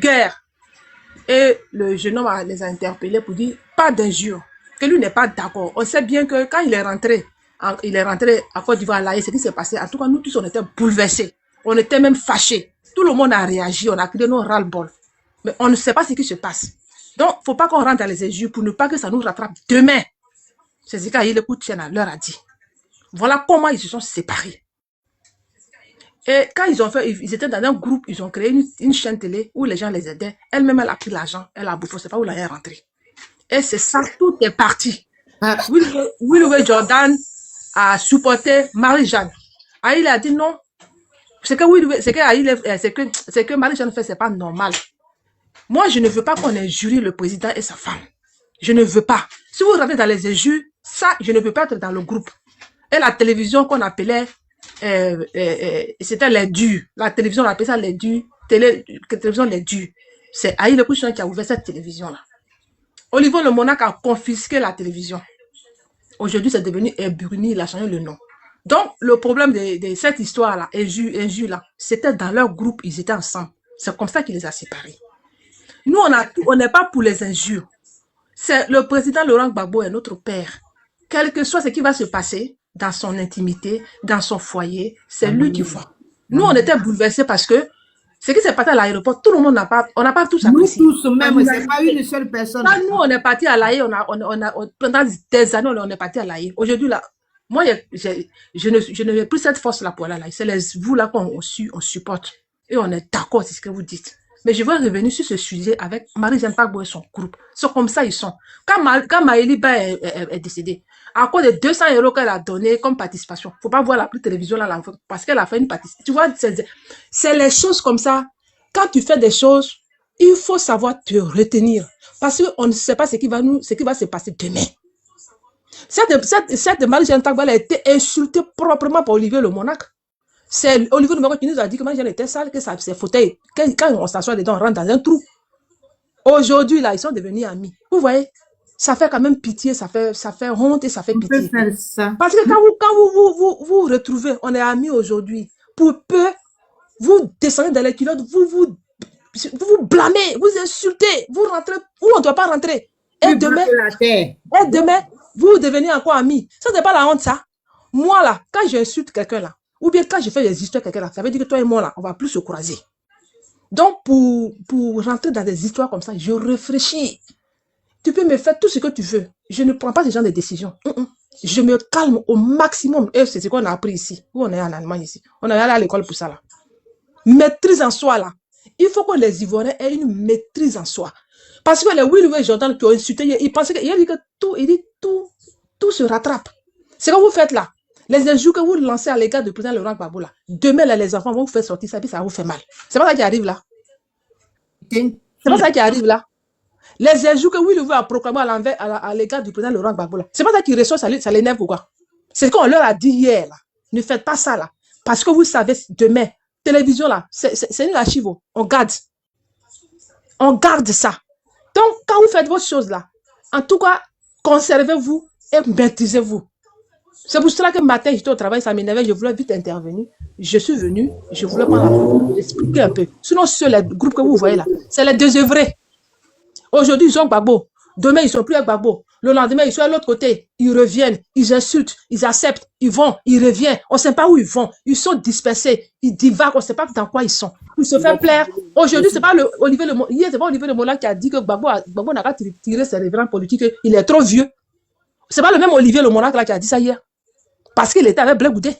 guerre. Et le jeune homme les a interpellés pour dire pas d'injure, que lui n'est pas d'accord. On sait bien que quand il est rentré à Côte d'Ivoire, là, et ce qui s'est passé, en tout cas, nous tous, on était bouleversés. On était même fâchés. Tout le monde a réagi, on a crié nos ras-le-bol. Mais on ne sait pas ce qui se passe. Donc, il ne faut pas qu'on rentre dans les injures pour ne pas que ça nous rattrape demain. C'est ce qu'Aïe Koutiana leur a dit. Voilà comment ils se sont séparés. Et quand ils étaient dans un groupe, ils ont créé une chaîne télé où les gens les aidaient. Elle-même, elle a pris l'argent, elle a bouffé, c'est pas où elle est rentrée. Et c'est ça, tout est parti. Willoughby Jordan a supporté Marie-Jeanne. Aïe, il a dit non. Ce que Marie-Jeanne fait, c'est pas normal. Moi, je ne veux pas qu'on injurie le président et sa femme. Je ne veux pas. Si vous rentrez dans les injures, ça, je ne veux pas être dans le groupe. Et la télévision qu'on appelait, c'était les durs. La télévision, on appelait ça les durs. Télévision les durs. C'est Aïe Le Couchon qui a ouvert cette télévision-là. Olivier le Monarque a confisqué la télévision. Aujourd'hui, c'est devenu Bruni, il a changé le nom. Donc, le problème de cette histoire-là, injure-là, c'était dans leur groupe, ils étaient ensemble. C'est comme ça qu'il les a séparés. Nous, on n'est pas pour les injures. C'est le président Laurent Gbagbo est notre père. Quel que soit ce qui va se passer dans son intimité, dans son foyer, c'est lui qui voit. Nous, on était bouleversés parce que ce qui s'est passé à l'aéroport, tout le monde n'a pas tous apprécié. Nous tous même, c'est pas une seule personne. Quand nous, on est parti à l'Aïe, pendant des années, on est parti à l'Aïe. Aujourd'hui, là, moi, je n'ai plus cette force-là pour aller à l'Aïe. C'est vous là qu'on supporte. Et on est d'accord, c'est ce que vous dites. Mais je vais revenir sur ce sujet avec Marie-Jeanne Pagbo et son groupe. C'est comme ça ils sont. Quand Maëlie Ba est décédée, à cause de 200 € qu'elle a donné comme participation, faut pas voir la plus télévision là, parce qu'elle a fait une participation. Tu vois, c'est les choses comme ça. Quand tu fais des choses, il faut savoir te retenir. Parce qu'on ne sait pas ce qui va se passer demain. Cette Marie-Jeanne Pagbo, elle a été insultée proprement par Olivier le Monarque. C'est Olivier le Monarque qui nous a dit que Marie-Jeanne était sale, que ses fauteuils, quand on s'assoit dedans, on rentre dans un trou. Aujourd'hui, là, ils sont devenus amis. Vous voyez, ça fait quand même pitié, ça fait honte et ça fait pitié. Parce que quand vous retrouvez, on est amis aujourd'hui, pour peu, vous descendez dans les culottes, vous blâmez, vous insultez, vous rentrez où on ne doit pas rentrer. Et demain, vous devenez encore amis. Ça n'est pas la honte, ça. Moi, là, quand j'insulte quelqu'un, là, ou bien quand je fais des histoires avec quelqu'un, là, ça veut dire que toi et moi, là, on va plus se croiser. Donc, pour rentrer dans des histoires comme ça, je réfléchis. Tu peux me faire tout ce que tu veux. Je ne prends pas ce genre de décisions. Je me calme au maximum. Et c'est ce qu'on a appris ici. Où on est en Allemagne ici. On est allé à l'école pour ça, là. Maîtrise en soi, là. Il faut que les Ivoiriens aient une maîtrise en soi. Parce que les Willoughby Jordan qui ont insulté, ils pensaient qu'il dit que tout se rattrape. C'est ce que vous faites là. Les injures que vous lancez à l'égard du président Laurent Gbagbo là, demain là, les enfants vont vous faire sortir ça, puis ça vous fait mal. C'est pas ça qui arrive là. C'est pas ça qui arrive là. Les injures que Willoughby a proclamé à l'égard du président Laurent Gbagbo là, c'est pas ça qui reçoit, ça l'énerve pourquoi. C'est ce qu'on leur a dit hier là. Ne faites pas ça là. Parce que vous savez, demain, télévision là, c'est une archive. On garde. On garde ça. Donc, quand vous faites vos choses là, en tout cas, conservez-vous et maîtrisez-vous. C'est pour cela que matin, j'étais au travail, ça m'énervait, je voulais vite intervenir. Je suis venu, je voulais prendre la photo pour expliquer un peu. Sinon, sur les groupes que vous voyez là, c'est les désœuvrés. Aujourd'hui, ils sont Gbagbo. Demain, ils ne sont plus avec Gbagbo. Le lendemain, ils sont à l'autre côté. Ils reviennent, ils insultent, ils acceptent, ils vont, ils reviennent. On ne sait pas où ils vont. Ils sont dispersés, ils divaguent, on ne sait pas dans quoi ils sont. Ils se font plaire. Aujourd'hui, ce n'est pas Olivier Le Monarque. Hier, ce n'est pas Olivier Le Monarque qui a dit que Gbagbo n'a qu'à tirer ses révérends politiques. Il est trop vieux. Ce n'est pas le même Olivier Le Monarque là qui a dit ça hier. Parce qu'il était avec Blé Goudé.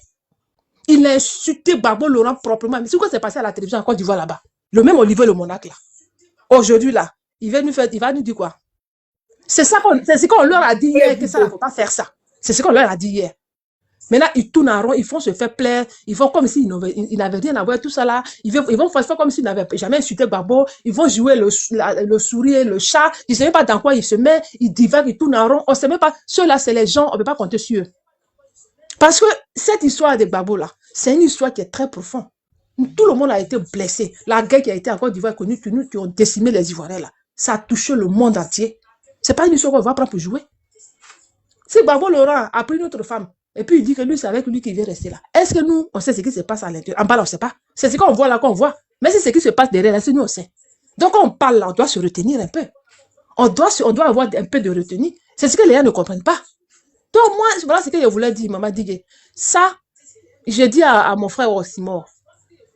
Il a insulté Gbagbo Laurent proprement. Mais c'est quoi s'est passé à la télévision en Côte d'Ivoire là-bas? Le même Olivier Le Monarque là. Aujourd'hui là, il va nous dire quoi? C'est ce qu'on leur a dit hier, que ça ne faut pas faire ça. C'est ce qu'on leur a dit hier. Maintenant, ils tournent en rond, ils font se faire plaire, ils font comme s'ils n'avaient rien à voir, tout ça là. Ils vont faire comme s'ils n'avaient jamais insulté Gbagbo. Ils vont jouer le sourire, le chat. Ils ne savent pas dans quoi ils se mettent. Ils divaguent, ils tournent en rond. On ne sait même pas. Ceux-là, c'est les gens, on ne peut pas compter sur eux. Parce que cette histoire de Gbagbo là, c'est une histoire qui est très profonde. Tout le monde a été blessé. La guerre qui a été en Côte d'Ivoire connue, qui ont décimé les Ivoiriens là, ça a touché le monde entier. Ce n'est pas une histoire qu'on va prendre pour jouer. Si Gbagbo Laurent a pris notre femme, et puis il dit que lui, c'est avec lui qu'il vient rester là. Est-ce que nous, on sait ce qui se passe à l'intérieur? En bas, on ne sait pas. C'est ce qu'on voit là qu'on voit. Mais c'est ce qui se passe derrière là, c'est nous, on sait. Donc, quand on parle là, on doit se retenir un peu. On doit avoir un peu de retenue. C'est ce que les gens ne comprennent pas. Donc, moi, voilà ce que je voulais dire, Maman Digue. Ça, j'ai dit à mon frère Osimo,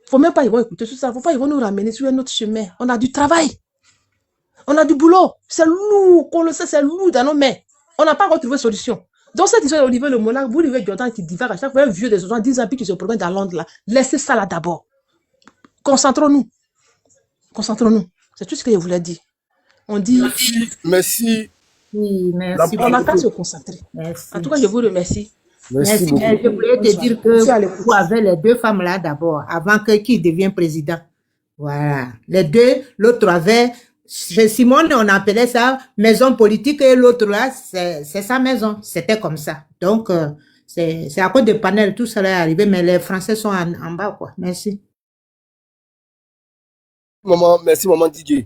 faut même pas, ils vont écouter tout ça. Faut pas, ils vont nous ramener sur un autre chemin. On a du travail. On a du boulot. C'est lourd, qu'on le sait, c'est lourd dans nos mains. On n'a pas retrouvé solution. Donc, cette histoire d'Olivier le Monarque, vous Olivier Jordan qui divague à chaque fois, un vieux de 70 ans, puis qui se promène dans Londres, là. Laissez ça là d'abord. Concentrons-nous. Concentrons-nous. C'est tout ce que je voulais dire. On dit. Merci. Oui, merci. On n'a qu'à se concentrer. Merci. En tout cas, je vous remercie. Merci. beaucoup. Je voulais te dire que vous avez les deux femmes là d'abord, avant que qui devienne président. Voilà. Les deux, l'autre avait, chez Simone, on appelait ça maison politique et l'autre là, c'est sa maison. C'était comme ça. Donc, c'est à cause de panel, tout ça est arrivé, mais les Français sont en bas, quoi. Merci. Merci, maman DJ.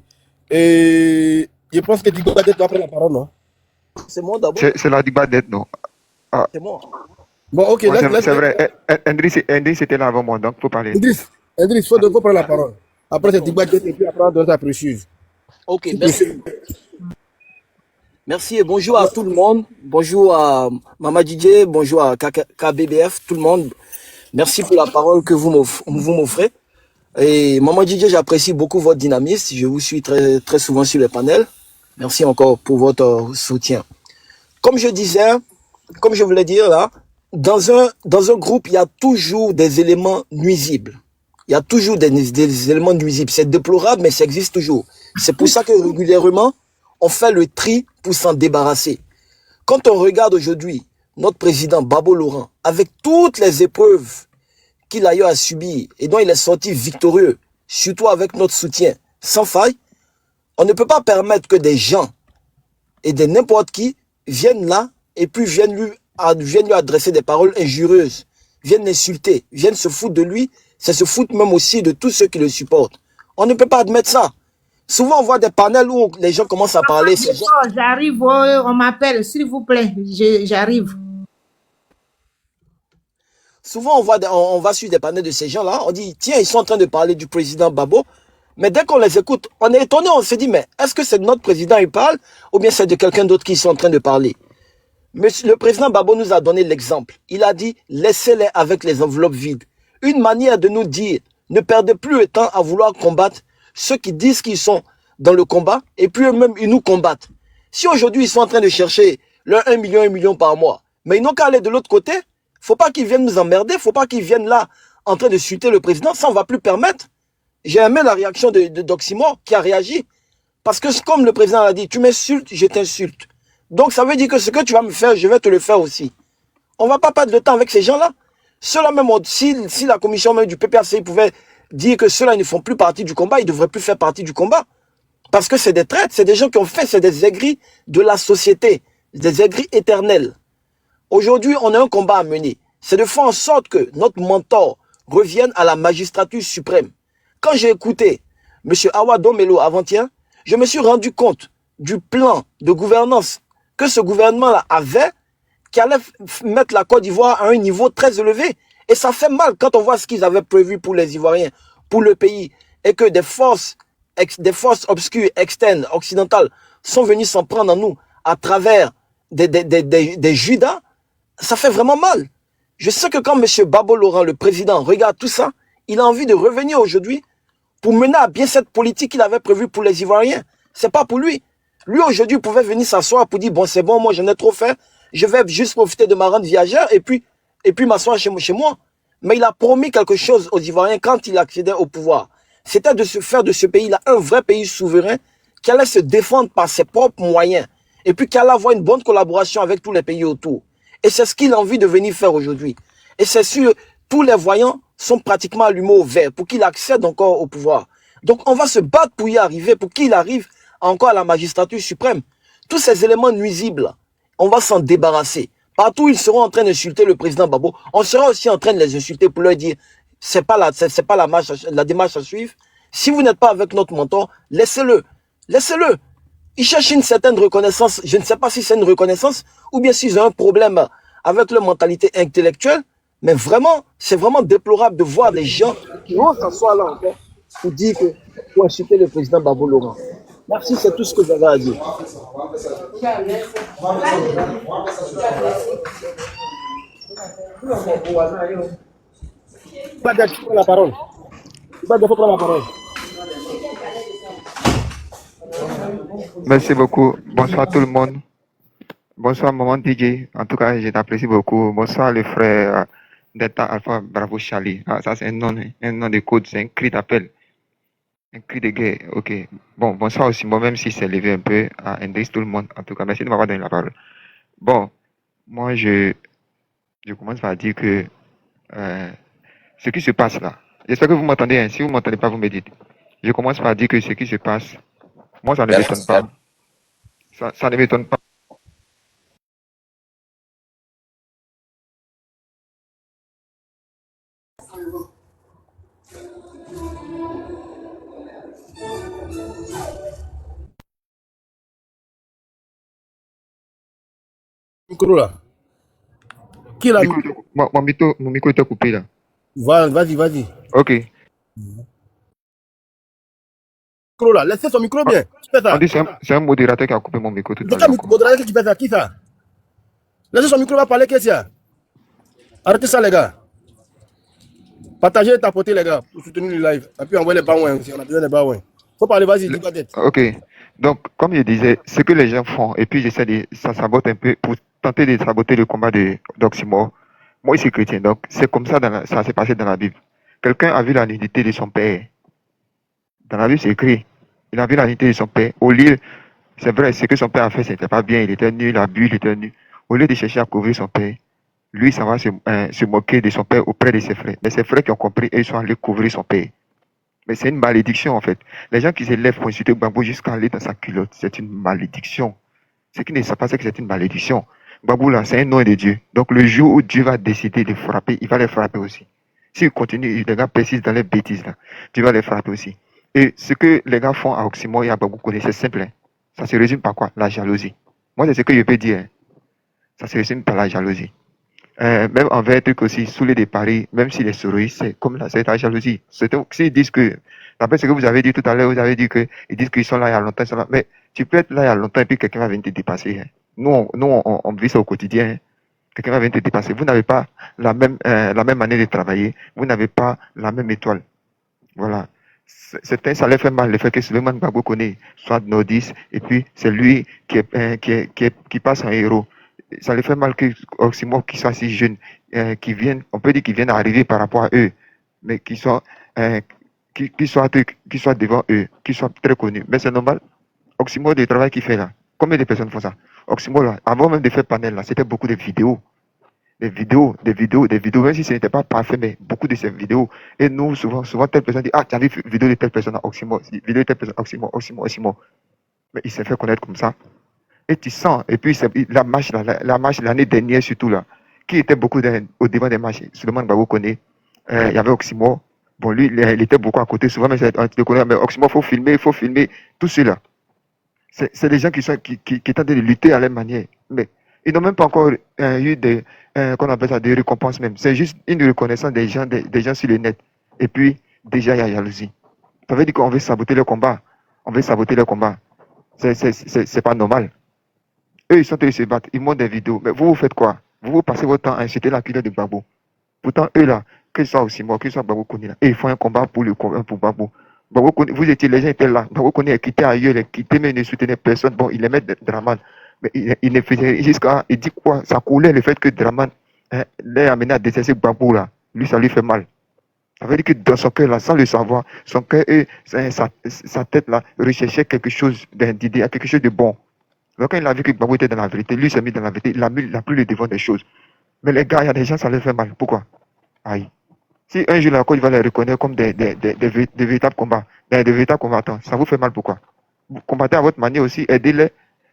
Et je pense que Digba doit prendre la parole, non? C'est moi d'abord. C'est la Digba d'être, non? Ah. C'est moi. Bon, ok, ouais, c'est vrai. Andris c'était là avant moi, donc il faut parler. Andris, faut prendre la parole. Après, c'est Digba d'être et puis après, on doit ta précieuse. Ok, merci. Merci et bonjour à tout le monde. Bonjour à Maman DJ, bonjour à KBBF, tout le monde. Merci pour la parole que vous m'offrez. Et Maman DJ, j'apprécie beaucoup votre dynamisme. Je vous suis très, très souvent sur les panels. Merci encore pour votre soutien. Comme je disais, comme je voulais dire là, dans un groupe, il y a toujours des éléments nuisibles. Il y a toujours des éléments nuisibles. C'est déplorable, mais ça existe toujours. C'est pour ça que régulièrement, on fait le tri pour s'en débarrasser. Quand on regarde aujourd'hui notre président Babo Laurent, avec toutes les épreuves qu'il a eu à subir et dont il est sorti victorieux, surtout avec notre soutien sans faille, on ne peut pas permettre que des gens et de n'importe qui viennent là et puis viennent lui adresser des paroles injurieuses, viennent l'insulter, viennent se foutre de lui, c'est se foutre même aussi de tous ceux qui le supportent. On ne peut pas admettre ça. Souvent, on voit des panels où les gens commencent à parler. J'arrive, on m'appelle, s'il vous plaît, j'arrive. Souvent, on va sur des panels de ces gens-là, on dit, tiens, ils sont en train de parler du président Babo, mais dès qu'on les écoute, on est étonné, on se dit, mais est-ce que c'est de notre président qui parle, ou bien c'est de quelqu'un d'autre qui sont en train de parler? Le président Babo nous a donné l'exemple. Il a dit, laissez-les avec les enveloppes vides. Une manière de nous dire, ne perdez plus le temps à vouloir combattre ceux qui disent qu'ils sont dans le combat, et puis eux-mêmes, ils nous combattent. Si aujourd'hui, ils sont en train de chercher leur 1 million par mois, mais ils n'ont qu'à aller de l'autre côté, faut pas qu'ils viennent nous emmerder, faut pas qu'ils viennent là en train de chuter le président, ça on va plus permettre. J'ai aimé la réaction d'Oxymore qui a réagi. Parce que comme le président l'a dit, tu m'insultes, je t'insulte. Donc ça veut dire que ce que tu vas me faire, je vais te le faire aussi. On va pas perdre de temps avec ces gens-là. Ceux-là même, si la commission même du PPAC pouvait dire que ceux-là ne font plus partie du combat, ils ne devraient plus faire partie du combat. Parce que c'est des traîtres, c'est des gens qui ont fait, c'est des aigris de la société, des aigris éternels. Aujourd'hui, on a un combat à mener. C'est de faire en sorte que notre mentor revienne à la magistrature suprême. Quand j'ai écouté M. Awadou Melo avant-hier, je me suis rendu compte du plan de gouvernance que ce gouvernement-là avait, qui allait mettre la Côte d'Ivoire à un niveau très élevé. Et ça fait mal quand on voit ce qu'ils avaient prévu pour les Ivoiriens, pour le pays, et que des forces obscures, externes, occidentales, sont venues s'en prendre à nous à travers des Judas. Ça fait vraiment mal. Je sais que quand M. Babo Laurent, le président, regarde tout ça, il a envie de revenir aujourd'hui pour mener à bien cette politique qu'il avait prévue pour les Ivoiriens. C'est pas pour lui. Lui, aujourd'hui, pouvait venir s'asseoir pour dire, bon, c'est bon, moi, j'en ai trop fait. Je vais juste profiter de ma rente viagère et puis m'asseoir chez moi. Mais il a promis quelque chose aux Ivoiriens quand il accédait au pouvoir. C'était de se faire de ce pays-là un vrai pays souverain qui allait se défendre par ses propres moyens et puis qui allait avoir une bonne collaboration avec tous les pays autour. Et c'est ce qu'il a envie de venir faire aujourd'hui. Et c'est sûr, tous les voyants sont pratiquement allumés au vert pour qu'il accède encore au pouvoir. Donc on va se battre pour y arriver, pour qu'il arrive encore à la magistrature suprême. Tous ces éléments nuisibles, on va s'en débarrasser. Partout où ils seront en train d'insulter le président Babo, on sera aussi en train de les insulter pour leur dire c'est pas la démarche à suivre. Si vous n'êtes pas avec notre mentor, laissez-le. Laissez-le. Ils cherchent une certaine reconnaissance. Je ne sais pas si c'est une reconnaissance ou bien s'ils ont un problème avec leur mentalité intellectuelle. Mais vraiment, c'est vraiment déplorable de voir des gens qui vont s'asseoir là encore pour dire que pour insulter le président Babo Laurent. Merci, c'est tout ce que j'avais à dire. Ibadan, tu prends la parole. Ibadan, faut prendre la parole. Merci beaucoup. Bonsoir tout le monde. Bonsoir Maman DJ. En tout cas, je t'apprécie beaucoup. Bonsoir le frère Delta Alpha Bravo Charlie. Ah, ça c'est un nom de code, c'est un cri d'appel. Un cri de guerre, ok. Bon, bonsoir aussi, moi-même si c'est levé un peu à Hendrix, tout le monde. En tout cas, merci de m'avoir donné la parole. Bon, moi je commence par dire que ce qui se passe là, j'espère que vous m'entendez, hein. Si vous ne m'entendez pas, vous me dites. Je commence par dire que ce qui se passe, moi ça ne m'étonne pas. Ça ne m'étonne pas. Micro là. Qui l'a mis? Mon micro était coupé là. Vas-y, vas-y. Ok. Micro là, laissez son micro bien. Qui fait ça? On dit c'est un modérateur qui a coupé mon micro tout à C'est l'heure. quel modérateur qui fait ça? Qui ça? Laissez son micro va parler, qu'est-ce qu'il y a? Arrêtez ça, les gars. Partagez et tapotez, les gars, pour soutenir le live. Et puis envoyez les baouins aussi. On a besoin des baouins. Faut parler, vas-y, dis pas tête. Ok. Donc, comme je disais, ce que les gens font, et puis j'essaie de, ça sabote un peu pour tenter de saboter le combat d'Oxymore. Moi, je suis chrétien, donc c'est comme ça, ça s'est passé dans la Bible. Quelqu'un a vu la nudité de son père. Dans la Bible, c'est écrit. Il a vu la nudité de son père. Au lieu, c'est vrai, ce que son père a fait, c'était pas bien. Il était nu, il a bu, il était nu. Au lieu de chercher à couvrir son père, lui, ça va se moquer de son père auprès de ses frères. Mais ses frères qui ont compris, eux, ils sont allés couvrir son père. Mais c'est une malédiction, en fait. Les gens qui se lèvent pour insulter Gbagbo jusqu'à aller dans sa culotte, c'est une malédiction. Ceux qui ne savent pas, c'est que c'est une malédiction. Gbagbo, là, c'est un nom de Dieu. Donc, le jour où Dieu va décider de frapper, il va les frapper aussi. S'ils continuent, les gars persistent dans les bêtises, là, Dieu va les frapper aussi. Et ce que les gars font à Oxymore et à Gbagbo, c'est simple. Hein. Ça se résume par quoi? La jalousie. Moi, c'est ce que je peux dire. Hein. Ça se résume par la jalousie. Même envers un truc aussi, sous les paris, même si les souris, c'est comme là, c'est la jalousie. S'ils disent que, d'après ce que vous avez dit tout à l'heure, vous avez dit qu'ils disent qu'ils sont là il y a longtemps, ils sont là. Mais tu peux être là il y a longtemps et puis quelqu'un va venir te dépasser. Hein. Nous, on vit ça au quotidien. Hein. Quelqu'un va venir te dépasser. Vous n'avez pas la même manière de travailler. Vous n'avez pas la même étoile. Voilà. Ça leur fait mal le fait que Suleiman Gbagbo connaît soit nordiste et puis c'est lui qui passe en héros. Ça les fait mal que Oxymore qui soit si jeune, qui viennent, on peut dire qu'ils viennent arriver par rapport à eux, mais qui soient devant eux, qui soient très connus. Mais c'est normal. Oxymore, le travail qu'il fait là, combien de personnes font ça? Oxymore là, avant même de faire panel là, c'était beaucoup de vidéos. Des vidéos, même si ce n'était pas parfait, mais beaucoup de ces vidéos. Et nous, souvent, telle personne dit, ah, tu as vu vidéo de telle personne à Oxymore, vidéo de telle personne à Oxymore. Mais il s'est fait connaître comme ça. Et tu sens, et puis la marche l'année dernière surtout là, qui était beaucoup au devant des marches, Suleiman Gbagbo connaît, il y avait Oxymore, bon lui, il était beaucoup à côté, souvent, mais mais Oxymore, il faut filmer, tout cela. C'est des gens qui tentent de lutter à leur manière, mais ils n'ont même pas encore eu qu'on appelle ça des récompenses même, c'est juste une reconnaissance des gens sur le net, et puis déjà il y a jalousie. Ça veut dire qu'on veut saboter le combat, c'est pas normal. Eux, ils sont allés se battre, ils montent des vidéos. Mais vous faites quoi? Vous passez votre temps à insulter la culotte de Gbagbo. Pourtant, eux là, que ce soit aussi moi, que ce soit Gbagbo Kone là, ils font un combat pour Gbagbo. Gbagbo Kone, les gens étaient là. Gbagbo Kone est quitté ailleurs, il est quitté, mais il ne soutenait personne. Bon, il aimait Draman. Mais il ne faisait jusqu'à. Il dit quoi? Ça coulait le fait que Draman l'a amené à détester Gbagbo là. Lui, ça lui fait mal. Ça veut dire que dans son cœur là, sans le savoir, son cœur et sa tête là, recherchait quelque chose d'idée, quelque chose de bon. Donc, quand il a vu que Gbagbo était dans la vérité, lui s'est mis dans la vérité, il a pris le devant des choses. Mais les gars, il y a des gens, ça leur fait mal. Pourquoi? Aïe. Si un jour la Côte va les reconnaître comme des véritables combats, des véritables combattants, ça vous fait mal. Pourquoi? Vous combattez à votre manière aussi, aidez-les.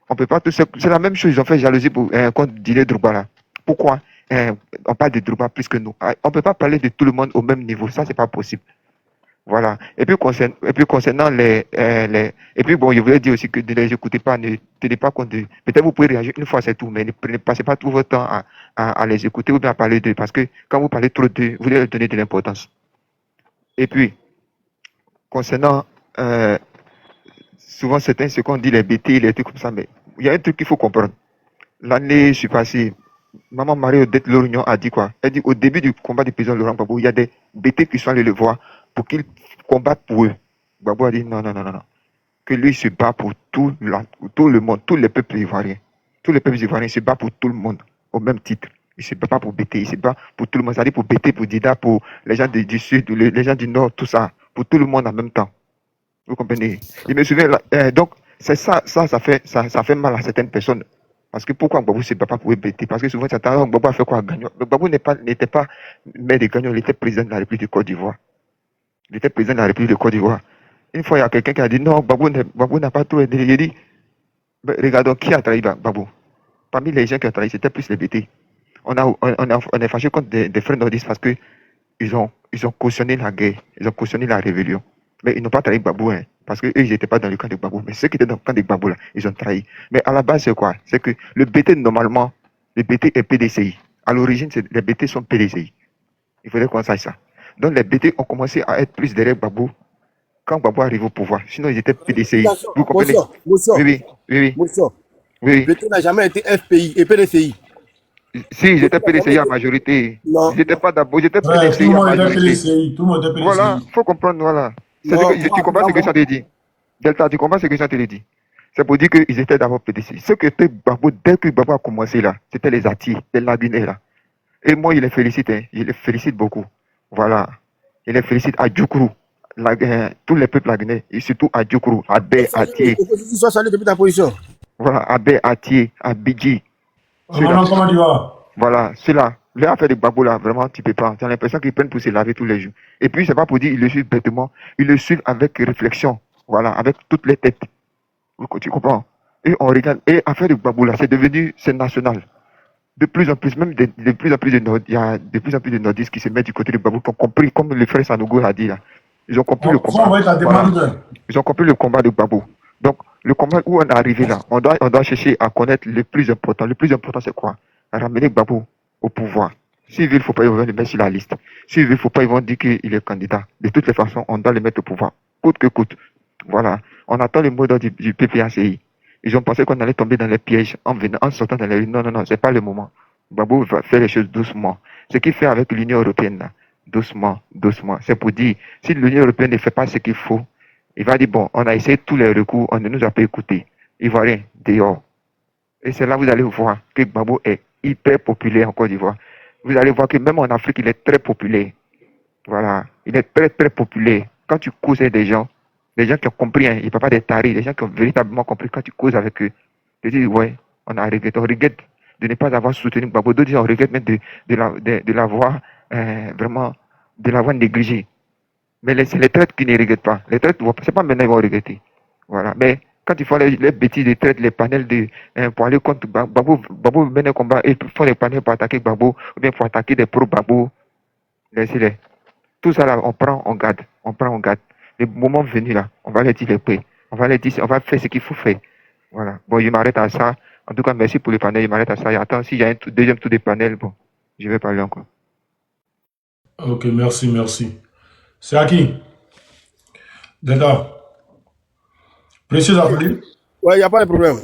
On peut pas tout seul. C'est la même chose, ils ont fait jalousie contre Didier Drogba là. Pourquoi? On parle de Drogba plus que nous. On ne peut pas parler de tout le monde au même niveau, ça c'est pas possible. Voilà. Et puis concernant et puis bon, je voulais dire aussi que ne les écoutez pas, ne tenez pas compte de. Peut-être vous pouvez réagir une fois, c'est tout, mais ne passez pas tout votre temps à les écouter ou bien à parler d'eux, parce que quand vous parlez trop d'eux, vous leur donnez de l'importance. Et puis, concernant euh, souvent certains, ce qu'on dit, les BT, les trucs comme ça, mais il y a un truc qu'il faut comprendre. L'année, je suis passé, Maman Marie-Odette Lorignon a dit quoi? Elle dit au début du combat du président Laurent Gbagbo, il y a des BT qui sont allés le voir pour qu'il combatte pour eux. Gbagbo a dit non, non, non, non, non. Que lui se bat pour tout le monde, tous les peuples ivoiriens. Tous les peuples ivoiriens se battent pour tout le monde, au même titre. Il ne se bat pas pour BT, il se bat pour tout le monde. C'est-à-dire pour BT, pour Dida, pour les gens du sud, les gens du nord, tout ça. Pour tout le monde en même temps. Vous comprenez? Je me souviens, donc, c'est ça fait mal à certaines personnes. Parce que pourquoi Gbagbo ne se bat pas pour BT? Parce que souvent, certains Gbagbo a fait quoi à Gagnon? Gbagbo n'était pas maire de Gagnon, il était président de la République de Côte d'Ivoire. Il était président de la République de Côte d'Ivoire. Une fois, il y a quelqu'un qui a dit non, Gbagbo n'a pas tout aidé. Il a dit, regardons qui a trahi Gbagbo. Parmi les gens qui ont trahi, c'était plus les BT. On est fâché contre des frères nordistes parce qu'ils ont cautionné la guerre, ils ont cautionné la rébellion. Mais ils n'ont pas trahi Gbagbo, hein, parce qu'eux, ils n'étaient pas dans le camp de Gbagbo. Mais ceux qui étaient dans le camp de Gbagbo, là, ils ont trahi. Mais à la base, c'est quoi? C'est que le BT, normalement, le BT est PDCI. À l'origine, les BT sont PDCI. Il faudrait qu'on sache ça. Donc les BT ont commencé à être plus derrière Gbagbo quand Gbagbo arrive au pouvoir. Sinon, ils étaient PDCI. Vous comprenez? Oui. Le BT n'a jamais été FPI et PDCI. Si, ils étaient PDCI en majorité. Non. Ils n'étaient pas d'abord, ils étaient Ouais, PDCI en majorité. tout le monde était PDCI. Voilà, il faut comprendre, voilà. Tu comprends ce que ça te dit? Delta, tu comprends ce que ça te dit? C'est pour dire qu'ils étaient d'abord PDCI. Ce que était Gbagbo, dès que Gbagbo a commencé là, c'était les Ati, les Lagunais là. Et moi, il les félicite, hein. Il les félicite beaucoup. Voilà. Il les félicite à Djoukru, tous les peuples lagunais, et surtout à Djoukru, à Bé, à Thié. Tu sois salué depuis ta position. Voilà, à Bé, à Thié, à Bidji. Maintenant, comment tu vas? Voilà, ceux-là, les affaires de Gbagbo là, vraiment, tu peux pas. Tu as l'impression qu'ils prennent pour se laver tous les jours. Et puis, c'est pas pour dire ils le suivent bêtement, ils le suivent avec réflexion. Voilà, avec toutes les têtes. Tu comprends? Et on regarde, et affaire de Gbagbo là, c'est national. De plus en plus, même de plus en plus il y a de plus en plus de nordistes qui se mettent du côté de Gbagbo, qui ont compris, comme le frère Sanogo a dit là. Ils ont compris le combat. Voilà. Ils ont compris le combat de Gbagbo. Donc, le combat où on est arrivé là, on doit chercher à connaître le plus important. Le plus important, c'est quoi? Ramener Gbagbo au pouvoir. S'il veut, il ne faut pas, ils vont le mettre sur la liste. S'il veut, il ne faut pas, ils vont dire qu'il est candidat. De toutes les façons, on doit le mettre au pouvoir. Coûte que coûte. Voilà. On attend le mot d'ordre du PPACI. Ils ont pensé qu'on allait tomber dans les pièges en sortant dans les rues. Non, non, non, c'est pas le moment. Gbagbo va faire les choses doucement. Ce qu'il fait avec l'Union européenne, là, doucement, doucement. C'est pour dire, si l'Union européenne ne fait pas ce qu'il faut, il va dire, bon, on a essayé tous les recours, on ne nous a pas écoutés. Ivoiriens, dehors. Et c'est là que vous allez voir que Gbagbo est hyper populaire en Côte d'Ivoire. Vous allez voir que même en Afrique, il est très populaire. Voilà. Il est très, très populaire. Quand tu causes avec des gens qui ont compris, hein, il ne parle pas des taris, des gens qui ont véritablement compris, quand tu causes avec eux, ils disent, ouais, on regrette de ne pas avoir soutenu Gbagbo. D'autres disent, on regrette même de l'avoir, vraiment, de l'avoir négligé. Mais c'est les traites qui ne regrettent pas. Les traites, c'est pas maintenant qu'ils vont regretter. Voilà. Mais quand ils font les bêtises des traites, les panels pour aller contre Gbagbo mène un combat et font des panels pour attaquer Gbagbo, ou bien pour attaquer des pro-Gbagbo, laissez-les. Tout ça là, on prend, on garde. Le moment venu là, on va leur dire les prix. On va faire ce qu'il faut faire. Voilà. Bon, je m'arrête à ça. En tout cas, merci pour le panel. Je m'arrête à ça. Et attends, s'il y a un deuxième tour de panel, bon, je vais parler encore. Ok, merci. C'est à qui? Delta. Précieuse à Félix? Ouais, il n'y a pas de problème.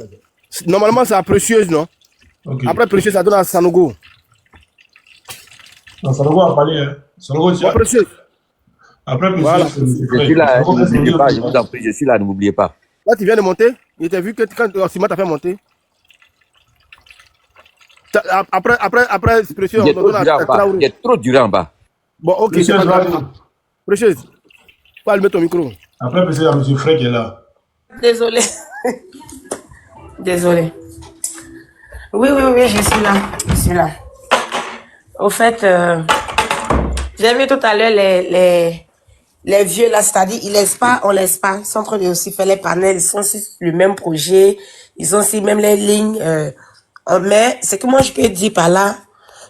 Normalement, c'est à Précieuse, non? Okay. Après Précieuse, ça donne à Sanogo. Non, Sanogo a parlé, hein. Sanogo, tu as... Précieuse. Après Précieuse, voilà. Je suis là, ne m'oubliez pas, je vous en prie, je suis là, ne m'oubliez pas. Là, tu viens de monter. Il t'a vu que quand Simon t'a fait monter. Après Précieuse, on donne à Traoré. Il est trop duré en bas. Bon, ok, c'est pas grave. Précieuse, faut allumer ton micro. Après Précieuse, il y a M. Frey qui est là. Désolé. Oui, je suis là. Au fait, j'ai vu tout à l'heure les vieux là, c'est-à-dire ils laissent pas, on laisse pas. Ils sont en train de aussi faire les panels, ils sont aussi le même projet, ils ont aussi même les lignes. Mais ce que moi je peux dire par là,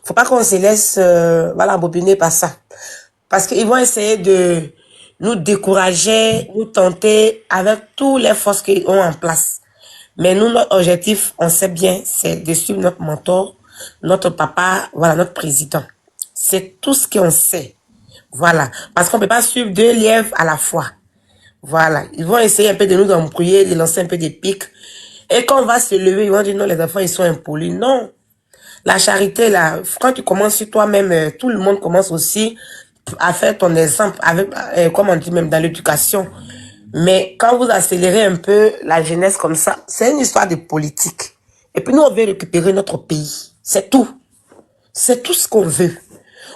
faut pas qu'on se laisse embobiner par ça, parce qu'ils vont essayer de nous décourager, nous tenter avec toutes les forces qu'ils ont en place. Mais nous, notre objectif, on sait bien, c'est de suivre notre mentor, notre papa, voilà, notre président. C'est tout ce qu'on sait. Voilà. Parce qu'on peut pas suivre deux lièvres à la fois. Voilà. Ils vont essayer un peu de nous embrouiller, de lancer un peu des pics. Et quand on va se lever, ils vont dire non, les enfants, ils sont impolis. Non. La charité, là, quand tu commences sur toi-même, tout le monde commence aussi à faire ton exemple, avec, comme on dit même dans l'éducation. Mais quand vous accélérez un peu la jeunesse comme ça, c'est une histoire de politique. Et puis nous, on veut récupérer notre pays. C'est tout. C'est tout ce qu'on veut.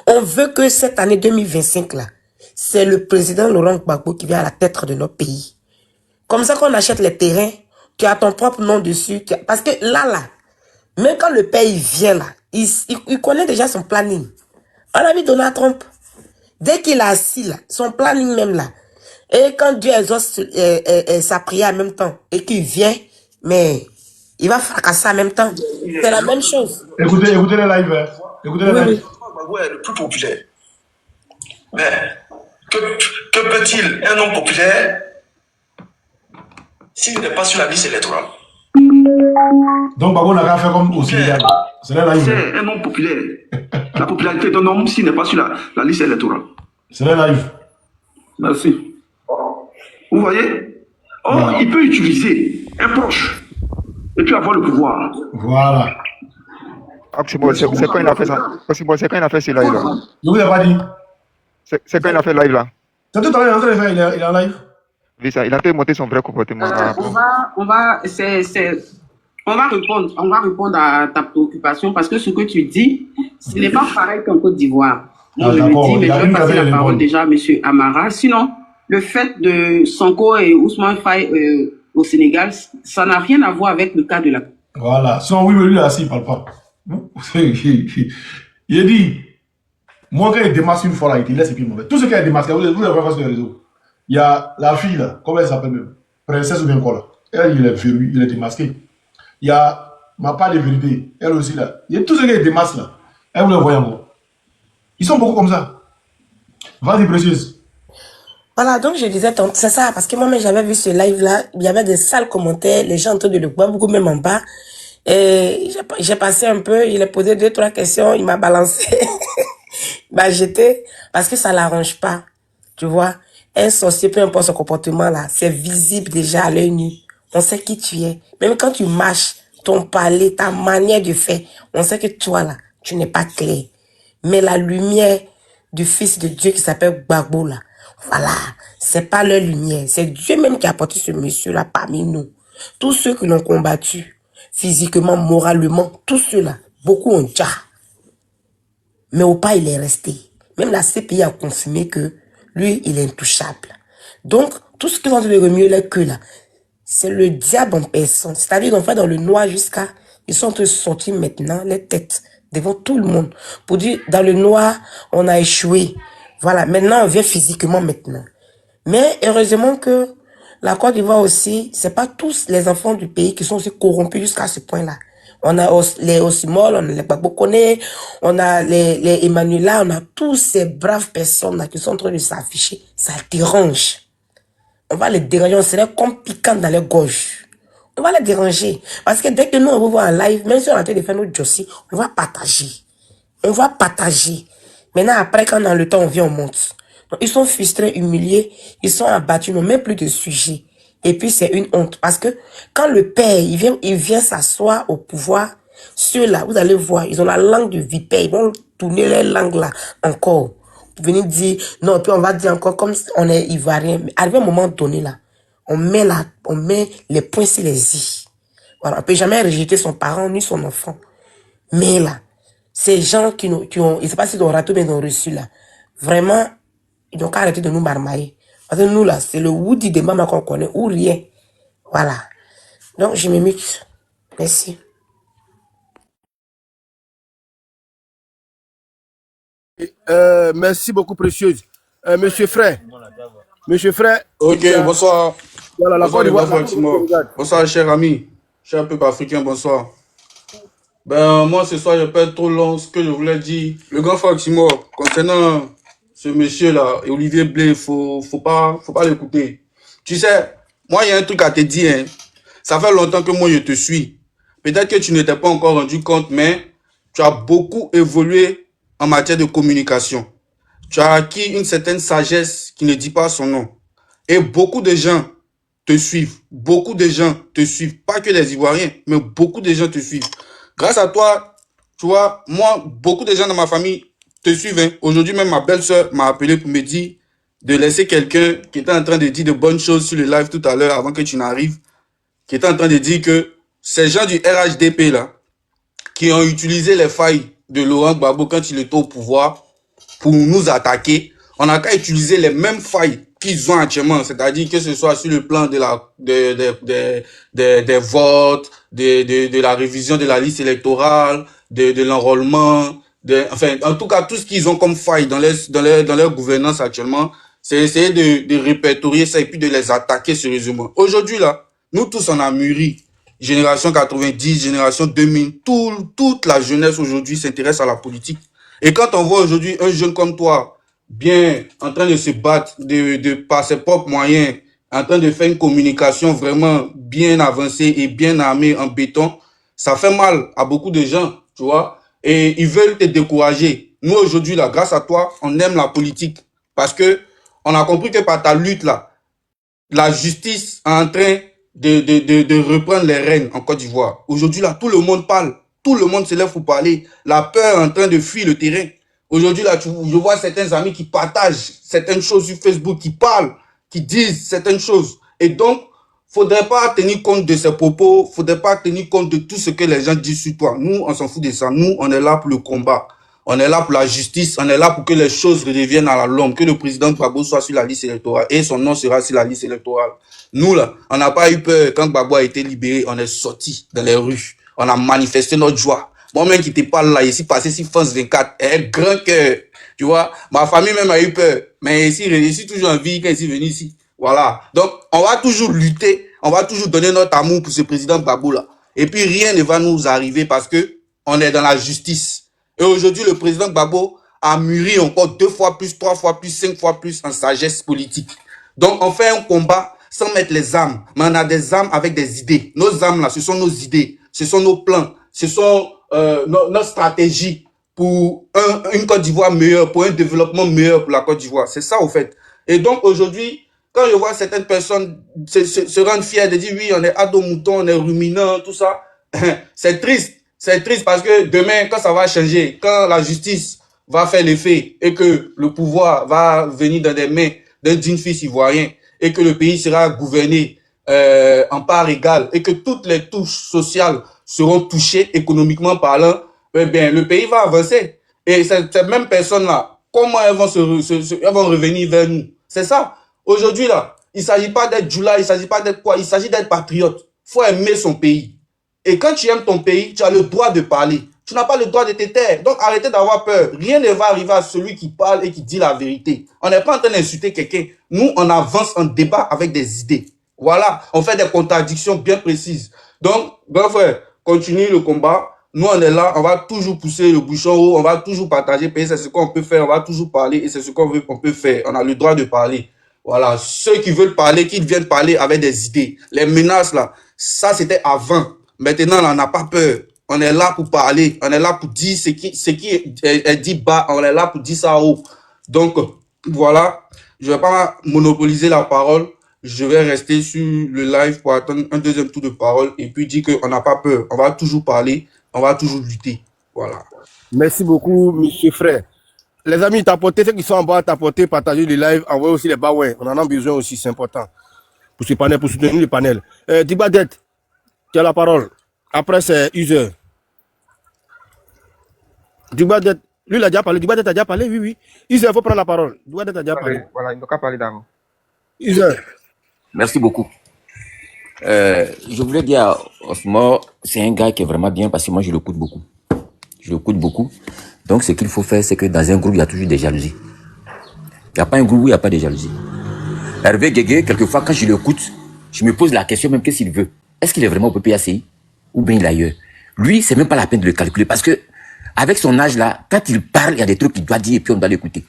On veut que cette année 2025, là, c'est le président Laurent Gbagbo qui vient à la tête de notre pays. Comme ça qu'on achète les terrains, tu as ton propre nom dessus. Parce que là, même quand le père il vient là, il connaît déjà son planning. On a vu Donald Trump. Dès qu'il a assis là, son planning même là. Et quand Dieu exauce sa prière en même temps, et qu'il vient, mais il va fracasser en même temps. C'est la même chose. Écoutez les lives. Hein. Écoutez les lives. Gbagbo est le plus populaire. Mais que peut-il un homme populaire s'il n'est pas sur la liste électorale? Donc Gbagbo n'a qu'à faire comme au Sénégal. C'est la live. C'est un homme populaire. La popularité d'un homme s'il n'est pas sur la liste électorale. C'est la live. Merci. Vous voyez? Or, il peut utiliser un proche et puis avoir le pouvoir. Voilà. C'est quand il a fait ça. C'est quand il a fait ce live là. Je vous ai pas dit. C'est quand il a fait live là. C'est tout à l'heure, il est en train de faire, il est en live. Oui, ça, il a monté son vrai comportement. On va répondre à ta préoccupation parce que ce que tu dis, ce n'est pas pareil qu'en Côte d'Ivoire. Moi, je le dis, mais je vais passer la parole déjà à M. Amara. Sinon, le fait de Sonko et Ousmane Faye au Sénégal, ça n'a rien à voir avec le cas de la... Voilà. Sinon, oui, mais lui, là, il ne parle pas. Il a dit, moi, quand il démasque une fois, là, il te laisse et puis mauvais. Tout ce qu'il a démasqué, vous allez voir sur les réseaux. Il y a la fille, là, comment elle s'appelle même? Princesse ou bien quoi, là? Elle, il est verrouillé, il est démasqué. Il y a ma part de vérité, elle aussi, là. Il y a tout ce qui est démasque, là. Elle, vous le voyez encore. Ils sont beaucoup comme ça. Vas-y, précise. Voilà, donc je disais, c'est ça, parce que moi-même j'avais vu ce live-là, il y avait des sales commentaires, les gens en train de le voir, beaucoup même en bas. Et j'ai passé un peu, il a posé 2-3 questions, il m'a balancé. Bah j'étais, parce que ça l'arrange pas, tu vois. Un sorcier, peu importe son comportement là, c'est visible déjà à l'œil nu. On sait qui tu es. Même quand tu marches, ton palais, ta manière de faire, on sait que toi là, tu n'es pas clair. Mais la lumière du Fils de Dieu qui s'appelle Gbagbo là, voilà, c'est pas leur lumière, c'est Dieu même qui a apporté ce monsieur-là parmi nous. Tous ceux qui l'ont combattu, physiquement, moralement, tous ceux-là, beaucoup ont déjà. Mais au pas, il est resté. Même la CPI a confirmé que lui, il est intouchable. Donc, tout ce qu'ils ont de remuer la queue là, c'est le diable en personne. C'est-à-dire qu'on fait dans le noir jusqu'à... Ils sont en train de sortir maintenant les têtes devant tout le monde. Pour dire, dans le noir, on a échoué. Voilà, maintenant on vient physiquement maintenant. Mais heureusement que la Côte d'Ivoire aussi, c'est pas tous les enfants du pays qui sont aussi corrompus jusqu'à ce point-là. On a les Osimol, on a les Babokone, on a les Emmanuela, on a tous ces braves personnes là qui sont en train de s'afficher. Ça dérange. On va les déranger, on serait comme piquant dans les gorges. On va les déranger. Parce que dès que nous, on va voir en live, même si on est en train de faire notre jossi, on va partager. On va partager. Maintenant, après, quand on a le temps, on vient, on monte. Donc, ils sont frustrés, humiliés, ils sont abattus, ils n'ont même plus de sujet. Et puis, c'est une honte. Parce que quand le père, il vient s'asseoir au pouvoir, ceux-là, vous allez voir, ils ont la langue de vipère, ils vont tourner leur langue là encore. Pour venir dire, non, puis on va dire encore comme si on est ivoirien. Mais arrivé à un moment donné là, on met les points sur les i. Voilà, on peut jamais rejeter son parent ni son enfant. Mais là, ces gens qui ont, je ne sais pas s'ils ont raté, mais ils ont reçu là. Vraiment, ils n'ont qu'à arrêter de nous marmailler. Parce que nous là, c'est le Woody de maman qu'on connaît, ou rien. Voilà. Donc, je me mute. Merci. Merci beaucoup, précieuse. Monsieur Frère. Monsieur Frère. Ok, bonsoir. Voilà, la bonsoir, bonsoir, cher ami. Cher peuple africain, bonsoir. Ben, moi, ce soir, je peux être trop long. Ce que je voulais dire, le grand frère Oxymore, concernant ce monsieur-là, Olivier Blé, faut pas l'écouter. Tu sais, moi, il y a un truc à te dire. Hein. Ça fait longtemps que moi, je te suis. Peut-être que tu ne t'es pas encore rendu compte, mais tu as beaucoup évolué en matière de communication. Tu as acquis une certaine sagesse qui ne dit pas son nom. Et beaucoup de gens te suivent. Beaucoup de gens te suivent. Pas que les Ivoiriens, mais beaucoup de gens te suivent. Grâce à toi, tu vois, moi, beaucoup de gens dans ma famille te suivent. Hein. Aujourd'hui, même ma belle-sœur m'a appelé pour me dire de laisser quelqu'un qui était en train de dire de bonnes choses sur le live tout à l'heure avant que tu n'arrives, qui était en train de dire que ces gens du RHDP là, qui ont utilisé les failles de Laurent Gbagbo quand il était au pouvoir pour nous attaquer, on n'a qu'à utiliser les mêmes failles qu'ils ont actuellement, c'est-à-dire que ce soit sur le plan de des votes, de la révision de la liste électorale, de l'enrôlement, enfin, en tout cas, tout ce qu'ils ont comme faille dans leur gouvernance actuellement, c'est essayer de répertorier ça et puis de les attaquer sérieusement. Aujourd'hui, là, nous tous, on a mûri. Génération 90, génération 2000, toute la jeunesse aujourd'hui s'intéresse à la politique. Et quand on voit aujourd'hui un jeune comme toi, bien en train de se battre par ses propres moyens, en train de faire une communication vraiment bien avancée et bien armée en béton, ça fait mal à beaucoup de gens, tu vois, et ils veulent te décourager. Nous aujourd'hui là, grâce à toi, on aime la politique parce que on a compris que par ta lutte là, la justice est en train de reprendre les rênes en Côte d'Ivoire. Aujourd'hui là, tout le monde parle, tout le monde se lève pour parler. La peur est en train de fuir le terrain. Aujourd'hui, là, je vois certains amis qui partagent certaines choses sur Facebook, qui parlent, qui disent certaines choses. Et donc, faudrait pas tenir compte de ces propos, faudrait pas tenir compte de tout ce que les gens disent sur toi. Nous, on s'en fout de ça. Nous, on est là pour le combat. On est là pour la justice. On est là pour que les choses redeviennent à la longue, que le président Gbagbo soit sur la liste électorale et son nom sera sur la liste électorale. Nous, là, on n'a pas eu peur. Quand Gbagbo a été libéré, on est sorti dans les rues. On a manifesté notre joie. Moi-même qui te parle là, ici, passé sur France 24, grand cœur, tu vois. Ma famille même a eu peur. Mais ici, je suis toujours en vie quand je suis venu ici. Voilà. Donc, on va toujours lutter, on va toujours donner notre amour pour ce président Gbagbo là. Et puis, rien ne va nous arriver parce que on est dans la justice. Et aujourd'hui, le président Gbagbo a mûri encore 2 fois plus, 3 fois plus, 5 fois plus en sagesse politique. Donc, on fait un combat sans mettre les armes. Mais on a des armes avec des idées. Nos armes là, ce sont nos idées. Ce sont nos plans. Ce sont notre stratégie pour une Côte d'Ivoire meilleure, pour un développement meilleur pour la Côte d'Ivoire. C'est ça, au fait. Et donc, aujourd'hui, quand je vois certaines personnes se rendre fières de dire, oui, on est ado mouton, on est ruminant, tout ça, c'est triste. C'est triste parce que demain, quand ça va changer, quand la justice va faire l'effet et que le pouvoir va venir dans des mains d'un digne fils ivoirien et que le pays sera gouverné en part égale et que toutes les touches sociales seront touchées économiquement parlant, eh bien, le pays va avancer. Et ces mêmes personnes-là, comment elles vont elles vont revenir vers nous? C'est ça. Aujourd'hui, là, il ne s'agit pas d'être Djoula, il ne s'agit pas d'être quoi, il s'agit d'être patriote. Il faut aimer son pays. Et quand tu aimes ton pays, tu as le droit de parler. Tu n'as pas le droit de te taire. Donc, arrêtez d'avoir peur. Rien ne va arriver à celui qui parle et qui dit la vérité. On n'est pas en train d'insulter quelqu'un. Nous, on avance en débat avec des idées. Voilà. On fait des contradictions bien précises. Donc, grand frère, continue le combat. Nous, on est là. On va toujours pousser le bouchon haut. On va toujours partager. C'est ce qu'on peut faire. On va toujours parler et c'est ce qu'on peut faire. On a le droit de parler. Voilà. Ceux qui veulent parler, qu'ils viennent parler avec des idées. Les menaces, là, ça, c'était avant. Maintenant, là, on n'a pas peur. On est là pour parler. On est là pour dire ce qui est dit bas. On est là pour dire ça haut. Donc, voilà. Je vais pas monopoliser la parole. Je vais rester sur le live pour attendre un deuxième tour de parole et puis dire qu'on n'a pas peur. On va toujours parler. On va toujours lutter. Voilà. Merci beaucoup, monsieur frère. Les amis, tapotez, ceux qui sont en bas, tapotez, partagez le live, envoyez aussi les baouins. On en a besoin aussi, c'est important. Pour ce panel, pour soutenir le panel. Dibadet, tu as la parole. Après, c'est User. Dibadet, lui, il a déjà parlé. Dibadet a déjà parlé, oui, oui. User, il faut prendre la parole. Dibadet a déjà parlé. Voilà, il n'a qu'à parler d'avant. User. Merci beaucoup. Je voulais dire à Osmo, c'est un gars qui est vraiment bien parce que moi, je l'écoute beaucoup. Je l'écoute beaucoup. Donc, ce qu'il faut faire, c'est que dans un groupe, il y a toujours des jalousies. Il n'y a pas un groupe où il n'y a pas de jalousie. Hervé Guégué, quelquefois, quand je l'écoute, je me pose la question même qu'est-ce qu'il veut. Est-ce qu'il est vraiment au PPACI ou bien il est ailleurs? Lui, c'est même pas la peine de le calculer parce que, avec son âge là, quand il parle, il y a des trucs qu'il doit dire et puis on doit l'écouter.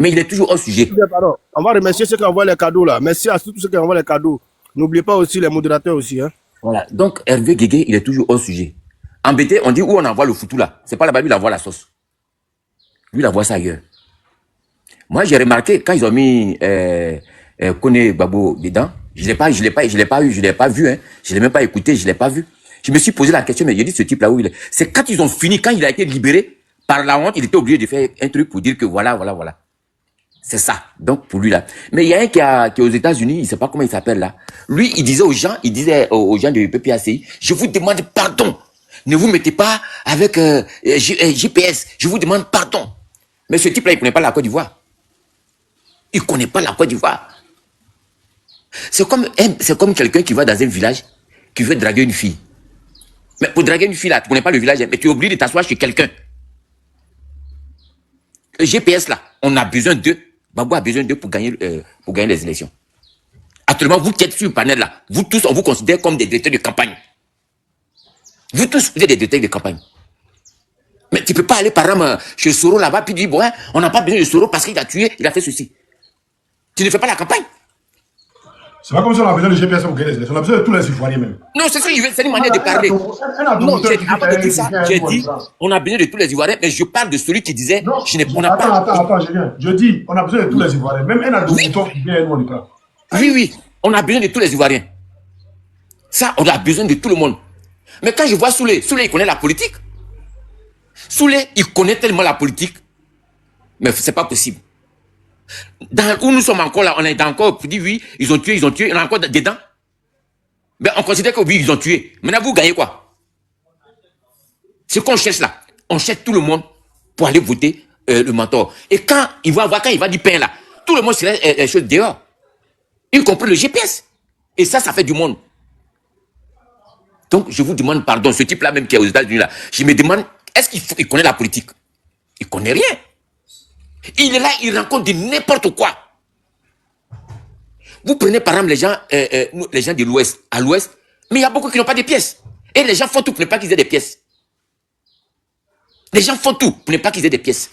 Mais il est toujours au sujet. Pardon. On va remercier ceux qui envoient les cadeaux là. Merci à tous ceux qui envoient les cadeaux. N'oubliez pas aussi les modérateurs aussi. Hein. Voilà. Donc, Hervé Guégué, il est toujours au sujet. Embêté, on dit où on envoie le foutu là. C'est pas là-bas, lui, il envoie la sauce. Lui, il envoie ça ailleurs. Moi, j'ai remarqué, quand ils ont mis connaît Babo dedans. Je l'ai pas vu, hein. Je l'ai même pas écouté, je l'ai pas vu. Je me suis posé la question, mais j'ai dit ce type-là où il est. C'est quand ils ont fini, quand il a été libéré par la honte, il était obligé de faire un truc pour dire que voilà. C'est ça. Donc, pour lui, là. Mais il y a un qui est aux États-Unis, il ne sait pas comment il s'appelle, là. Lui, il disait aux gens de PPACI, je vous demande pardon. Ne vous mettez pas avec GPS. Je vous demande pardon. Mais ce type-là, il ne connaît pas la Côte d'Ivoire. Il ne connaît pas la Côte d'Ivoire. C'est comme quelqu'un qui va dans un village, qui veut draguer une fille. Mais pour draguer une fille, là, tu ne connais pas le village, mais tu es obligé de t'asseoir chez quelqu'un. Le GPS, là, on a besoin d'eux. Babou a besoin d'eux pour gagner les élections. Actuellement, vous qui êtes sur le panel, là, vous tous, on vous considère comme des directeurs de campagne. Vous tous, vous êtes des directeurs de campagne. Mais tu ne peux pas aller, par exemple, chez Soro, là-bas, puis dire, bon, hein, on n'a pas besoin de Soro parce qu'il a tué, il a fait ceci. Tu ne fais pas la campagne. C'est pas comme si on a besoin de GPS pour gagner les élections. On a besoin de tous les Ivoiriens même. Non, c'est ça, c'est une manière de parler. Non, avant de dire ça, j'ai dit, on a besoin de tous les Ivoiriens, mais je parle de celui qui disait, Attends, je dis, on a besoin de tous les Ivoiriens. Même un adopteur qui vient, on y prend. Oui, on a besoin de tous les Ivoiriens. Ça, on a besoin de tout le monde. Mais quand je vois Soulé, il connaît la politique. Soulé, il connaît tellement la politique. Mais c'est pas possible. Où nous sommes encore là, on est encore pour dire oui, ils ont tué, on est encore dedans. Mais on considère que oui, ils ont tué. Maintenant, vous gagnez quoi? Ce qu'on cherche là, on cherche tout le monde pour aller voter le mentor. Et quand il va dire pain là, tout le monde serait dehors. Y compris le GPS. Et ça fait du monde. Donc, je vous demande pardon, ce type-là même qui est aux États-Unis là, je me demande, est-ce qu'il connaît la politique? Il connaît rien. Il est là, il rencontre de n'importe quoi. Vous prenez par exemple les gens de l'Ouest, à l'Ouest, mais il y a beaucoup qui n'ont pas de pièces. Et les gens font tout pour ne pas qu'ils aient des pièces. Les gens font tout pour ne pas qu'ils aient des pièces.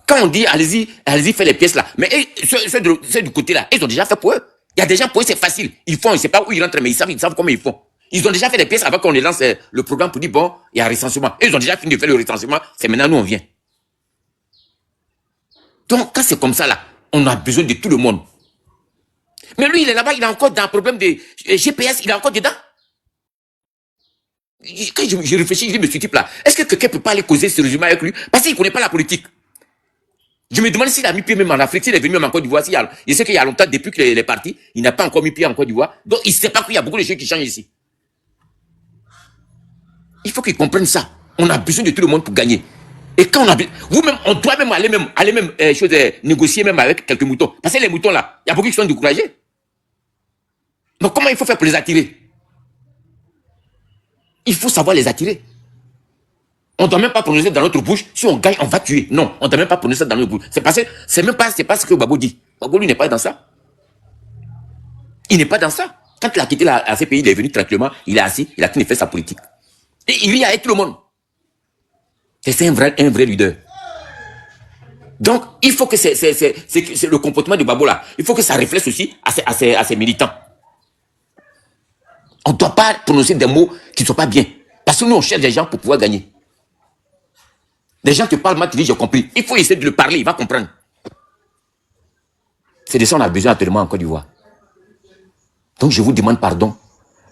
Quand on dit, allez-y, faites les pièces là. Mais ceux du côté là, ils ont déjà fait pour eux. Il y a des gens pour eux, c'est facile. Ils font, ils ne savent pas où ils rentrent, mais ils savent comment ils font. Ils ont déjà fait des pièces avant qu'on les lance le programme pour dire, bon, il y a un recensement. Et ils ont déjà fini de faire le recensement. C'est maintenant, nous, on vient. Donc, quand c'est comme ça, là, on a besoin de tout le monde. Mais lui, il est là-bas, il est encore dans le problème de GPS, il est encore dedans. Quand je réfléchis, je dis, mais ce type-là, est-ce que quelqu'un peut pas aller causer sérieusement avec lui? Parce qu'il ne connaît pas la politique. Je me demande s'il a mis pied même en Afrique, s'il est venu même en Côte d'Ivoire. Je sais qu'il y a longtemps, depuis qu'il est parti, il n'a pas encore mis pied en Côte d'Ivoire. Donc, il ne sait pas qu'il y a beaucoup de choses qui changent ici. Il faut qu'ils comprennent ça. On a besoin de tout le monde pour gagner. Et quand on a vous-même, on doit même aller négocier même avec quelques moutons. Parce que les moutons là, il y a beaucoup qui sont découragés. Donc comment il faut faire pour les attirer? Il faut savoir les attirer. On ne doit même pas prononcer dans notre bouche, si on gagne, on va tuer. Non, on ne doit même pas prononcer dans notre bouche. C'est parce que c'est pas ce que Babo dit. Babo lui n'est pas dans ça. Il n'est pas dans ça. Quand il a quitté la CPI, il est venu tranquillement, il est assis, il a fini de faire sa politique. Et il vit avec tout le monde. Et c'est un vrai leader. Donc, il faut que c'est le comportement de Babo là, il faut que ça reflète aussi à ses militants. On ne doit pas prononcer des mots qui ne sont pas bien. Parce que nous, on cherche des gens pour pouvoir gagner. Des gens te parlent mal, tu dis j'ai compris. Il faut essayer de le parler, il va comprendre. C'est de ça qu'on a besoin actuellement en Côte d'Ivoire. Donc, je vous demande pardon.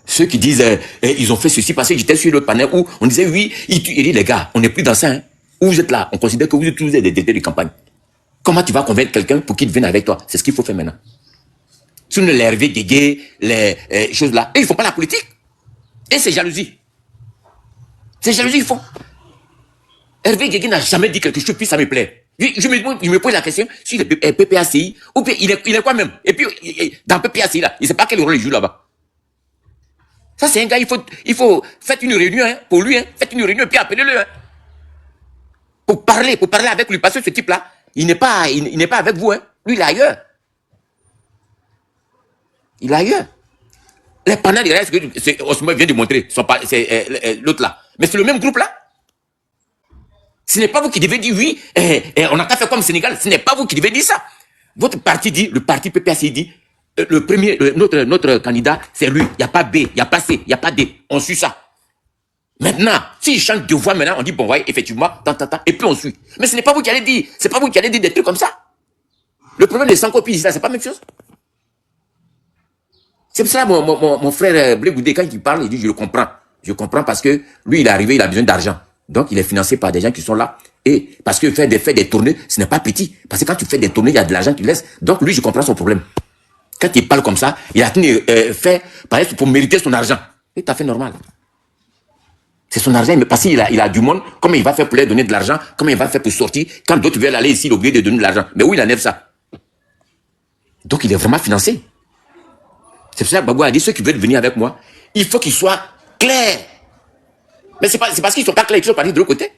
Ceux qui disent, ils ont fait ceci parce que j'étais sur le panel où on disait, oui, il dit, les gars, on n'est plus dans ça. Hein. Où vous êtes là, on considère que vous êtes tous des députés de campagne. Comment tu vas convaincre quelqu'un pour qu'il vienne avec toi? C'est ce qu'il faut faire maintenant. Si on les Hervé Guégué, les choses là, et ils ne font pas la politique. Et c'est jalousie. C'est jalousie, ils font. Hervé Guégué n'a jamais dit quelque chose, puis ça me plaît. Je me pose la question, si le PPACI, ou bien il est quoi même? Et puis, dans PPACI là, il ne sait pas quel rôle il joue là-bas. Ça, c'est un gars, il faut faire une réunion hein, pour lui, hein, faites une réunion et puis appelez-le. Hein, pour parler avec lui. Parce que ce type-là, il n'est pas avec vous. Hein. Lui, il est ailleurs. Il est ailleurs. Les panels, il reste que Osmo vient de montrer, c'est l'autre là. Mais c'est le même groupe là. Ce n'est pas vous qui devez dire oui, on n'a qu'à faire comme Sénégal. Ce n'est pas vous qui devez dire ça. Votre parti dit, le parti PPACI dit, le premier, notre candidat, c'est lui. Il n'y a pas B, il n'y a pas C, il n'y a pas D. On suit ça. Maintenant, s'il change de voix, maintenant, on dit, bon, ouais, effectivement, et puis on suit. Mais ce n'est pas vous qui allez dire. C'est pas vous qui allez dire des trucs comme ça. Le problème de Sanko puis c'est pas la même chose. C'est pour ça mon frère Blé Goudé, quand il parle, il dit je le comprends. Je comprends parce que lui, il est arrivé, il a besoin d'argent. Donc, il est financé par des gens qui sont là. Et parce que faire des tournées, ce n'est pas petit. Parce que quand tu fais des tournées, il y a de l'argent qui laisse. Donc, lui, je comprends son problème. Quand il parle comme ça, il a fait, par exemple, pour mériter son argent. C'est tout à fait normal. C'est son argent, mais parce qu'il a du monde, comment il va faire pour leur donner de l'argent, comment il va faire pour sortir, quand d'autres veulent aller ici, il est obligé de donner de l'argent. Mais où il enlève ça? Donc, il est vraiment financé. C'est pour ça que Gbagbo a dit, ceux qui veulent venir avec moi, il faut qu'ils soient clairs. Mais c'est parce qu'ils ne sont pas clairs qu'ils sont partis de l'autre côté.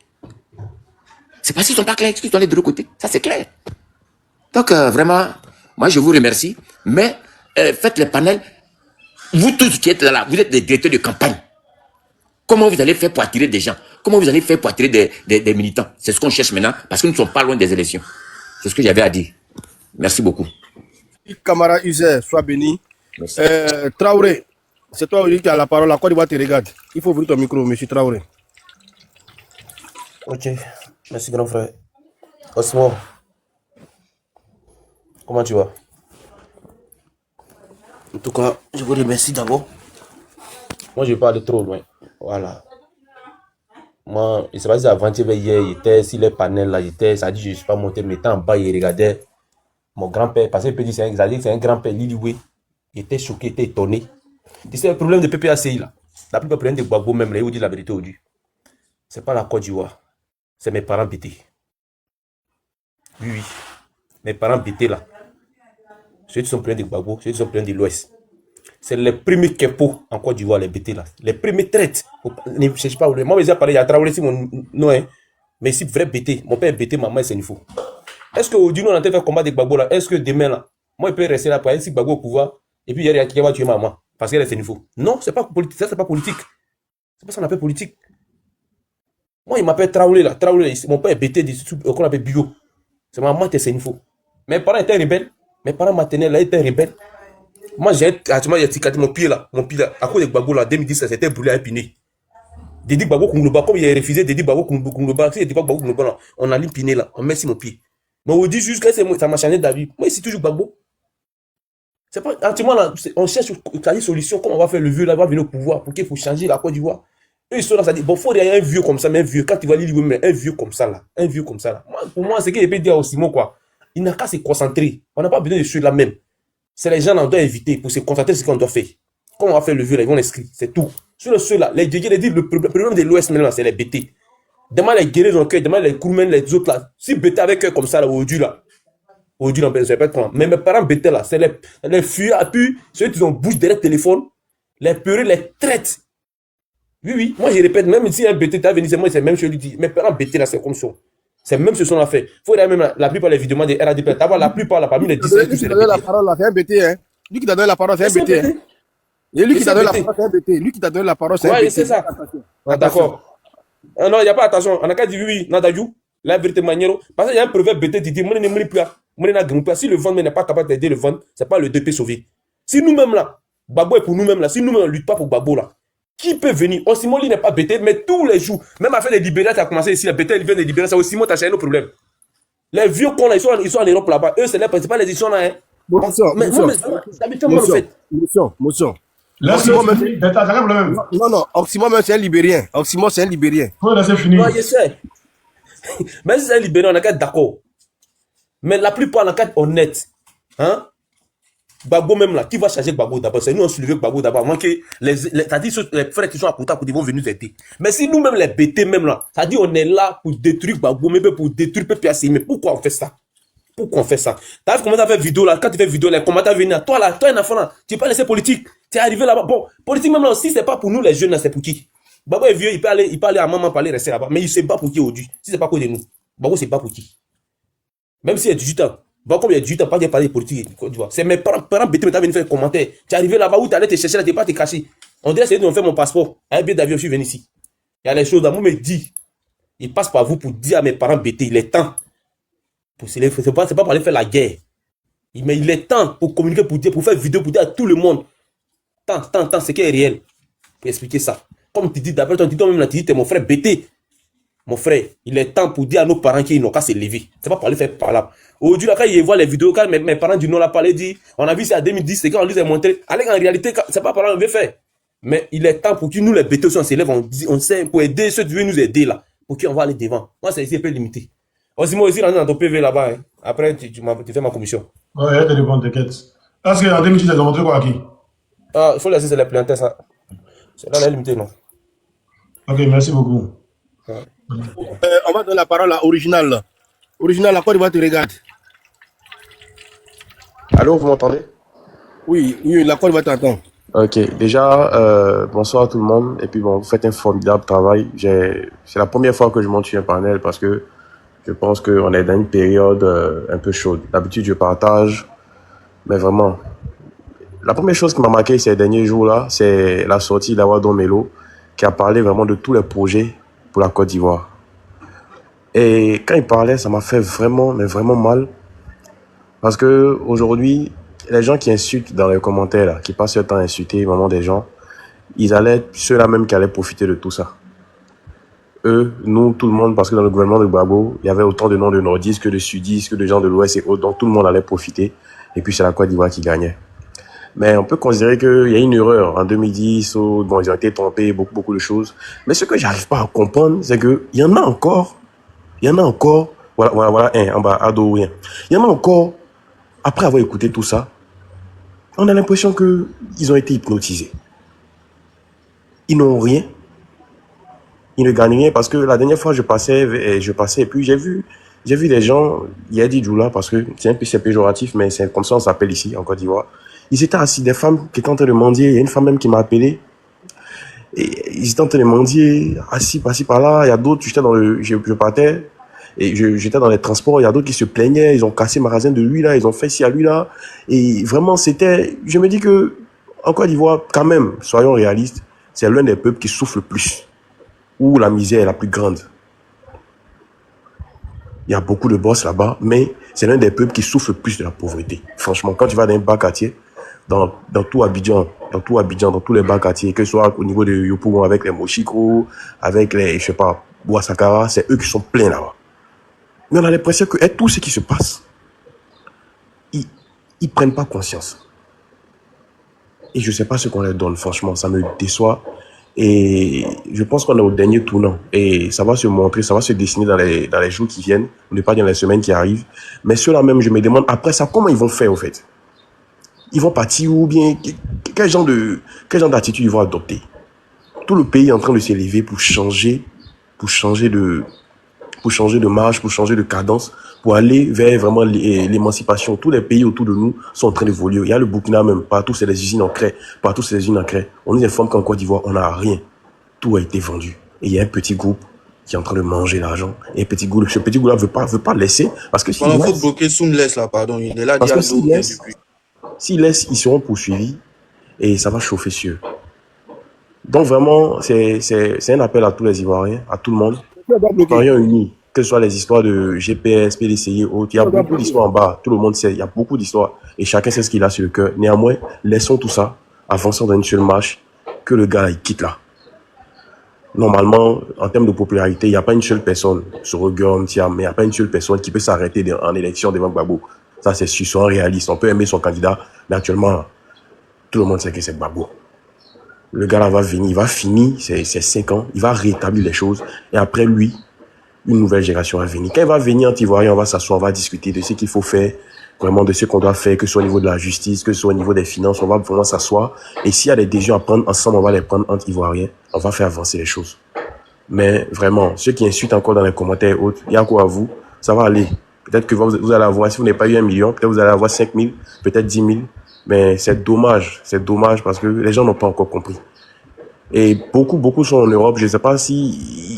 C'est parce qu'ils ne sont pas clairs qu'ils sont allés de l'autre côté. Ça, c'est clair. Donc, vraiment, moi, je vous remercie. Mais, faites les panels. Vous tous qui êtes là, vous êtes des directeurs de campagne. Comment vous allez faire pour attirer des gens? Comment vous allez faire pour attirer des militants? C'est ce qu'on cherche maintenant, parce que nous ne sommes pas loin des élections. C'est ce que j'avais à dire. Merci beaucoup. Camara Uzer, sois béni. Traoré, c'est toi qui as la parole. La Côte d'Ivoire te regarde. Il faut ouvrir ton micro, monsieur Traoré. Ok, merci grand frère. Osmo, comment tu vas? En tout cas, je vous remercie d'abord. Moi, je ne vais pas aller trop loin. Voilà. Moi, je ne sais pas si avant-hier, hier, il était sur les panels là, ça dit je ne suis pas monté, mais en bas, il regardait mon grand-père, parce qu'il peut dire c'est un grand-père, Lilioué. Il était choqué, il était étonné. C'est le problème de PPACI là. La plupart problème de Gbagbo même, là, il vous dit la vérité aujourd'hui. Ce n'est pas la Côte d'Ivoire. C'est mes parents bêtés. Oui, oui. Mes parents bêtés là. Ceux qui sont pleins de Gbagbo, ceux qui sont pleins de l'Ouest. C'est les premiers kepos en Côte d'Ivoire, les bêtés là. Les premiers traites. Ne cherche pas. Moi, j'ai parlé, il y a Traoré ici, mon nom, hein. Mais ici, vrai bêté. Mon père est bêté, maman, c'est une fou. Est-ce qu'aujourd'hui, nous, on a fait combat de Gbagbo là? Est-ce que demain là, moi, il peut rester là pour aller si Gbagbo au pouvoir, et puis il y a qui va tuer maman parce qu'elle est une fou? Non, c'est pas politique. Ça, c'est pas politique. C'est pas ça qu'on appelle politique. Moi, il m'appelle Traoré là. Traoré, mon père est bêté, qu'on appelle Bio. C'est maman qui est une fou. Mes parents étaient rebelles. Mes parents maternels là étaient rebelles. Moi, j'ai ticati mon pied là, à cause de Gbagbo là, 2010, c'était brûlé à Piné. Dédi Gbagbo Kounglouba, comme il a refusé Dédi Gbagbo Kounglouba, si il dit pas Gbagbo Kounglouba là, on a mis Piné là, on met sur mon pied. Mais on dit juste que ça m'a changé d'avis. Moi, c'est toujours Gbagbo. C'est pas, actuellement là, on cherche une solution, comment on va faire le vieux là, va venir au pouvoir, pour qu'il faut changer la Côte d'Ivoire. Eux, ils sont là, ça dit, bon, il faut un vieux comme ça, mais un vieux, quand tu vas lire, un vieux comme ça là, Pour moi, c'est qu'il peut dire au Simon quoi. Il n'a qu'à se concentrer. On n'a pas besoin de ceux là même. C'est les gens qu'on doit éviter pour se concentrer sur ce qu'on doit faire. Comment on va faire le vieux là, ils vont l'inscrire, c'est tout. Sur ceux là, les guerriers, le problème de l'Ouest maintenant, c'est les BT. Demande les guerriers dans le cœur, demande les Kourmen, les autres là. Si BT avec eux comme ça là, aujourd'hui là, je pas comment. Mais mes parents BT là, c'est les fuyants à pu, ceux qui ont bouche derrière le téléphone, les peureux, les traites. Oui, oui, moi je répète, même si un BT t'a venu, c'est moi, c'est même ce que je dis. Mes parents BT là, c'est comme ça. C'est même ce qu'on a fait. Il faut dire même la plupart des vidéos de RADP, la plupart là, parmi les 10, lui qui t'a donné la parole là, c'est un BT, hein. Lui qui t'a donné la parole, c'est un BT, hein. Et lui qui t'a donné la parole, c'est un BT. Lui qui t'a donné la parole, c'est un BT. Ouais, c'est ça. Ah, d'accord. Non, il n'y a pas attention. On a qu'à dire oui, Nadajou, la vérité manière. Parce qu'il y a un proverbe BT qui dit, moi, si le vent n'est pas capable d'aider le vent, c'est pas le DP sauvé. Si nous-mêmes là, Gbagbo est pour nous-mêmes là, si nous-mêmes on ne lutte pas pour Gbagbo là, qui peut venir? Osimoli n'est pas BT, mais tous les jours, même afin de libérer, ça a commencé ici, la BT, il vient de libérer ça. Osimoli, t'as cherché nos problèmes. Les vieux cons là, ils sont en Europe là-bas. Eux, c'est les principaux, les éditions là, hein. Motion. Non, Oxymore, c'est un Libérien. Oxymore, c'est un Libérien. Faut laisser finir. Ouais, je sais. Mais si c'est un Libérien, on a qu'à être d'accord. Mais la plupart, on a qu'à être honnête. Hein? Gbagbo même là, qui va changer Gbagbo d'abord? C'est nous, on soulevé Gbagbo d'abord. C'est-à-dire les frères qui sont à côté vont venir nous aider. Mais si nous-mêmes, les BT même là, c'est-à-dire on est là pour détruire Gbagbo, mais pour détruire PPACI. Mais pourquoi on fait ça? Pourquoi on fait ça? T'as vu comment t'as fait vidéo là? Quand tu fais vidéo là, comment t'as venu là? Toi là, toi un enfant là, tu n'es pas laissé politique. Tu es arrivé là-bas. Bon, politique même là, si c'est pas pour nous les jeunes là, c'est pour qui? Gbagbo est vieux, il peut aller à maman parler, rester là-bas. Mais il se bat pour qui aujourd'hui? Si c'est pas quoi de nous, Gbagbo c'est pas pour qui? Même s'il y a 18 ans. Bon, comme il y a 18 ans, pas de parler de politique. C'est mes parents bêtés, mais t'as venu faire un commentaire. Tu es arrivé là-bas où tu allais te chercher là, tu n'es pas te cacher. On dirait que c'est nous, on fait mon passeport. Un billet d'avion, je suis venu ici. Il y a les choses, moi me dit, il passe par vous pour dire à mes parents bêtés, il est temps. C'est pas pour aller faire la guerre. Mais il est temps pour communiquer, pour dire, pour faire vidéo, pour dire à tout le monde. Tant, ce qui est réel. Pour expliquer ça. Comme tu dis, d'après toi, tu dis toi-même là, tu dis, t'es mon frère bêté. Mon frère, il est temps pour dire à nos parents qu'ils n'ont qu'à se lever. C'est pas pour aller faire par là. Aujourd'hui, là, quand ils voient les vidéos, quand mes parents du Nord parlé, dit, on a vu ça en 2010, c'est quand on les a montré. Alors en réalité, c'est pas par là qu'on veut faire. Mais il est temps pour que nous, les bêtes, on s'élève, on sait, pour aider ceux qui veulent nous aider là. Pour qu'on va aller devant. Moi, c'est ici un peu limité. Aussi, moi aussi, dans ton PV là-bas. Hein. Après, tu fais ma commission. Ouais, elle te répond, t'inquiète. Est-ce qu'en 2010, elle a montré quoi à qui? Ah, il faut laisser les planter ça. C'est là, elle est limitée, non? Ok, merci beaucoup. Ouais. On va donner la parole à Original. Original, la Côte d'Ivoire te regarde. Allô, vous m'entendez? Oui, la Côte d'Ivoire t'entend. Ok, déjà, bonsoir à tout le monde. Et puis bon, vous faites un formidable travail. C'est la première fois que je monte sur un panel parce que je pense qu'on est dans une période un peu chaude. D'habitude, je partage, mais vraiment, la première chose qui m'a marqué ces derniers jours-là, c'est la sortie d'Awadon Melo qui a parlé vraiment de tous les projets pour la Côte d'Ivoire. Et quand il parlait, ça m'a fait vraiment, mais vraiment mal. Parce que aujourd'hui, les gens qui insultent dans les commentaires, là, qui passent leur temps à insulter vraiment des gens, ils allaient être ceux-là même qui allaient profiter de tout ça. Eux, nous, tout le monde, parce que dans le gouvernement de Gbagbo, il y avait autant de noms de nordistes que de sudistes, que de gens de l'Ouest et autres, donc tout le monde allait profiter. Et puis c'est la Côte d'Ivoire qui gagnait. Mais on peut considérer qu'il y a une erreur en 2010, où bon, ils ont été trompés, beaucoup de choses. Mais ce que j'arrive pas à comprendre, c'est que il y en a encore, voilà, en bas, ado, rien. Il y en a encore, après avoir écouté tout ça, on a l'impression que ils ont été hypnotisés. Ils n'ont rien. Ils ne gagnent rien parce que la dernière fois je passais et puis j'ai vu des gens, il y a dit Djoula parce que c'est péjoratif, mais c'est comme ça on s'appelle ici en Côte d'Ivoire. Ils étaient assis, des femmes qui étaient en train de mendier. Il y a une femme même qui m'a appelé. Et ils étaient en train de mendier, assis par-ci par-là. Il y a d'autres, je partais, et j'étais dans les transports. Il y a d'autres qui se plaignaient. Ils ont cassé le magasin de lui là. Ils ont fait ci à lui là. Et vraiment, je me dis que, en Côte d'Ivoire, quand même, soyons réalistes, c'est l'un des peuples qui souffre le plus. Où la misère est la plus grande. Il y a beaucoup de boss là-bas, mais c'est l'un des peuples qui souffre le plus de la pauvreté. Franchement, quand tu vas dans un bas quartier, dans tout Abidjan, dans tous les bas quartiers, que ce soit au niveau de Yopougon avec les Mochiko, avec les, je sais pas, Bouassakara, c'est eux qui sont pleins là-bas. Mais on a l'impression que tout ce qui se passe, ils prennent pas conscience. Et je sais pas ce qu'on leur donne, franchement, ça me déçoit. Et je pense qu'on est au dernier tournant. Et ça va se montrer, ça va se dessiner dans les jours qui viennent, on n'est pas dans les semaines qui arrivent. Mais ceux-là même, je me demande, après ça, comment ils vont faire, au fait? Ils vont partir ou bien, quel genre d'attitude ils vont adopter? Tout le pays est en train de s'élever pour changer de marche, pour changer de cadence, pour aller vers vraiment l'émancipation. Tous les pays autour de nous sont en train d'évoluer. Il y a le Burkina même, partout c'est des usines en craie, On nous informe qu'en Côte d'Ivoire, on n'a rien. Tout a été vendu. Et il y a un petit groupe qui est en train de manger l'argent. Et ce petit groupe-là veut pas laisser, parce que s'il faut bloquer Soumles là, pardon, il est là, parce que s'ils laissent, ils seront poursuivis et ça va chauffer sur eux. Donc vraiment, c'est un appel à tous les Ivoiriens, à tout le monde. Soyons unis, que ce soit les histoires de GPS, PDCI, autres. Il y a beaucoup d'histoires en bas, tout le monde sait, il y a beaucoup d'histoires. Et chacun sait ce qu'il a sur le cœur. Néanmoins, laissons tout ça, avançons dans une seule marche, que le gars, il quitte là. Normalement, en termes de popularité, il n'y a pas une seule personne, sur Regum, mais il n'y a pas une seule personne qui peut s'arrêter en élection devant Gbagbo. Ça, c'est sûr, soyons réalistes. On peut aimer son candidat, mais actuellement, tout le monde sait que c'est Gbagbo. Le gars là va venir, il va finir ses 5 ans, il va rétablir les choses, et après lui, une nouvelle génération va venir. Quand il va venir en Ivoirien, on va s'asseoir, on va discuter de ce qu'il faut faire, vraiment de ce qu'on doit faire, que ce soit au niveau de la justice, que ce soit au niveau des finances, on va vraiment s'asseoir, et s'il y a des décisions à prendre ensemble, on va les prendre entre Ivoiriens, on va faire avancer les choses. Mais vraiment, ceux qui insultent encore dans les commentaires et autres, il y a quoi à vous, ça va aller. Peut-être que vous allez avoir, si vous n'avez pas eu 1 million, peut-être vous allez avoir 5 000, peut-être 10 000. Mais c'est dommage parce que les gens n'ont pas encore compris. Et beaucoup sont en Europe. Je ne sais pas si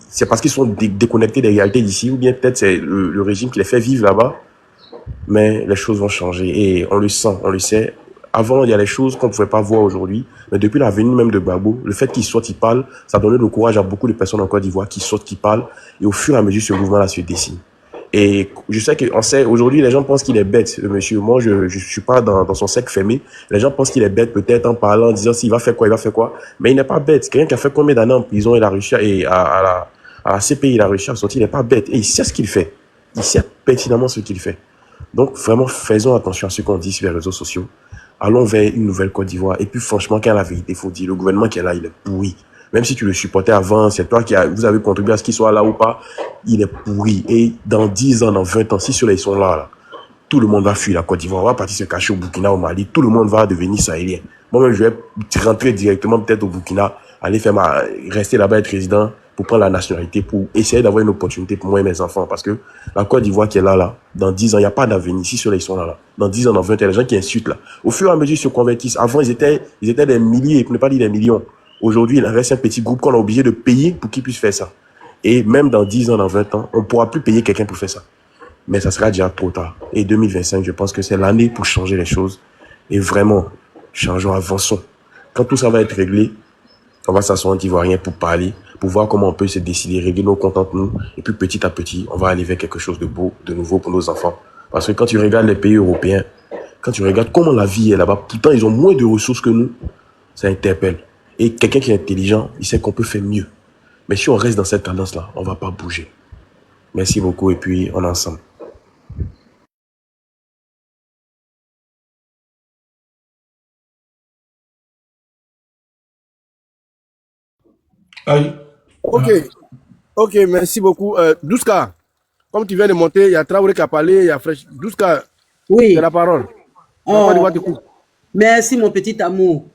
c'est parce qu'ils sont déconnectés des réalités d'ici ou bien peut-être c'est le régime qui les fait vivre là-bas. Mais les choses vont changer et on le sent, on le sait. Avant, il y a les choses qu'on ne pouvait pas voir aujourd'hui. Mais depuis la venue même de Gbagbo, le fait qu'il sorte, il parle, ça donne le courage à beaucoup de personnes en Côte d'Ivoire qui sortent, qui parlent. Et au fur et à mesure, ce mouvement-là se dessine. Et je sais qu'on sait, aujourd'hui, les gens pensent qu'il est bête, le monsieur. Moi, je suis pas dans son cercle fermé. Les gens pensent qu'il est bête, peut-être, en parlant, en disant s'il va faire quoi, il va faire quoi. Mais il n'est pas bête. Quelqu'un qui a fait combien d'années en prison, il a réussi à À la CPI, il a réussi à sortir, il n'est pas bête. Et il sait ce qu'il fait. Il sait pertinemment ce qu'il fait. Donc, vraiment, faisons attention à ce qu'on dit sur les réseaux sociaux. Allons vers une nouvelle Côte d'Ivoire. Et puis, franchement, quand la vérité, il faut dire, le gouvernement qui est là, il est pourri. Même si tu le supportais avant, c'est toi vous avez contribué à ce qu'il soit là ou pas, il est pourri. Et dans 10 ans, dans 20 ans, si ceux-là, ils sont là, tout le monde va fuir la Côte d'Ivoire. On va partir se cacher au Burkina, au Mali. Tout le monde va devenir sahélien. Moi-même, je vais rentrer directement peut-être au Burkina, aller rester là-bas, être résident, pour prendre la nationalité, pour essayer d'avoir une opportunité pour moi et mes enfants. Parce que la Côte d'Ivoire qui est là, dans 10 ans, il n'y a pas d'avenir. Si ceux-là, ils sont là. Dans 10 ans, dans 20 ans, il y a des gens qui insultent là. Au fur et à mesure, ils se convertissent. Avant, ils étaient des milliers, pour ne pas dire des millions. Aujourd'hui, il reste un petit groupe qu'on a obligé de payer pour qu'ils puissent faire ça. Et même dans 10 ans, dans 20 ans, on ne pourra plus payer quelqu'un pour faire ça. Mais ça sera déjà trop tard. Et 2025, je pense que c'est l'année pour changer les choses. Et vraiment, changeons, avançons. Quand tout ça va être réglé, on va s'asseoir en Ivoirien pour parler, pour voir comment on peut se décider, régler nos comptes entre nous. Et puis petit à petit, on va aller vers quelque chose de beau, de nouveau pour nos enfants. Parce que quand tu regardes les pays européens, quand tu regardes comment la vie est là-bas, pourtant ils ont moins de ressources que nous, ça interpelle. Et quelqu'un qui est intelligent, il sait qu'on peut faire mieux. Mais si on reste dans cette tendance-là, on ne va pas bouger. Merci beaucoup et puis on est ensemble. Aïe. Ok, merci beaucoup. Douska, comme tu viens de monter, il y a Traoré qui a parlé, il y a Fresh. Douska, oui. tu as la parole. Oh. Merci mon petit amour.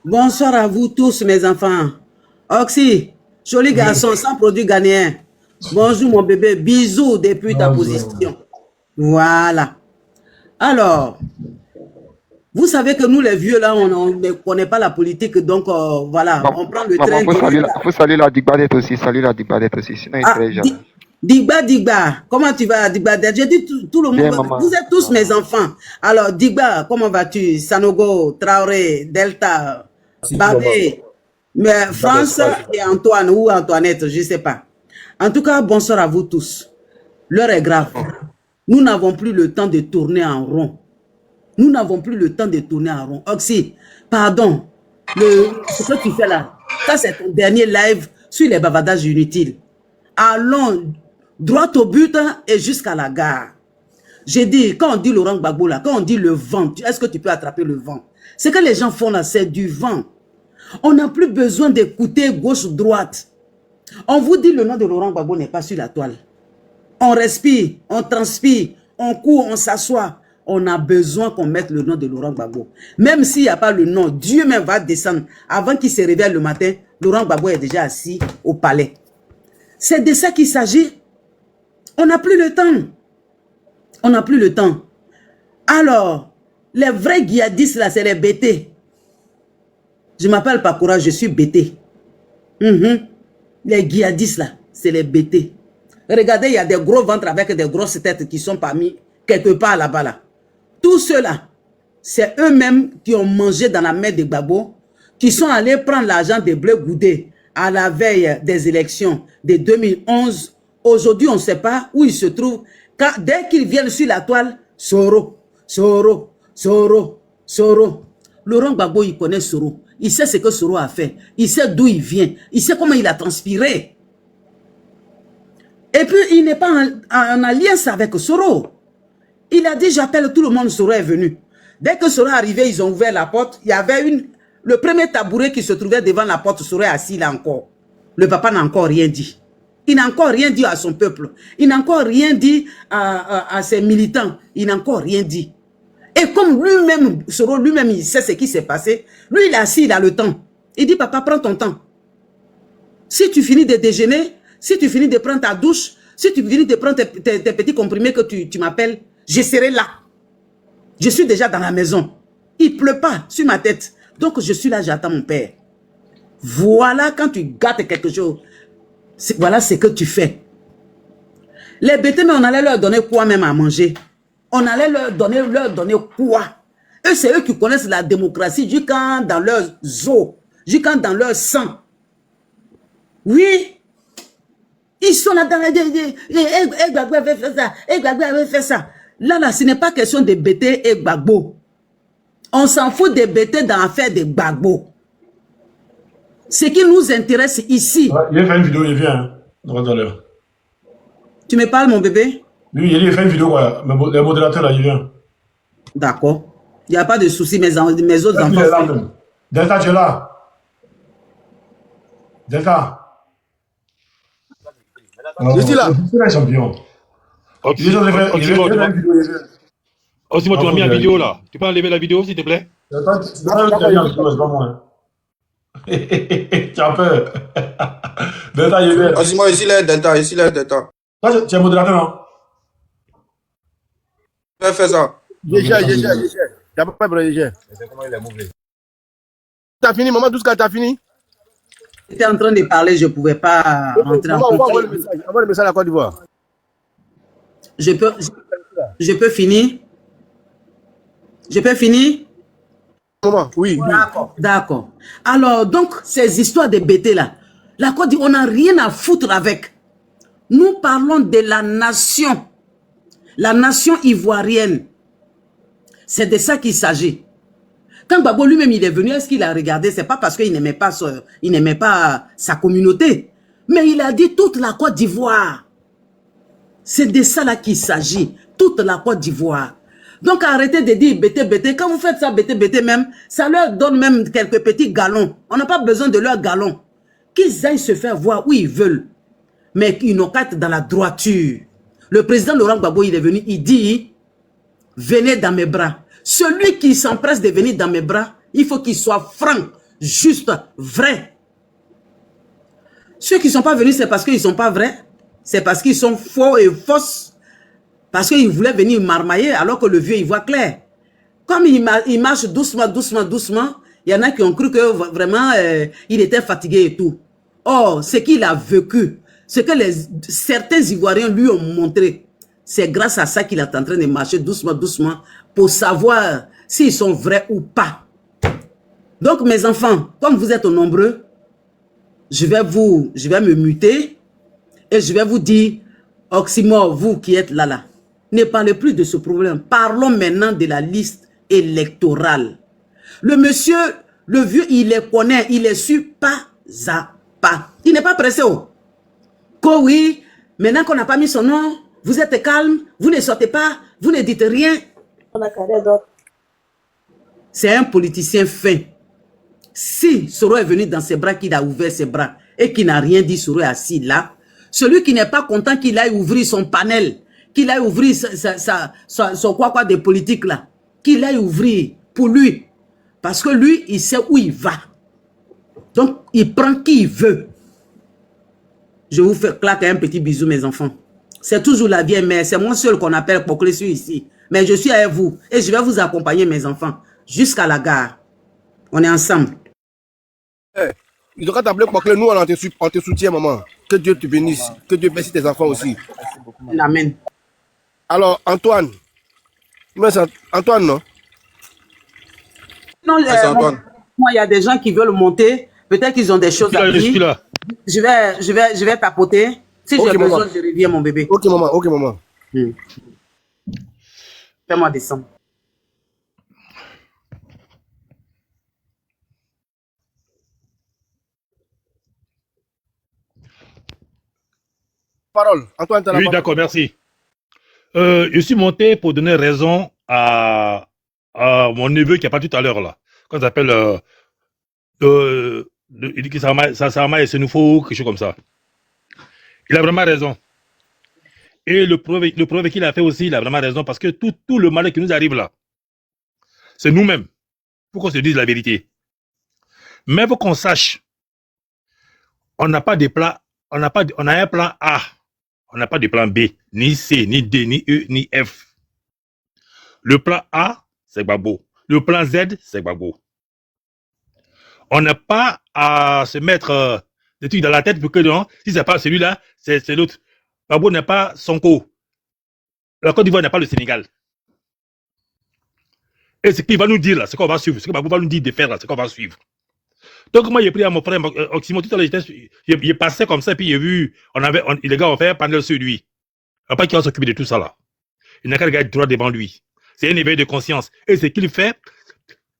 Bonsoir à vous tous mes enfants. Oxy, joli garçon, sans produit ghanéen. Bonjour mon bébé, bisous depuis ta position. Voilà. Alors, vous savez que nous les vieux là, on ne connaît pas la politique, donc voilà, on prend le train. Il faut saluer la Digbadet aussi, sinon il serait jamais. Digba, comment tu vas Digba? J'ai dit tout le monde, vous êtes tous mes enfants. Alors Digba, comment vas-tu? Sanogo, Traoré, Delta, Babé, mais France et Antoine ou Antoinette, je ne sais pas. En tout cas, bonsoir à vous tous. L'heure est grave. Nous n'avons plus le temps de tourner en rond. Nous n'avons plus le temps de tourner en rond. Oxy, pardon, ce que tu fais là, ça c'est ton dernier live sur les bavardages inutiles. Allons droit au but et jusqu'à la gare. J'ai dit, quand on dit Laurent Gbagbo là, quand on dit le vent, est-ce que tu peux attraper le vent? Ce que les gens font là, c'est du vent. On n'a plus besoin d'écouter gauche-droite. On vous dit le nom de Laurent Gbagbo n'est pas sur la toile. On respire, on transpire, on court, on s'assoit. On a besoin qu'on mette le nom de Laurent Gbagbo. Même s'il n'y a pas le nom, Dieu même va descendre. Avant qu'il se réveille le matin, Laurent Gbagbo est déjà assis au palais. C'est de ça qu'il s'agit. On n'a plus le temps. On n'a plus le temps. Alors, les vrais djihadistes là, c'est les BT. Je m'appelle Pakoura, je suis BT. Les djihadistes là, c'est les BT. Regardez, il y a des gros ventres avec des grosses têtes qui sont parmi quelque part là-bas là. Tous ceux-là, c'est eux-mêmes qui ont mangé dans la main de Gbagbo, qui sont allés prendre l'argent de Bleu Goudé à la veille des élections de 2011. Aujourd'hui, on ne sait pas où ils se trouvent. Dès qu'ils viennent sur la toile, Soro, Soro, Soro, Soro. Laurent Gbagbo, il connaît Soro. Il sait ce que Soro a fait. Il sait d'où il vient. Il sait comment il a transpiré. Et puis, il n'est pas en alliance avec Soro. Il a dit, j'appelle tout le monde, Soro est venu. Dès que Soro est arrivé, ils ont ouvert la porte. Il y avait le premier tabouret qui se trouvait devant la porte, Soro est assis là encore. Le papa n'a encore rien dit. Il n'a encore rien dit à son peuple. Il n'a encore rien dit à ses militants. Il n'a encore rien dit. Et comme lui-même, Soro lui-même, il sait ce qui s'est passé, lui, il est assis, il a le temps. Il dit, papa, prends ton temps. Si tu finis de déjeuner, si tu finis de prendre ta douche, si tu finis de prendre tes petits comprimés que tu m'appelles, je serai là. Je suis déjà dans la maison. Il ne pleut pas sur ma tête. Donc, je suis là, j'attends mon père. Voilà, quand tu gâtes quelque chose, voilà ce que tu fais. Les bêtes, mais on allait leur donner quoi même à manger? On allait leur donner quoi? Eux, c'est eux qui connaissent la démocratie jusqu'à dans leurs os, jusqu'à dans leur sang. Oui. Ils sont là dans les... Gbagbo avait fait ça, Gbagbo avait fait ça. Là, ce n'est pas question de Bété et Gbagbo. On s'en fout des Bété dans l'affaire de Gbagbo. Ce qui nous intéresse ici... Il a fait une vidéo, il vient. Tout à l'heure. Tu me parles, mon bébé? Oui, il fait une vidéo, quoi. Les modérateurs, là, il vient. D'accord. Il n'y a pas de souci, mes autres enfants. Là, Delta, tu es là? Delta. Je suis là. Je suis champion. Oxymore, tu m'as mis la vidéo là. Tu peux enlever la vidéo s'il te plaît? Tu as peur. Delta, il est. Oxymore, ici là, Delta, ici là, Delta. Tu es modérateur, non? Fais ça. Je gère. T'as pas peur, je gère. T'as fini, maman, Douska, t'as fini? J'étais en train de parler, je ne pouvais pas rentrer en conflit. Envoie le message à la Côte d'Ivoire. Je peux finir? Je peux finir? Maman, oui. D'accord. Alors, donc, ces histoires de bêtés là, la Côte d'Ivoire, on n'a rien à foutre avec. Nous parlons de la nation ivoirienne. C'est de ça qu'il s'agit. Quand Gbagbo lui-même il est venu, est-ce qu'il a regardé? C'est pas parce qu'il n'aimait pas sa communauté, mais il a dit toute la Côte d'Ivoire. C'est de ça là qu'il s'agit, toute la Côte d'Ivoire. Donc arrêtez de dire bété. Quand vous faites ça bété même, ça leur donne même quelques petits galons. On n'a pas besoin de leurs galons. Qu'ils aillent se faire voir où ils veulent. Mais ils n'ont qu'à être dans la droiture. Le président Laurent Gbagbo, il est venu, il dit, venez dans mes bras. Celui qui s'empresse de venir dans mes bras, il faut qu'il soit franc, juste, vrai. Ceux qui ne sont pas venus, c'est parce qu'ils ne sont pas vrais. C'est parce qu'ils sont faux et fausses. Parce qu'ils voulaient venir marmailler alors que le vieux, il voit clair. Comme il marche doucement, il y en a qui ont cru que vraiment, il était fatigué et tout. Or, ce qu'il a vécu, ce que certains Ivoiriens lui ont montré, c'est grâce à ça qu'il est en train de marcher doucement pour savoir s'ils sont vrais ou pas. Donc, mes enfants, comme vous êtes nombreux, je vais me muter et je vais vous dire, Oxymore, vous qui êtes là, ne parlez plus de ce problème. Parlons maintenant de la liste électorale. Le monsieur, le vieux, il les connaît, il les suit pas à pas. Il n'est pas pressé. Que oui, maintenant qu'on n'a pas mis son nom, vous êtes calme, vous ne sortez pas, vous ne dites rien. C'est un politicien fin. Si Soro est venu dans ses bras, qu'il a ouvert ses bras et qu'il n'a rien dit, Soro est assis là, celui qui n'est pas content qu'il aille ouvrir son panel, qu'il aille ouvrir son quoi de politique là, qu'il aille ouvrir pour lui. Parce que lui, il sait où il va. Donc, il prend qui il veut. Je vous fais claquer un petit bisou, mes enfants. C'est toujours la vieille mère. C'est moi seul qu'on appelle Poclessu ici. Mais je suis avec vous. Et je vais vous accompagner, mes enfants, jusqu'à la gare. On est ensemble. Ils devraient t'appeler Poclé. Nous, on te soutient, maman. Que Dieu te bénisse. Que Dieu bénisse tes enfants aussi. Amen. Alors, Antoine. Antoine, non? Non, moi, il y a des gens qui veulent monter. Peut-être qu'ils ont des choses à dire. Je vais tapoter. Si j'ai besoin, je reviens, mon bébé. Ok, maman. Fais-moi descendre. Parole. Antoine, oui, d'accord, merci. Je suis monté pour donner raison à mon neveu qui a pas tout à l'heure là. Quand on s'appelle il dit que ça m'a et c'est nouveau, quelque chose comme ça. Il a vraiment raison. Et le preuve qu'il a fait aussi, il a vraiment raison parce que tout le mal qui nous arrive là, c'est nous-mêmes. Pour qu'on se dise la vérité. Mais pour qu'on sache, on n'a pas de plan, on a un plan A. On n'a pas de plan B, ni C, ni D, ni E, ni F. Le plan A, c'est Gbagbo. Le plan Z, c'est Gbagbo. On n'a pas à se mettre des trucs dans la tête pour que non, si c'est pas celui-là, c'est l'autre. Gbagbo n'est pas Sonko. La Côte d'Ivoire n'est pas le Sénégal. Et ce qu'il va nous dire là, c'est qu'on va suivre. Ce que Gbagbo va nous dire de faire là, c'est qu'on va suivre. Donc moi j'ai pris à mon frère Oxymore, tout à l'heure j'ai passé comme ça, puis j'ai vu, les gars ont fait un panel sur lui. Il n'y a pas qui va s'occuper de tout ça là. Il n'a qu'à regarder droit devant lui. C'est un éveil de conscience. Et ce qu'il fait,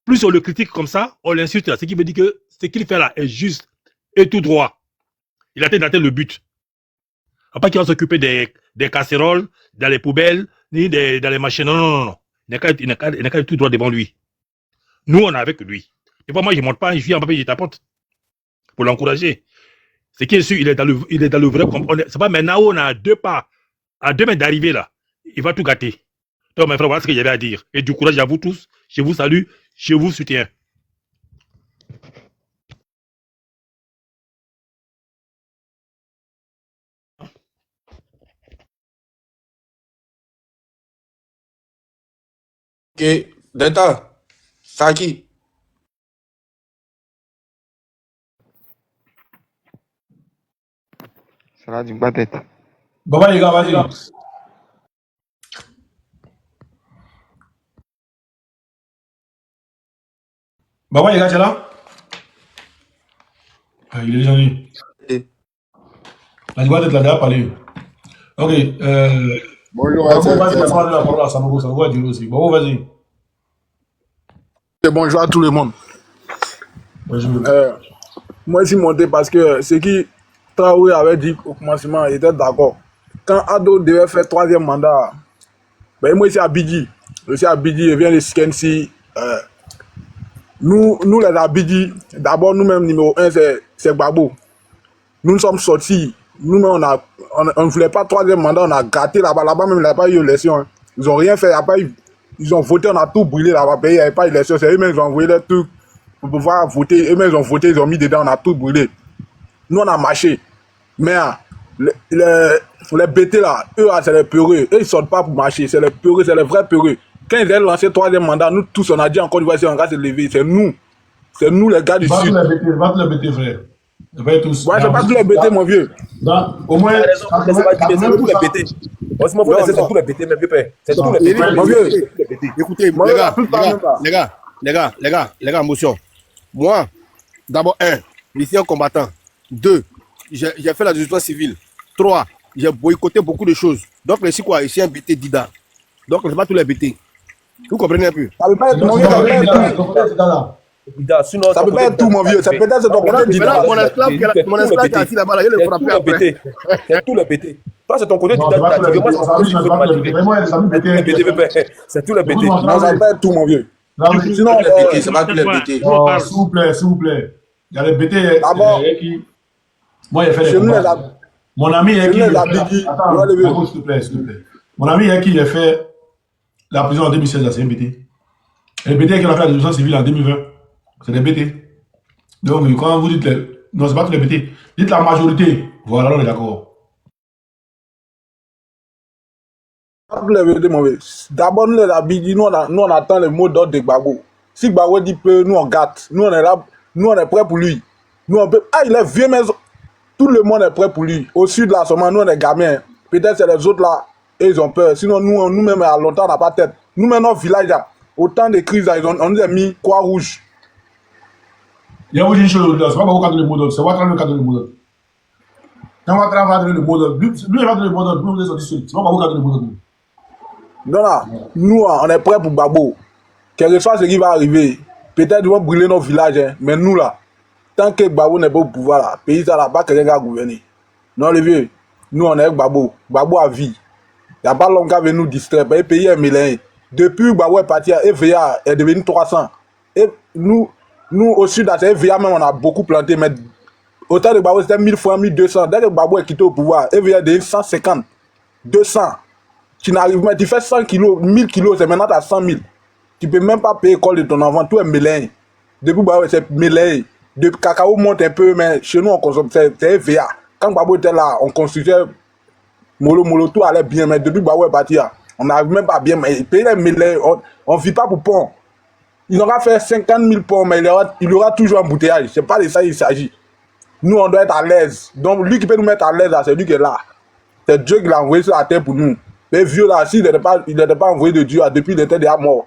plus on le critique comme ça, on l'insulte là. Ce qui veut dire que ce qu'il fait là est juste et tout droit. Il a atteint le but. Pas qu'il va s'occuper des casseroles, dans les poubelles, ni dans les machines. Non. Il n'a qu'à tout droit devant lui. Nous, on est avec lui. Et moi, je ne monte pas, je viens en papier, je t'apporte pour l'encourager. C'est qu'il est sûr, il est dans le vrai. C'est pas maintenant où on a 2 pas, à 2 mètres d'arrivée là. Il va tout gâter. Donc, mes frères, voilà ce que j'avais à dire. Et du courage à vous tous. Je vous salue, je vous soutiens. Ok, Delta, Saki. Ça va d'une tête. Baba, les gars, vas-y. Baba, les gars, tu es là? Ah, il est déjà venu. La Ligue d'être là, déjà parlé. Ok. Bonjour à tous. Vas-y, prends la parole à Sanogo. Sanogo a dit aussi. Bon, vas-y. Bonjour à tout le monde. Bonjour. Moi, je suis monté parce que ce qui Traoré avait dit au commencement, il était d'accord. Quand Ado devait faire 3e mandat, ben moi, je suis à Bidji. Je viens de Skensi. Nous, les Abidji, d'abord, nous-mêmes, numéro 1, c'est Gbagbo. Nous sommes sortis. Nous-mêmes, on ne voulait pas 3e mandat, on a gâté là-bas. Là-bas, même, il n'y a pas eu d'élection. Ils n'ont rien fait, il n'y a pas eu. Ils ont voté, on a tout brûlé là-bas. Il n'y avait pas d'élection. C'est eux-mêmes qui ont envoyé les trucs pour pouvoir voter. Eux-mêmes, ils ont voté, ils ont mis dedans, on a tout brûlé. Nous, on a marché. Mais les BT là, eux, c'est les peureux. Eux, ils ne sortent pas pour marcher. C'est les peureux, c'est les vrais peureux. Quand ils ont lancé 3e mandat, nous tous, on a dit encore une fois, si on va se lever. C'est nous. C'est nous, les gars du Sud. Va te le BT, frère. Ouais, c'est pas tous les BT, mon vieux. Au moins, c'est tous les BT. Osmo, c'est tous les BT, mon vieux père. C'est tous les BT. Mon vieux. Écoutez, les gars, motion. Moi, d'abord, 1, je suis un combattant. 2, j'ai fait la désobéissance civile. 3, j'ai boycotté beaucoup de choses. Donc, c'est quoi? Je suis un BT Dida. Donc, c'est pas tous les BT. Vous comprenez un peu? Ça peut pas être mon vieux, ça peut pas être tout, mon vieux. Ça peut être ton côté Dida. Mon esclave qui est assis là-bas, il est frappé après. C'est tous les BT. Toi, c'est ton côté Dida. C'est tous les BT. Non, ça peut pas être tout, mon vieux. Sinon, c'est pas tous les BT. S'il vous plaît. Il y a les BT qui... Moi, il a fait des combats. Mon ami est qui... Attends, s'il te plaît. Mon ami est qui a fait la prison en 2016, c'est un BT. Et les BT qui ont fait la désobéissance civile en 2020, c'est des BT. Donc, quand vous dites... Non, c'est pas tous les BT. Dites la majorité. Voilà, on est d'accord. D'abord, nous, les Abidji, nous, on attend le mot d'ordre de Gbagbo. Si Gbagbo dit peu, nous, on gâte. Nous, on est là. Nous, on est prêts pour lui. Nous, on peut... Ah, il est vieux, mais tout le monde est prêt pour lui. Au sud, là, seulement, nous, on est gamins. Peut-être c'est les autres, là, et ils ont peur. Sinon, nous-mêmes, à longtemps, on n'a pas de tête. Nous-mêmes, notre village, là, autant de crises, là, on nous a mis Croix-Rouge. Il y a une chose, c'est pas beaucoup de le mot d'ordre, c'est Ouattara le cadre de le mot d'ordre. Quand Ouattara va donner le mot d'ordre, lui, il va donner le mot d'ordre, vous êtes sortis, c'est pas beaucoup de le mot d'ordre. Non, là, nous, on est prêts pour Gbagbo. Quel que soit ce qui va arriver, peut-être ils vont brûler nos villages, hein, mais nous, là, tant que Gbagbo n'est pas au pouvoir, là, pays, ça, là, pas quelqu'un qui a gouverné. Non, les vieux, nous, on est avec Gbagbo. Gbagbo a vie. Il n'y a pas longtemps qui va nous distraire. Le pays est mêlé. Depuis Gbagbo est parti, EVA est devenu 300. Et nous au sud, c'est EVA même, on a beaucoup planté, mais autant de Gbagbo, c'était 1000 fois 1200. Dès que Gbagbo est quitté au pouvoir, EVA est devenu 150, 200. Tu n'arrives pas, tu fais 100 kilos, 1000 kilos, c'est maintenant à 100 000. Tu ne peux même pas payer l'école de ton enfant, tout est mêlé. Depuis Gbagbo, c'est mêlé. Depuis Cacao monte un peu, mais chez nous, on consomme, c'est EVA. Quand Gbagbo était là, on construisait Molo, tout allait bien, mais depuis Gbagbo est parti, on n'arrive même pas bien. Mais le pays est mêlé, on ne vit pas pour pont. Il aura fait 50 000 ponts, mais il aura toujours un embouteillage. Ce n'est pas de ça qu'il s'agit. Nous, on doit être à l'aise. Donc, lui qui peut nous mettre à l'aise, c'est lui qui est là. C'est Dieu qui l'a envoyé sur la terre pour nous. Les vieux là, s'il n'était pas envoyé de Dieu, depuis il était déjà mort.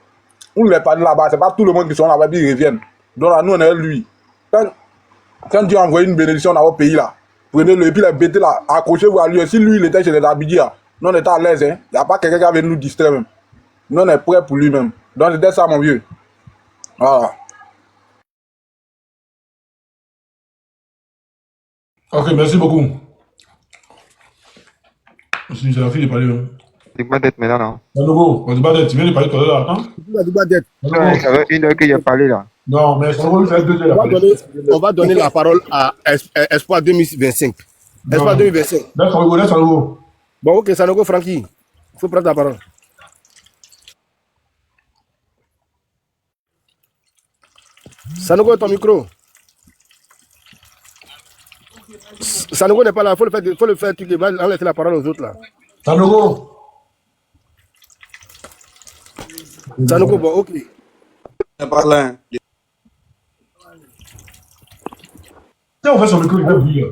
On ne l'est pas là-bas, c'est pas tout le monde qui sont là-bas, puis ils reviennent. Donc là, nous, on est avec lui. Quand Dieu a envoyé une bénédiction dans votre pays là, prenez-le, et puis les bêtés là, accrochez-vous à lui. Si lui, il était chez les Abidji, nous, on était à l'aise. Il n'y a pas quelqu'un qui avait nous distraire même. Nous, on est prêts pour lui-même. Donc, c'était ça, mon vieux. Voilà. Ok, merci beaucoup. C'est la fille de parler. Hein. Dis-moi d'être maintenant, non? Sanogo, on dit pas d'être. Tu viens de parler tout à l'heure, attends. Non, ça fait 1 heure qu'il a parlé là. Non, mais Sanogo, il fait 2 heures. On va donner la parole à Espoir 2025. Espoir 2025. D'accord, laisse Sanogo. Bon, ok, Sanogo, Francky. Il faut prendre la parole. Sanogo, ton micro. Sanogo n'est pas là, il faut le faire, tu vas laisser la parole aux autres là. Sanogo. Sanogo, bon, ok. Pas là. Tiens, on fait son micro, il va bouillir.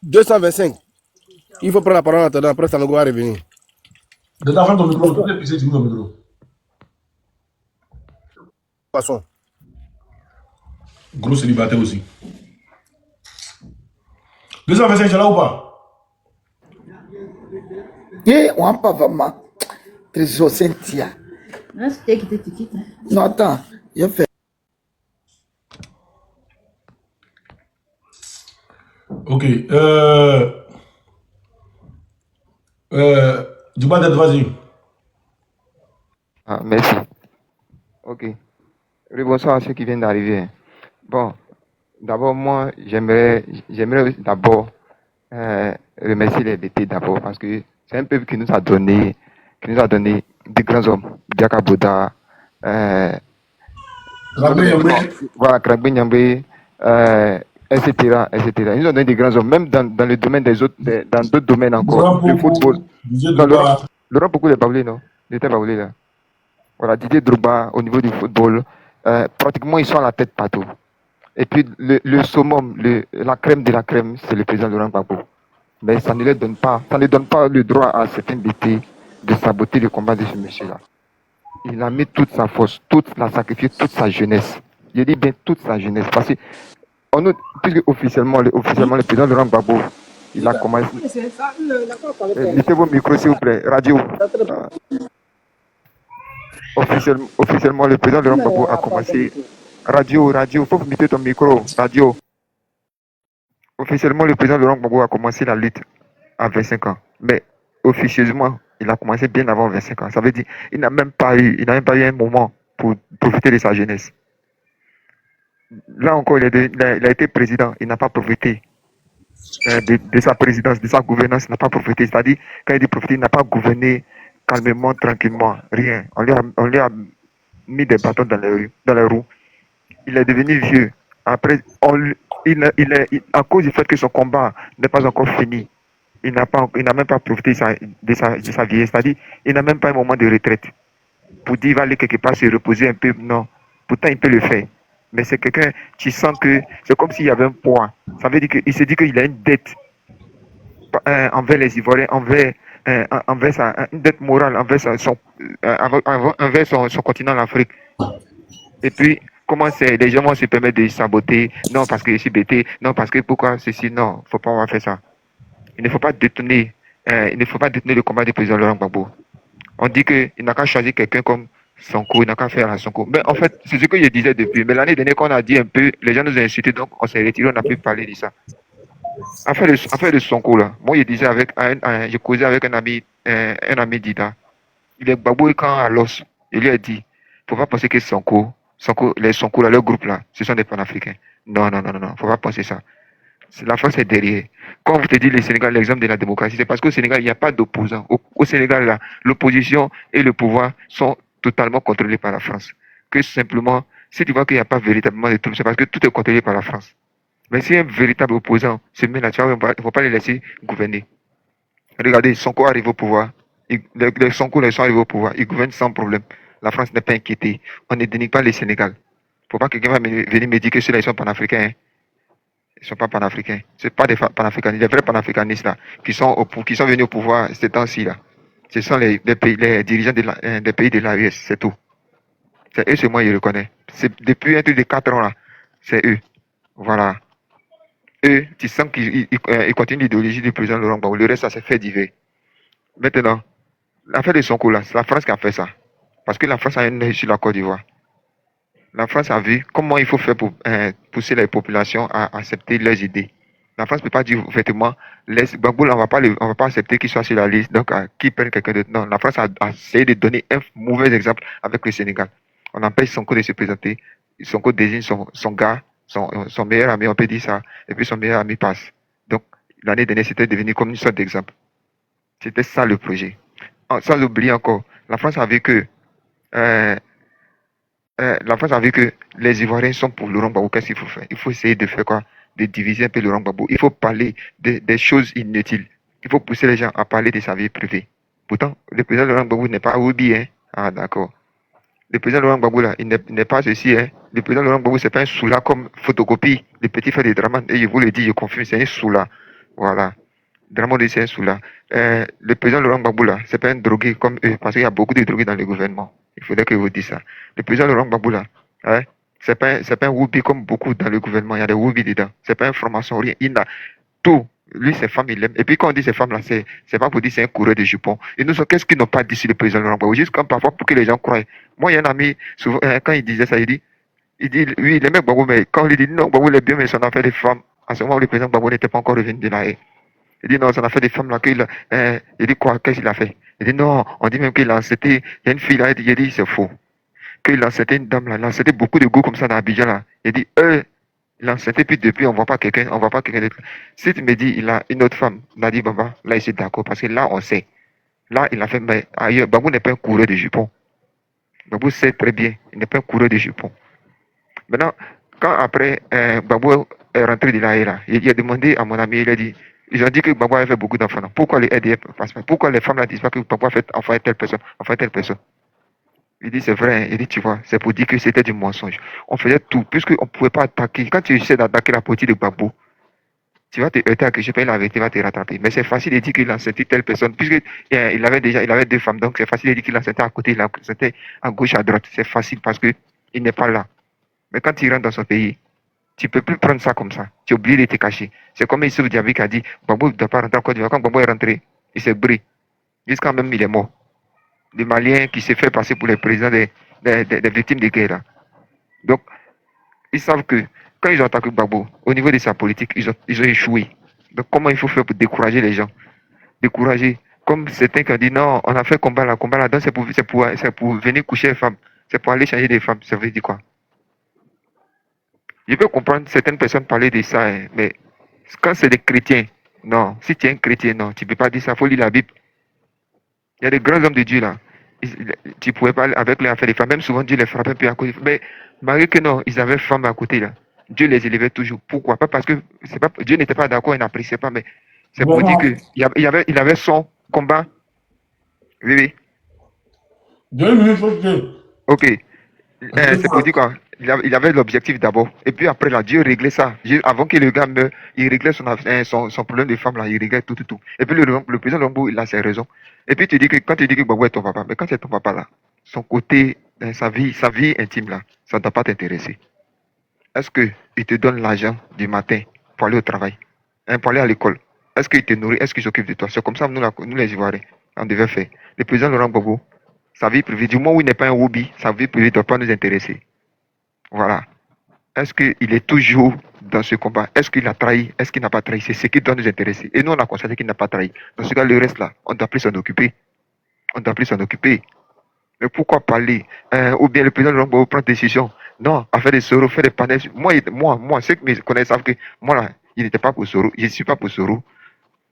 225. Il faut prendre la parole en attendant, après Sanogo va revenir. De ta femme, ton micro, tu peux pisser sur ton micro. Passons. Gros célibataire aussi. 225, tu es là ou pas? Eh, on pas vraiment. Trésor Cynthia. Non, attends, je fais. Ok. Du bas d'être, vas-y. Ah, merci. Ok. Bonsoir à ceux qui viennent d'arriver. Bon, d'abord, moi, j'aimerais d'abord remercier les BT d'abord parce que c'est un peuple qui nous a donné des grands hommes. Biaka Boda, voilà, Kragbe Nyambé, etc., etc. Ils nous ont donné des grands hommes, même dans le domaine des autres, dans d'autres domaines encore, le football. Laurent Poko n'est pas voulu, non? Il n'était pas voulu là. Voilà, Didier Drogba au niveau du football, pratiquement ils sont à la tête partout. Et puis le summum, la crème de la crème, c'est le président Laurent Gbagbo. Mais ça ne donne pas le droit à certains BT de saboter le combat de ce monsieur-là. Il a mis toute sa force, il a sacrifié toute sa jeunesse. Je dis bien toute sa jeunesse. Parce que puisque officiellement, le président Laurent Gbagbo, il a commencé. Mettez vos micros s'il vous plaît, radio. Officiellement, le président Laurent Gbagbo a commencé. Radio, faut mettre ton micro, radio. Officiellement, le président Laurent Gbagbo a commencé la lutte à 25 ans. Mais officieusement, il a commencé bien avant 25 ans. Ça veut dire qu'il n'a même pas eu un moment pour profiter de sa jeunesse. Là encore, il a été président, il n'a pas profité de sa présidence, de sa gouvernance, il n'a pas profité. C'est-à-dire, quand il dit profiter, il n'a pas gouverné calmement, tranquillement, rien. On lui a mis des bâtons dans les roues. Il est devenu vieux. Après, à cause du fait que son combat n'est pas encore fini, il n'a même pas profité de sa vieillesse. C'est-à-dire, il n'a même pas un moment de retraite pour dire qu'il va aller quelque part se reposer un peu. Non. Pourtant, il peut le faire. Mais c'est quelqu'un, tu sens que c'est comme s'il y avait un poids. Ça veut dire qu'il se dit qu'il a une dette envers les Ivoiriens, envers une dette morale envers son continent, l'Afrique. Et puis, comment les gens vont se permettre de saboter? Non, parce que je suis bêté. Non, parce que pourquoi ceci? Non, il ne faut pas avoir fait ça. Il ne faut pas détourner le combat du président Laurent Gbagbo. On dit qu'il n'a qu'à choisir quelqu'un comme Sonko, il n'a qu'à faire à Sonko. Mais en fait, c'est ce que je disais depuis. Mais l'année dernière, quand on a dit un peu, les gens nous ont insultés, donc on s'est retiré, on n'a plus parlé de ça. Affaire de Sonko, là. Moi, je disais je causais avec un ami d'Ida. Il est Gbagbo et quand à l'os, il lui a dit, il ne faut pas penser que les Sonko, là, leur groupe, là, ce sont des panafricains. Non, il ne faut pas penser ça. La France est derrière. Quand vous te dites le Sénégal, l'exemple de la démocratie, c'est parce qu'au Sénégal, il n'y a pas d'opposants. Au Sénégal, là, l'opposition et le pouvoir sont totalement contrôlés par la France. Que simplement, si tu vois qu'il n'y a pas véritablement de troubles, c'est parce que tout est contrôlé par la France. Mais si un véritable opposant se met là, il ne faut pas les laisser gouverner. Regardez, Sonko arrive au pouvoir. Les Sonko sont arrivés au pouvoir. Ils gouvernent sans problème. La France n'est pas inquiétée. On ne dénigre pas le Sénégal. Il ne faut pas que quelqu'un venir me dire que ceux-là, ils sont panafricains. Hein. Ils ne sont pas panafricains. Ce pas des panafricanistes. Les vrais panafricanistes là, qui sont venus au pouvoir ces temps-ci là. Ce sont les dirigeants des pays de l'AES, c'est tout. C'est eux, c'est moi, je le reconnais. C'est depuis un truc de 4 ans là. C'est eux. Voilà. Eux, tu sens qu'ils continuent l'idéologie du président Laurent Gbagbo. Le reste, ça s'est fait divers. Maintenant, l'affaire de Sonko là, c'est la France qui a fait ça. Parce que la France a un œil sur la Côte d'Ivoire. La France a vu comment il faut faire pour pousser les populations à accepter leurs idées. La France ne peut pas dire ouvertement, laisse Gbagbo, on va pas accepter qu'il soit sur la liste, donc qu'il prenne quelqu'un d'autre. Non, la France a essayé de donner un mauvais exemple avec le Sénégal. On empêche Sonko de se présenter. Sonko désigne son gars, son meilleur ami, on peut dire ça, et puis son meilleur ami passe. Donc, l'année dernière, c'était devenu comme une sorte d'exemple. C'était ça le projet. Sans oublier encore, la France a vu que les Ivoiriens sont pour Laurent Gbagbo. Qu'est-ce qu'il faut faire? Il faut essayer de faire quoi? De diviser un peu Laurent Gbagbo. Il faut parler des choses inutiles. Il faut pousser les gens à parler de sa vie privée. Pourtant, le président Laurent Gbagbo n'est pas Obi, hein? Ah, d'accord. Le président Laurent Gbagbo, là, il n'est pas ceci, hein? Le président Laurent Gbagbo, c'est pas un soula comme photocopie. Le petit frère de Draman, et je vous le dis, je confirme, c'est un soula. Voilà. Draman, c'est un soula. Le président Laurent Gbagbo, là, c'est pas un drogué comme eux, parce qu'il y a beaucoup de drogués dans le gouvernement. Il faudrait que vous dites ça. Le président Laurent Gbagbo, là, hein, c'est pas un Woubi comme beaucoup dans le gouvernement. Il y a des Woubi dedans. C'est pas un franc-maçon, rien. Il a tout. Lui, ses femmes, il aime. Et puis, quand on dit ces femmes-là, c'est pas pour dire c'est un coureur de jupons. Et nous, qu'est-ce qu'ils n'ont pas dit sur le président Laurent Gbagbo? Juste comme parfois pour que les gens croient. Moi, il y a un ami, souvent, quand il disait ça, il dit, oui, il aimait Gbagbo, mais quand il dit non, Gbagbo, il est bien, mais son affaire des femmes, à ce moment, le président Gbagbo n'était pas encore revenu de la haie. Il dit non, son affaire des femmes, là, il dit quoi? Qu'est-ce qu'il a fait? Il dit non, on dit même qu'il a enceinté, il y a une fille là, il dit c'est faux. Qu'il a enceinté une dame là, il a enceinté beaucoup de goûts comme ça dans Abidjan là. Il dit, il a enceinté, puis depuis, on voit pas quelqu'un d'autre. Si tu me dis, il a une autre femme, il a dit, Baba, là, je suis d'accord, parce que là, on sait. Là, il a fait, mais ailleurs, Babou n'est pas un coureur de jupons. Babou sait très bien, il n'est pas un coureur de jupons. Maintenant, quand après, Babou est rentré de la haie là, il a demandé à mon ami, il a dit, ils ont dit que Babou avait fait beaucoup d'enfants. Pourquoi les RDF passent pas? Pourquoi les femmes ne disent pas que Babou a fait enfin telle personne? Il dit, c'est vrai, il dit, tu vois, c'est pour dire que c'était du mensonge. On faisait tout, puisqu'on ne pouvait pas attaquer. Quand tu essaies d'attaquer la politique de Gbagbo, tu vas te heurter à que je paye la vérité, va te rattraper. Mais c'est facile de dire qu'il a enceinté telle personne, puisqu'il avait deux femmes, donc c'est facile de dire qu'il a enceinté à côté, il a enceinté à gauche, à droite. C'est facile parce qu'il n'est pas là. Mais quand il rentre dans son pays, tu ne peux plus prendre ça comme ça. Tu es obligé de te cacher. C'est comme Issou Diaby qui a dit, Gbagbo ne doit pas rentrer en Côte d'Ivoire. Quand Gbagbo est rentré, il s'est brûlé. Jusqu'à même, il est mort. Les Maliens qui s'est fait passer pour les présidents des victimes de guerre. Là. Donc, ils savent que quand ils ont attaqué Gbagbo, au niveau de sa politique, ils ont échoué. Donc, comment il faut faire pour décourager les gens? Décourager. Comme certains qui ont dit non, on a fait combat là, donc c'est pour venir coucher les femmes. C'est pour aller changer des femmes. Ça veut dire quoi? Je peux comprendre certaines personnes parler de ça, hein, mais quand c'est des chrétiens, non. Si tu es un chrétien, non, tu ne peux pas dire ça. Il faut lire la Bible. Il y a des grands hommes de Dieu là. Tu ne pouvais pas avec les affaires des femmes. Même souvent, Dieu les frappait un peu à côté. Mais malgré que non, ils avaient femmes à côté là. Dieu les élevait toujours. Pourquoi? Pas parce que Dieu n'était pas d'accord, il n'appréciait pas, mais c'est pour dire qu'il avait son combat. Oui, oui. 2 minutes, faut que... Ok. C'est pour dire quoi? Il avait l'objectif d'abord. Et puis après, là, Dieu réglait ça. Avant que le gars meure, il réglait son problème de femme, là, il réglait tout. Et puis le président Lombo, il a ses raisons. Et puis quand tu dis que Gbagbo est ton papa, mais quand c'est ton papa, là, son côté, sa vie intime, là, ça ne doit pas t'intéresser. Est-ce qu'il te donne l'argent du matin pour aller au travail, pour aller à l'école? Est-ce qu'il te nourrit? Est-ce qu'il s'occupe de toi? C'est comme ça, nous les Ivoiriens, on devait faire. Le président Laurent Gbagbo, sa vie privée, du moment où il n'est pas un hobby, sa vie privée ne doit pas nous intéresser. Voilà. Est-ce qu'il est toujours dans ce combat? Est-ce qu'il a trahi? Est-ce qu'il n'a pas trahi? C'est ce qui doit nous intéresser. Et nous, on a constaté qu'il n'a pas trahi. Dans ce cas, le reste là, on ne doit plus s'en occuper. Mais pourquoi parler? Ou bien le président de Lombo prend des décisions. Non, à faire des Soro, faire des panels. Moi, ceux qui me connaissent savent que moi là, il n'était pas pour Soro. Je ne suis pas pour Soro.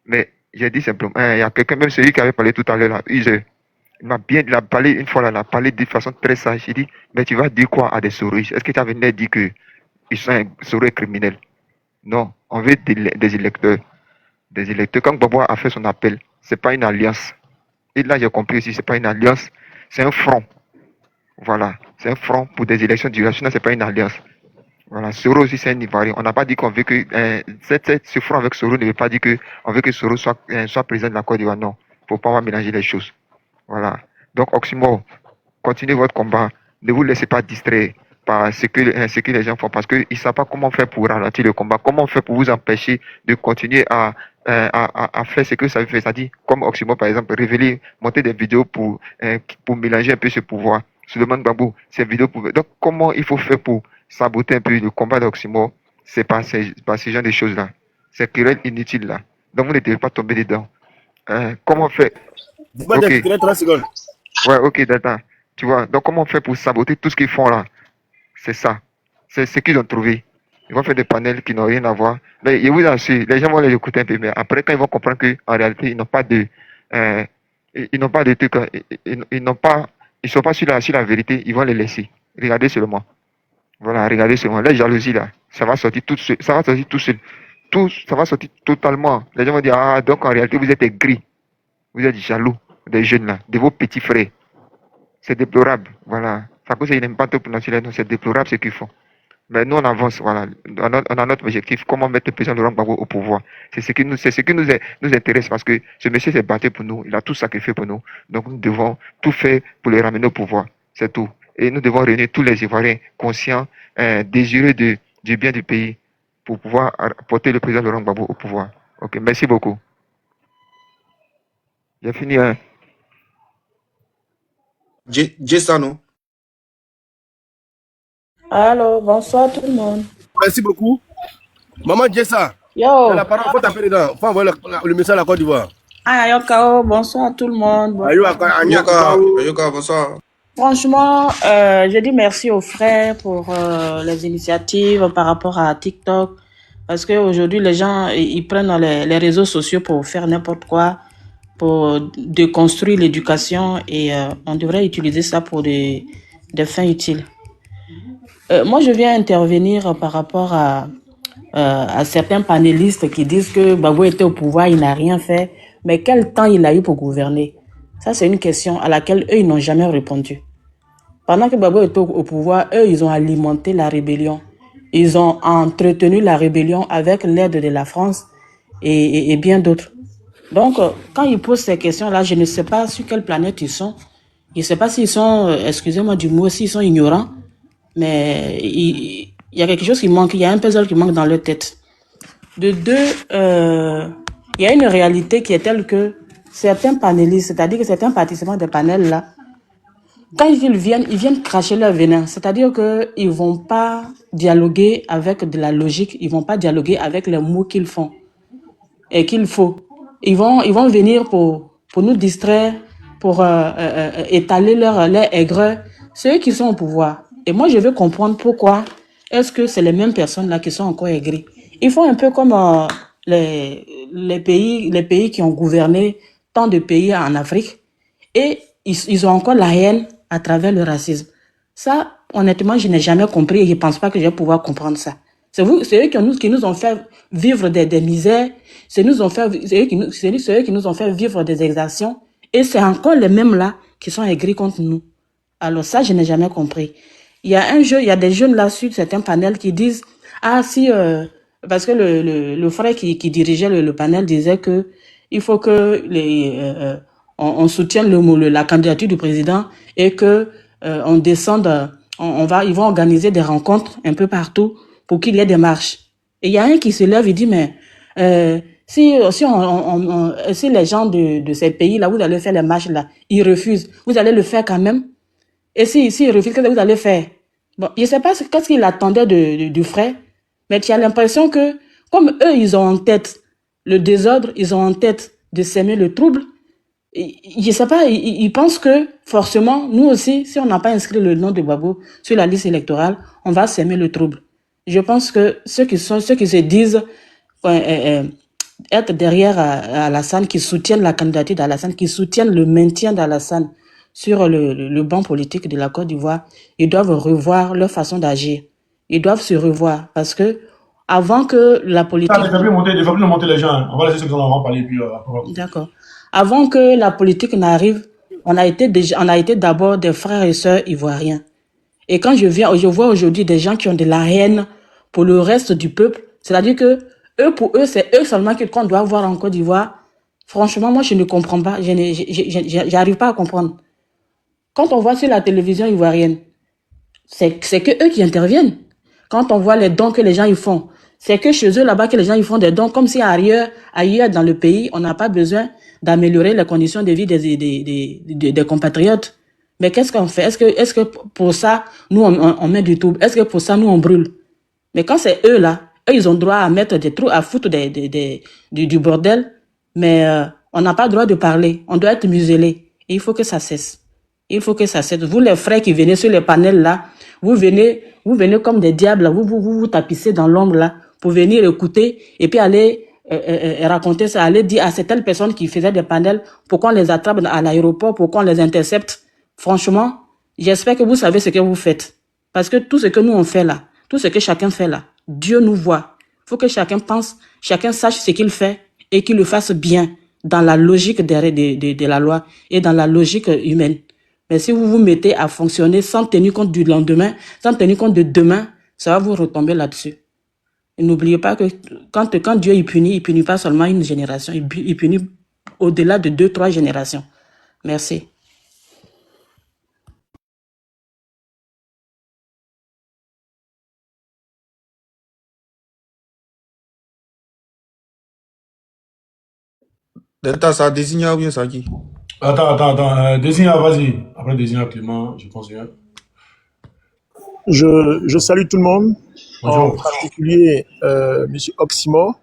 Mais j'ai dit simplement, il y a quelqu'un, même celui qui avait parlé tout à l'heure là, il a parlé une fois là, il a parlé de façon très sage. Il dit, mais tu vas dire quoi à des souris? Est-ce que tu avais dit qu'ils sont un souris criminel? Non, on veut des électeurs. Des électeurs. Quand Gbagbo a fait son appel, ce n'est pas une alliance. Et là, j'ai compris aussi, ce n'est pas une alliance, c'est un front. Voilà, c'est un front pour des élections durationales, ce n'est pas une alliance. Voilà, Soro aussi, c'est un Ivoirien. On n'a pas dit qu'on veut que ce front avec Soro ne veut pas dire qu'on veut que Soro soit président de la Côte d'Ivoire. Non, il ne faut pas mélanger les choses. Voilà. Donc, Oxymore, continuez votre combat. Ne vous laissez pas distraire par ce que les gens font parce qu'ils ne savent pas comment faire pour ralentir le combat, comment faire pour vous empêcher de continuer à faire ce que ça fait. C'est-à-dire, comme Oxymore, par exemple, révéler, monter des vidéos pour mélanger un peu ce pouvoir. Souleymane Gbagbo, ces vidéos pour... Donc, comment il faut faire pour saboter un peu le combat d'Oxymore? C'est pas ce genre de choses-là. ces querelles inutiles là. Donc vous ne devez pas tomber dedans. Comment on fait? Dis-moi, Ok. 30 secondes. Ouais, ok, Data. Tu vois, donc comment on fait pour saboter tout ce qu'ils font là? C'est ça. C'est ce qu'ils ont trouvé. Ils vont faire des panels qui n'ont rien à voir. Mais je vous assure, les gens vont les écouter un peu, mais après, quand ils vont comprendre qu'en réalité, ils n'ont pas de. Ils n'ont pas de trucs. Ils n'ont pas. Ils sont pas sur la vérité, ils vont les laisser. Regardez seulement. Voilà, regardez seulement. La jalousie là, ça va sortir tout seul. Ça va sortir tout seul. Ça va sortir totalement. Les gens vont dire, ah, donc en réalité, vous êtes aigris. Vous êtes jaloux des jeunes là, de vos petits frères. C'est déplorable. Voilà. Ça cause qu'ils n'aiment pas trop prononcer les noms. C'est déplorable ce qu'ils font. Mais nous, on avance. Voilà. On a notre objectif. Comment mettre le président Laurent Gbagbo au pouvoir. C'est ce qui nous intéresse parce que ce monsieur s'est battu pour nous. Il a tout sacrifié pour nous. Donc, nous devons tout faire pour le ramener au pouvoir. C'est tout. Et nous devons réunir tous les Ivoiriens conscients, désireux du bien du pays pour pouvoir porter le président Laurent Gbagbo au pouvoir. Ok. Merci beaucoup. J'ai fini, hein. Jessa, non? Allô, bonsoir tout le monde. Merci beaucoup. Maman Jessa. Yo. La parole, faut taper dedans. Faut envoyer le message à la Côte d'Ivoire. Ayokao, bonsoir tout le monde. Ayoka, bonsoir. Franchement, je dis merci aux frères pour les initiatives par rapport à TikTok. Parce qu'aujourd'hui, les gens, ils prennent les réseaux sociaux pour faire n'importe quoi, pour déconstruire l'éducation et on devrait utiliser ça pour des fins utiles. Moi, je viens intervenir par rapport à certains panélistes qui disent que Gbagbo était au pouvoir, il n'a rien fait. Mais quel temps il a eu pour gouverner? Ça, c'est une question à laquelle eux, ils n'ont jamais répondu. Pendant que Gbagbo était au pouvoir, eux, ils ont alimenté la rébellion. Ils ont entretenu la rébellion avec l'aide de la France et bien d'autres. Donc, quand ils posent ces questions-là, je ne sais pas sur quelle planète ils sont. Je ne sais pas s'ils sont, excusez-moi du mot, s'ils sont ignorants. Mais il y a quelque chose qui manque, il y a un puzzle qui manque dans leur tête. De deux, il y a une réalité qui est telle que certains panélistes, c'est-à-dire que certains participants des panels là, quand ils viennent cracher leur venin. C'est-à-dire qu'ils ne vont pas dialoguer avec de la logique, ils ne vont pas dialoguer avec les mots qu'ils font et qu'il faut. Ils vont venir pour nous distraire, pour étaler leur aigreur. C'est eux qui sont au pouvoir. Et moi, je veux comprendre pourquoi est-ce que c'est les mêmes personnes là qui sont encore aigries. Ils font un peu comme les pays qui ont gouverné tant de pays en Afrique et ils ont encore la haine à travers le racisme. Ça, honnêtement, je n'ai jamais compris et je ne pense pas que je vais pouvoir comprendre ça. C'est eux qui nous ont fait vivre des misères, c'est eux qui nous ont fait vivre des exactions et c'est encore les mêmes là qui sont aigris contre nous. Alors ça, je n'ai jamais compris. Il y a des jeunes là sur certains panels qui disent ah si parce que le frère qui dirigeait le panel disait que il faut que on soutienne la candidature du président et que on descende, ils vont organiser des rencontres un peu partout pour qu'il y ait des marches. Et il y a un qui se lève et dit mais si les gens de ces pays là, vous allez faire les marches là, ils refusent, vous allez le faire quand même. Et si ils refusent, qu'est-ce que vous allez faire? Bon, je ne sais pas qu'est-ce qu'il attendait du frère, mais tu as l'impression que, comme eux, ils ont en tête le désordre, ils ont en tête de s'aimer le trouble, je ne sais pas, ils pensent que, forcément, nous aussi, si on n'a pas inscrit le nom de Gbagbo sur la liste électorale, on va s'aimer le trouble. Je pense que ceux qui se disent être derrière Alassane, qui soutiennent la candidature d'Alassane, qui soutiennent le maintien d'Alassane sur le banc politique de la Côte d'Ivoire, ils doivent revoir leur façon d'agir. Ils doivent se revoir parce que avant que la politique... Il ne faut plus monter les gens. On va laisser ceux qui en parler. D'accord. Avant que la politique n'arrive, on a été d'abord des frères et sœurs ivoiriens. Et quand je vois aujourd'hui des gens qui ont de la haine pour le reste du peuple, c'est-à-dire que pour eux, c'est eux seulement qu'on doit voir en Côte d'Ivoire. Franchement, moi, je ne comprends pas. J'arrive pas à comprendre. Quand on voit sur la télévision ivoirienne, c'est que eux qui interviennent. Quand on voit les dons que les gens y font, c'est que chez eux là-bas que les gens y font des dons, comme si ailleurs dans le pays, on n'a pas besoin d'améliorer les conditions de vie des compatriotes. Mais qu'est-ce qu'on fait? Est-ce que pour ça, nous, on met du tout? Est-ce que pour ça, nous, on brûle? Mais quand c'est eux là, Eux, ils ont droit à mettre des trous, à foutre du bordel, mais on n'a pas le droit de parler. On doit être muselé. Et il faut que ça cesse. Il faut que ça cesse. Vous, les frères qui venez sur les panels là, vous venez comme des diables, vous tapissez dans l'ombre là, pour venir écouter et puis aller raconter ça, aller dire à ces telles personnes qui faisaient des panels, pourquoi on les attrape à l'aéroport, pourquoi on les intercepte. Franchement, j'espère que vous savez ce que vous faites. Parce que tout ce que nous on fait là, tout ce que chacun fait là, Dieu nous voit. Il faut que chacun pense, chacun sache ce qu'il fait et qu'il le fasse bien dans la logique de la loi et dans la logique humaine. Mais si vous vous mettez à fonctionner sans tenir compte du lendemain, sans tenir compte de demain, ça va vous retomber là-dessus. Et n'oubliez pas que quand Dieu il punit pas seulement une génération, il punit au-delà de 2-3 générations. Merci. Delta, ça désigne ou bien ça qui? Attends. Désigna, vas-y. Après Désigna Clément, je pense bien. Je salue tout le monde, en Bonjour. particulier M. Oximo.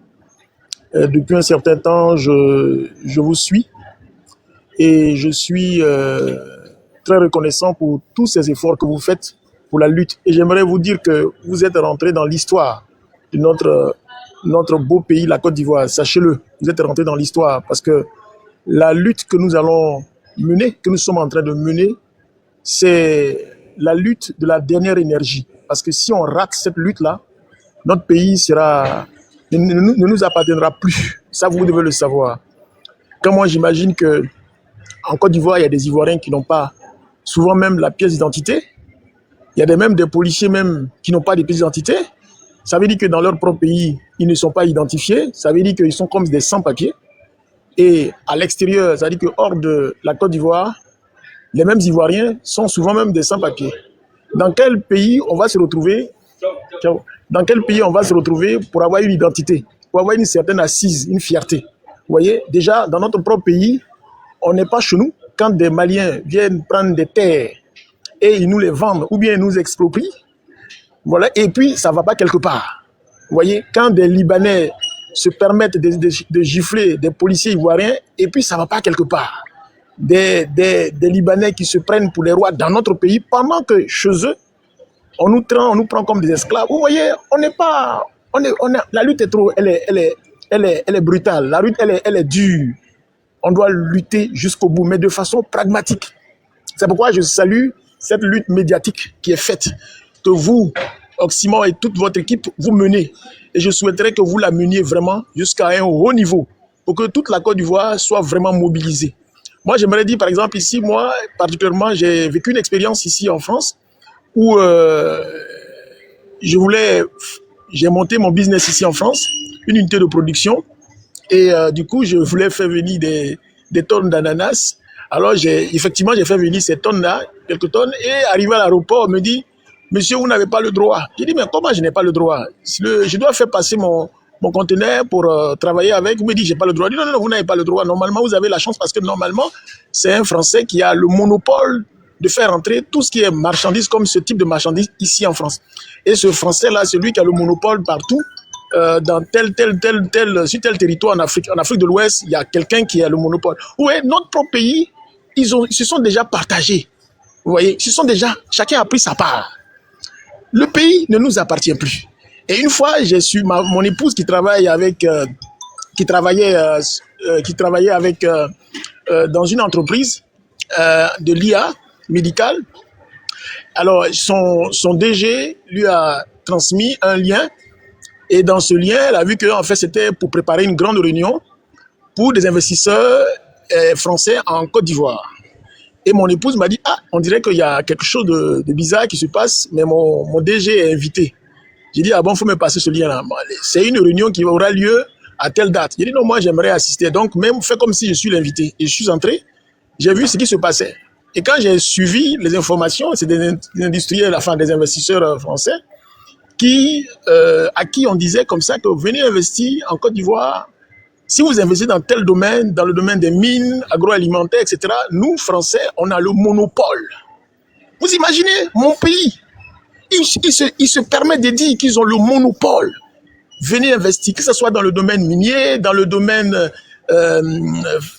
Depuis un certain temps, je vous suis et je suis très reconnaissant pour tous ces efforts que vous faites pour la lutte. Et j'aimerais vous dire que vous êtes rentré dans l'histoire de notre beau pays, la Côte d'Ivoire. Sachez-le, vous êtes rentré dans l'histoire parce que la lutte que nous allons mener, que nous sommes en train de mener, c'est la lutte de la dernière énergie. Parce que si on rate cette lutte-là, notre pays ne nous appartiendra plus. Ça, vous devez le savoir. Quand moi, j'imagine que en Côte d'Ivoire, il y a des Ivoiriens qui n'ont pas souvent même la pièce d'identité. Il y a même des policiers même qui n'ont pas de pièce d'identité. Ça veut dire que dans leur propre pays, ils ne sont pas identifiés. Ça veut dire qu'ils sont comme des sans-papiers. Et à l'extérieur, ça veut dire que hors de la Côte d'Ivoire, les mêmes Ivoiriens sont souvent même des sans-papiers. Dans quel pays on va se retrouver pour avoir une identité, pour avoir une certaine assise, une fierté? Vous voyez, déjà, dans notre propre pays, on n'est pas chez nous. Quand des Maliens viennent prendre des terres et ils nous les vendent ou bien ils nous exproprient, voilà, et puis ça ne va pas quelque part. Vous voyez, quand des Libanais se permettent de gifler des policiers ivoiriens et puis ça ne va pas quelque part. Des Libanais qui se prennent pour les rois dans notre pays pendant que chez eux, on nous prend comme des esclaves. Vous voyez, la lutte est trop, elle est brutale, la lutte elle est dure. On doit lutter jusqu'au bout, mais de façon pragmatique. C'est pourquoi je salue cette lutte médiatique qui est faite, que vous, Oximo et toute votre équipe, vous menez. Et je souhaiterais que vous la meniez vraiment jusqu'à un haut niveau, pour que toute la Côte d'Ivoire soit vraiment mobilisée. Moi, j'aimerais dire, par exemple, ici, moi, particulièrement, j'ai vécu une expérience ici en France, où j'ai monté mon business ici en France, une unité de production, et du coup, je voulais faire venir des tonnes d'ananas. Alors, effectivement, j'ai fait venir ces tonnes-là, quelques tonnes, et arrivé à l'aéroport, on me dit, monsieur, vous n'avez pas le droit. J'ai dit, mais comment je n'ai pas le droit? Je dois faire passer mon conteneur pour travailler avec. Vous me dites, j'ai pas le droit. Je dis, non, vous n'avez pas le droit. Normalement, vous avez la chance parce que normalement, c'est un Français qui a le monopole de faire entrer tout ce qui est marchandise comme ce type de marchandise ici en France. Et ce Français-là, c'est lui qui a le monopole partout. Dans sur tel territoire en Afrique de l'Ouest, il y a quelqu'un qui a le monopole. Oui, notre propre pays, ils se sont déjà partagés. Vous voyez, chacun a pris sa part. Le pays ne nous appartient plus. Et une fois, j'ai su mon épouse qui travaillait dans une entreprise de l'IA médicale. Alors, son DG lui a transmis un lien. Et dans ce lien, elle a vu que en fait, c'était pour préparer une grande réunion pour des investisseurs français en Côte d'Ivoire. Et mon épouse m'a dit, on dirait qu'il y a quelque chose de bizarre qui se passe, mais mon DG est invité. J'ai dit, bon, il faut me passer ce lien-là. C'est une réunion qui aura lieu à telle date. J'ai dit, non, moi, j'aimerais assister. Donc, même fait comme si je suis l'invité. Et je suis entré, j'ai vu ce qui se passait. Et quand j'ai suivi les informations, c'est des industriels, enfin des investisseurs français, à qui on disait comme ça que venez investir en Côte d'Ivoire. Si vous investissez dans tel domaine, dans le domaine des mines, agroalimentaires, etc., nous, Français, on a le monopole. Vous imaginez, mon pays, ils se permettent de dire qu'ils ont le monopole. venez investir, que ce soit dans le domaine minier, dans le domaine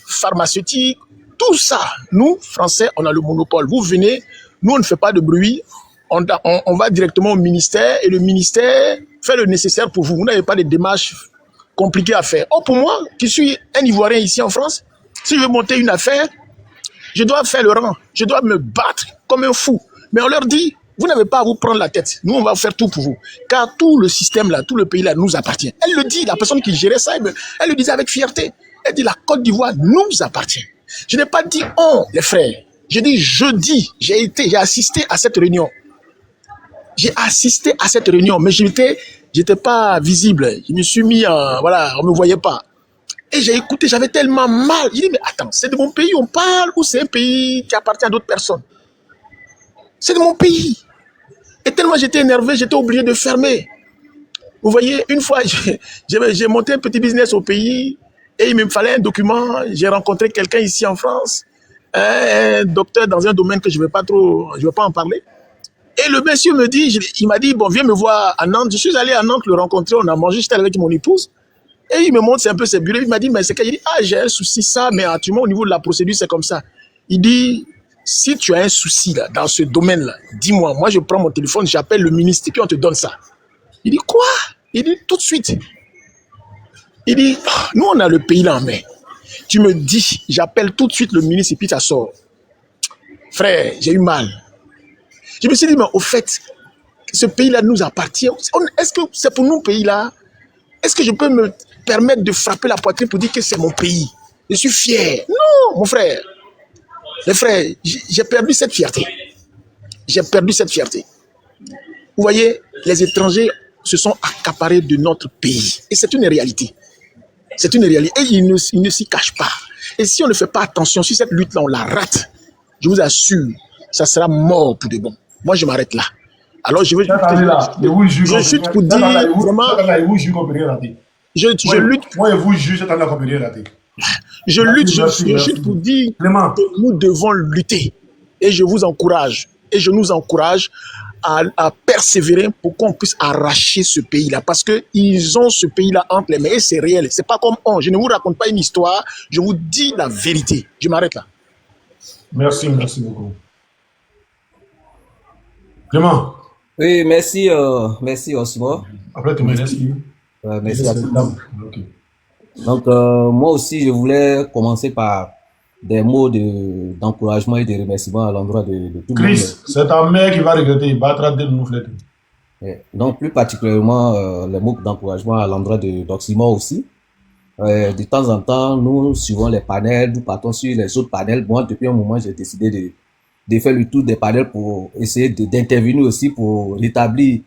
pharmaceutique, tout ça. Nous, Français, on a le monopole. Vous venez, nous, on ne fait pas de bruit. On va directement au ministère et le ministère fait le nécessaire pour vous. Vous n'avez pas de démarches compliquées à faire. Oh, pour moi, qui suis un Ivoirien ici en France, si je veux monter une affaire, je dois faire le rang. Je dois me battre comme un fou. Mais on leur dit, vous n'avez pas à vous prendre la tête. Nous, on va faire tout pour vous. Car tout le système là, tout le pays là nous appartient. Elle le dit, la personne qui gérait ça, elle le disait avec fierté. Elle dit, la Côte d'Ivoire nous appartient. Je n'ai pas dit on, les frères. J'ai dit jeudi, j'ai assisté à cette réunion. J'ai assisté à cette réunion, mais j'étais pas visible. Je me suis mis voilà, on me voyait pas. Et j'ai écouté, j'avais tellement mal. J'ai dit, mais attends, c'est de mon pays, on parle, ou c'est un pays qui appartient à d'autres personnes? C'est de mon pays. Et tellement j'étais énervé, j'étais obligé de fermer. Vous voyez, une fois, j'ai monté un petit business au pays, et il me fallait un document. J'ai rencontré quelqu'un ici en France, un docteur dans un domaine que je ne vais pas en parler. Et le monsieur me dit, il m'a dit, bon, viens me voir à Nantes. Je suis allé à Nantes le rencontrer, on a mangé, j'étais avec mon épouse. Et il me montre un peu ses bureaux. Il m'a dit, mais c'est quoi? Il dit, ah, j'ai un souci, ça, mais actuellement, au niveau de la procédure, c'est comme ça. Il dit, si tu as un souci là, dans ce domaine-là, dis-moi. Moi, je prends mon téléphone, j'appelle le ministre et puis on te donne ça. Il dit, quoi? Il dit, tout de suite. Il dit, nous, on a le pays là en main. Tu me dis, j'appelle tout de suite le ministre et puis ça sort. Frère, j'ai eu mal. Je me suis dit, mais au fait, ce pays-là nous appartient. Est-ce que c'est pour nous, pays-là? Est-ce que je peux me permettre de frapper la poitrine pour dire que c'est mon pays? Je suis fier. Non, mon frère. Les frères, j'ai perdu cette fierté. J'ai perdu cette fierté. Vous voyez, les étrangers se sont accaparés de notre pays. Et c'est une réalité. C'est une réalité. Et ils ne s'y cachent pas. Et si on ne fait pas attention, si cette lutte-là, on la rate, je vous assure, ça sera mort pour de bon. Moi, je m'arrête là. Alors, je veux juste pour dire vraiment... Je lutte... Moi, je vous juge, cette année-là, comme rien raté. Je lutte, je chute pour dire que nous devons lutter. Et je vous encourage, et je nous encourage à persévérer pour qu'on puisse arracher ce pays-là. Parce qu'ils ont ce pays-là entre les mains et c'est réel. C'est pas comme on. Je ne vous raconte pas une histoire, je vous dis la vérité. Je m'arrête là. Merci beaucoup. Clément. Oui, merci, merci Osmo. Après, tu me laisses. Merci à tout le monde. Donc, moi aussi, je voulais commencer par des mots d'encouragement et de remerciement à l'endroit de tout le monde. Chris, c'est ta mère qui va regretter, il battra de nous fléter. Donc, plus particulièrement, les mots d'encouragement à l'endroit d'Oxymore aussi. De temps en temps, nous suivons les panels, nous partons sur les autres panels. Moi, depuis un moment, j'ai décidé de faire le tour des panels pour essayer d'intervenir aussi pour rétablir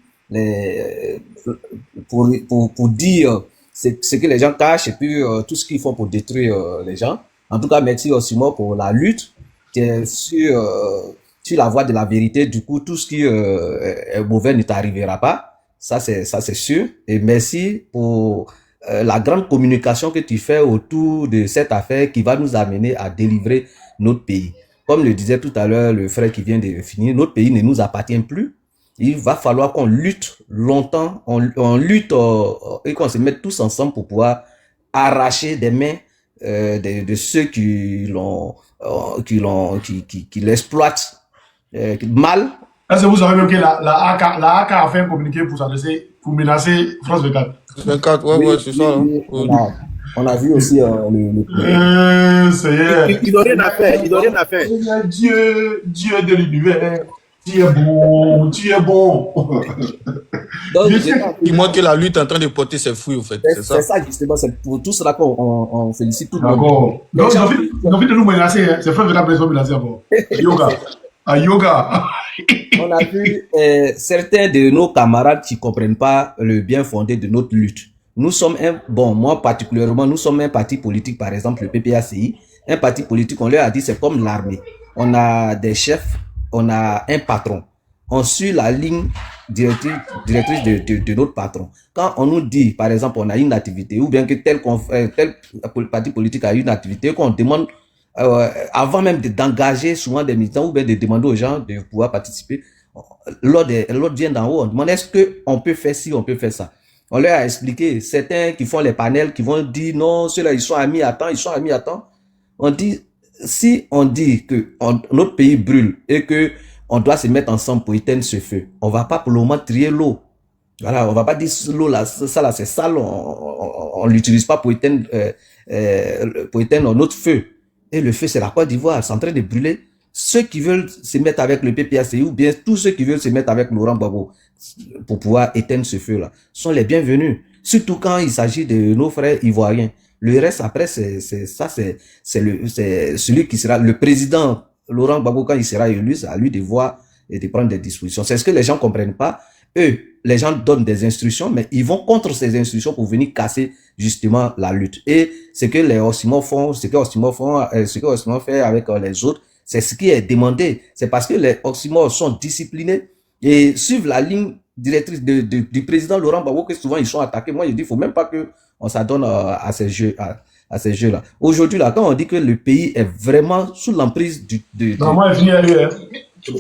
pour dire ce que les gens cachent et puis tout ce qu'ils font pour détruire les gens. En tout cas, merci aussi moi pour la lutte qui est sur la voie de la vérité. Du coup, tout ce qui est mauvais ne t'arrivera pas. Ça, c'est sûr. Et merci pour la grande communication que tu fais autour de cette affaire qui va nous amener à délivrer notre pays. Comme le disait tout à l'heure le frère qui vient de finir, notre pays ne nous appartient plus. Il va falloir qu'on lutte longtemps, on lutte et qu'on se mette tous ensemble pour pouvoir arracher des mains de ceux qui l'exploitent mal. Est-ce que vous savez même que la AK a fait un communiqué pour menacer France 24? 24, ouais, c'est ça. On a vu aussi il doit rien à faire, Dieu de l'univers. Tu es bon. Donc, il montre que la lutte est en train de porter ses fruits, en fait. C'est ça, justement. C'est pour tout cela qu'on félicite tout le monde. D'accord. Donc, ils ont envie de nous menacer. C'est frère de la personne menacée encore. Yoga. On a vu certains de nos camarades qui ne comprennent pas le bien fondé de notre lutte. Nous sommes moi particulièrement, nous sommes un parti politique, par exemple le PPACI. Un parti politique, on leur a dit, c'est comme l'armée. On a des chefs, on a un patron. On suit la ligne directrice de notre patron. Quand on nous dit, par exemple, on a une activité, ou bien que tel parti politique a une activité, qu'on demande, avant même d'engager souvent des militants, ou bien de demander aux gens de pouvoir participer, l'ordre vient d'en haut, on demande est-ce qu'on peut faire ci, on peut faire ça. On leur a expliqué. Certains qui font les panels, qui vont dire non, ceux-là, ils sont amis à temps, ils sont amis à temps. On dit, si on dit que notre pays brûle et que on doit se mettre ensemble pour éteindre ce feu, on va pas pour le moment trier l'eau. Voilà, on va pas dire l'eau là, ça là c'est sale, on l'utilise pas pour éteindre notre feu. Et le feu, c'est la Côte d'Ivoire, c'est en train de brûler. Ceux qui veulent se mettre avec le PPACI ou bien tous ceux qui veulent se mettre avec Laurent Gbagbo pour pouvoir éteindre ce feu là sont les bienvenus. Surtout quand il s'agit de nos frères ivoiriens. Le reste après, c'est celui qui sera le président Laurent Gbagbo quand il sera élu, c'est à lui de voir et de prendre des dispositions. C'est ce que les gens comprennent pas. Eux, les gens donnent des instructions, mais ils vont contre ces instructions pour venir casser justement la lutte. Et ce que les Osimo font, ce que Osimo fait avec les autres, c'est ce qui est demandé. C'est parce que les Osimo sont disciplinés et suivent la ligne directrice du président Laurent Gbagbo que souvent ils sont attaqués. Moi, je dis, il faut même pas que on s'adonne à ces jeux, à ces jeux-là. Aujourd'hui, là, quand on dit que le pays est vraiment sous l'emprise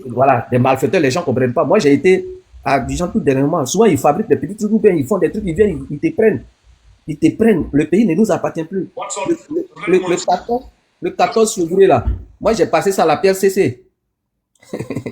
voilà, des malfaiteurs, les gens comprennent pas. Moi, j'ai été à Abidjan tout dernièrement. Souvent, ils fabriquent des petits trucs ou bien ils font des trucs, ils viennent, ils te prennent. Ils te prennent. Le pays ne nous appartient plus. Le 14 février, là, moi, j'ai passé ça à la PRCC.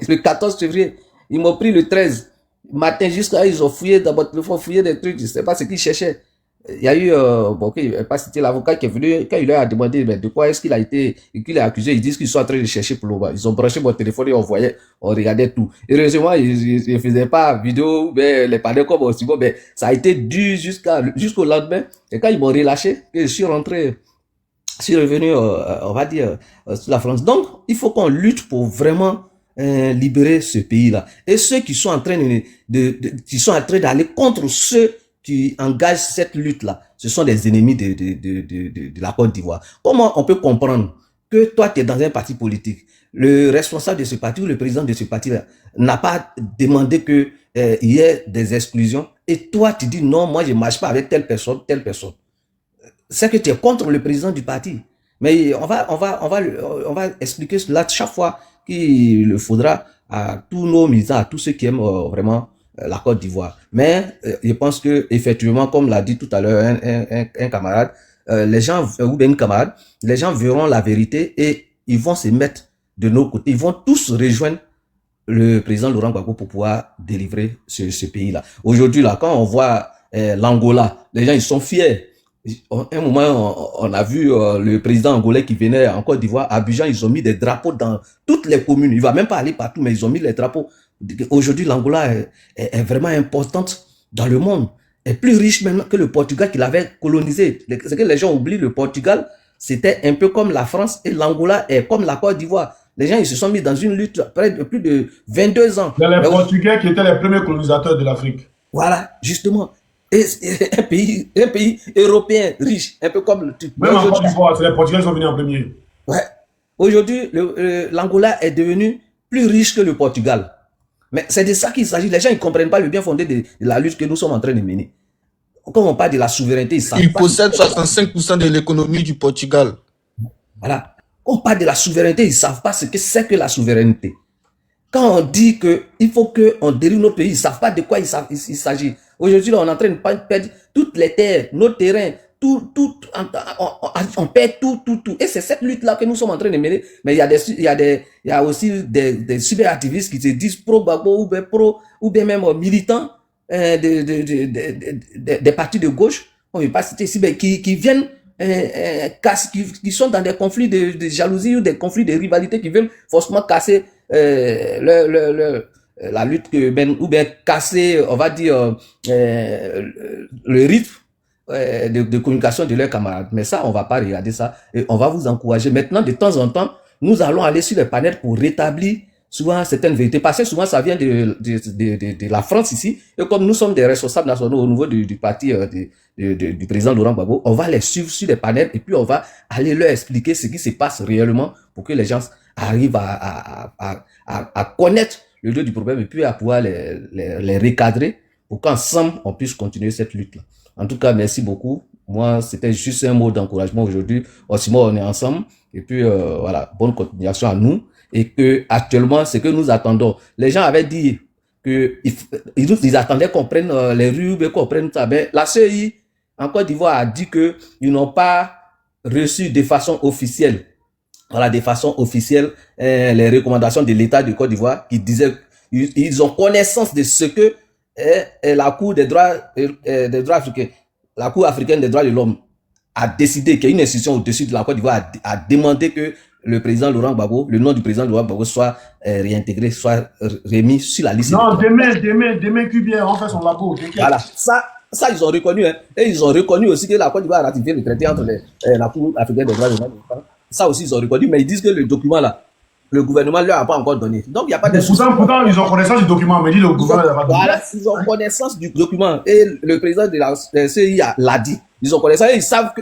Le 14 février, ils m'ont pris le 13. Matin jusqu'à ils ont fouillé d'abord, il faut fouiller des trucs, je sais pas ce qu'ils cherchaient. Il y a eu, bon, ok, je vais pas citer l'avocat qui est venu, quand il leur a demandé, mais de quoi est-ce qu'il a été, qu'il est accusé, ils disent qu'ils sont en train de chercher pour le bas. Ils ont branché mon téléphone et on voyait, on regardait tout. Heureusement, ils faisaient pas vidéo, mais les panneaux comme aussi, bon, mais ça a été dur jusqu'au lendemain. Et quand ils m'ont relâché, que je suis rentré, je suis revenu, on va dire, sur la France. Donc, il faut qu'on lutte pour vraiment, libérer ce pays-là. Et ceux qui sont en train qui sont en train d'aller contre ceux qui engagent cette lutte-là, ce sont des ennemis de la Côte d'Ivoire. Comment on peut comprendre que toi, tu es dans un parti politique, le responsable de ce parti ou le président de ce parti-là n'a pas demandé que il y ait des exclusions, et toi, tu dis non, moi, je marche pas avec telle personne. C'est que tu es contre le président du parti. Mais on va expliquer cela chaque fois qu'il le faudra à tous nos militants, à tous ceux qui aiment vraiment la Côte d'Ivoire. Mais je pense que effectivement, comme l'a dit tout à l'heure un camarade, les gens ou bien une camarade, les gens verront la vérité et ils vont se mettre de nos côtés. Ils vont tous rejoindre le président Laurent Gbagbo pour pouvoir délivrer ce pays-là. Aujourd'hui, là, quand on voit l'Angola, les gens ils sont fiers. Un moment, on a vu le président angolais qui venait en Côte d'Ivoire, à Abidjan, ils ont mis des drapeaux dans toutes les communes. Il va même pas aller partout, mais ils ont mis les drapeaux. Aujourd'hui, l'Angola est vraiment importante dans le monde. Est plus riche maintenant que le Portugal qu'il avait colonisé. C'est que les gens oublient, le Portugal, c'était un peu comme la France et l'Angola est comme la Côte d'Ivoire. Les gens, ils se sont mis dans une lutte près de plus de 22 ans. C'est les Portugais qui étaient les premiers colonisateurs de l'Afrique. Voilà, justement. Et un pays européen riche, un peu comme le truc. Même en Côte d'Ivoire, c'est les Portugais qui sont venus en premier. Ouais. Aujourd'hui, l'Angola est devenu plus riche que le Portugal. Mais c'est de ça qu'il s'agit. Les gens ne comprennent pas le bien fondé de la lutte que nous sommes en train de mener. Quand on parle de la souveraineté, ils possèdent 65% de l'économie du Portugal. Voilà. Quand on parle de la souveraineté, ils ne savent pas ce que c'est que la souveraineté. Quand on dit qu'il faut qu'on dérive nos pays, ils ne savent pas de quoi il s'agit. Aujourd'hui, là, on est en train de perdre toutes les terres, nos terrains, on perd tout. Et c'est cette lutte-là que nous sommes en train de mener. Mais il y a aussi des cyberactivistes qui se disent pro-Gbagbo ou bien même militants des partis de gauche. On ne veut pas citer ici, mais qui viennent, qui sont dans des conflits de jalousie ou des conflits de rivalité, qui veulent forcément casser la lutte ou bien casser, on va dire, le rythme de communication de leurs camarades. Mais ça, on va pas regarder ça et on va vous encourager. Maintenant, de temps en temps, nous allons aller sur les panels pour rétablir souvent certaines vérités. Parce que souvent, ça vient de la France ici. Et comme nous sommes des responsables nationaux au niveau du parti du président Laurent Gbagbo, on va les suivre sur les panels et puis on va aller leur expliquer ce qui se passe réellement pour que les gens arrivent à connaître le dos du problème et puis à pouvoir les recadrer pour qu'ensemble, on puisse continuer cette lutte-là. En tout cas, merci beaucoup. Moi, c'était juste un mot d'encouragement aujourd'hui. Osimo, on est ensemble. Et puis, voilà, bonne continuation à nous. Et que, actuellement, ce que nous attendons. Les gens avaient dit, ils attendaient qu'on prenne les rues, qu'on prenne ça. Mais la CEI en Côte d'Ivoire a dit qu'ils n'ont pas reçu de façon officielle, les recommandations de l'État de Côte d'Ivoire qui disaient qu'ils ont connaissance de ce que la Cour des droits africains, la Cour africaine des droits de l'homme a décidé, qu'il y a une institution au-dessus de la Côte d'Ivoire a demandé que le président Laurent Gbagbo, le nom du président Laurent Gbagbo soit réintégré, soit remis sur la liste. Non, demain, Cubier, on fait son labo. Voilà, ça ils ont reconnu, hein. Et ils ont reconnu aussi que la Côte d'Ivoire a ratifié le traité entre la Cour africaine des droits de l'homme. Ça aussi ils ont reconnu, mais ils disent que le document là, le gouvernement ne leur a pas encore donné. Donc il n'y a pas de souci. Pourtant, ils ont connaissance du document, mais dit le gouvernement n'a pas donné. Voilà, ils ont connaissance du document. Et le président de la CEI l'a dit. Ils ont connaissance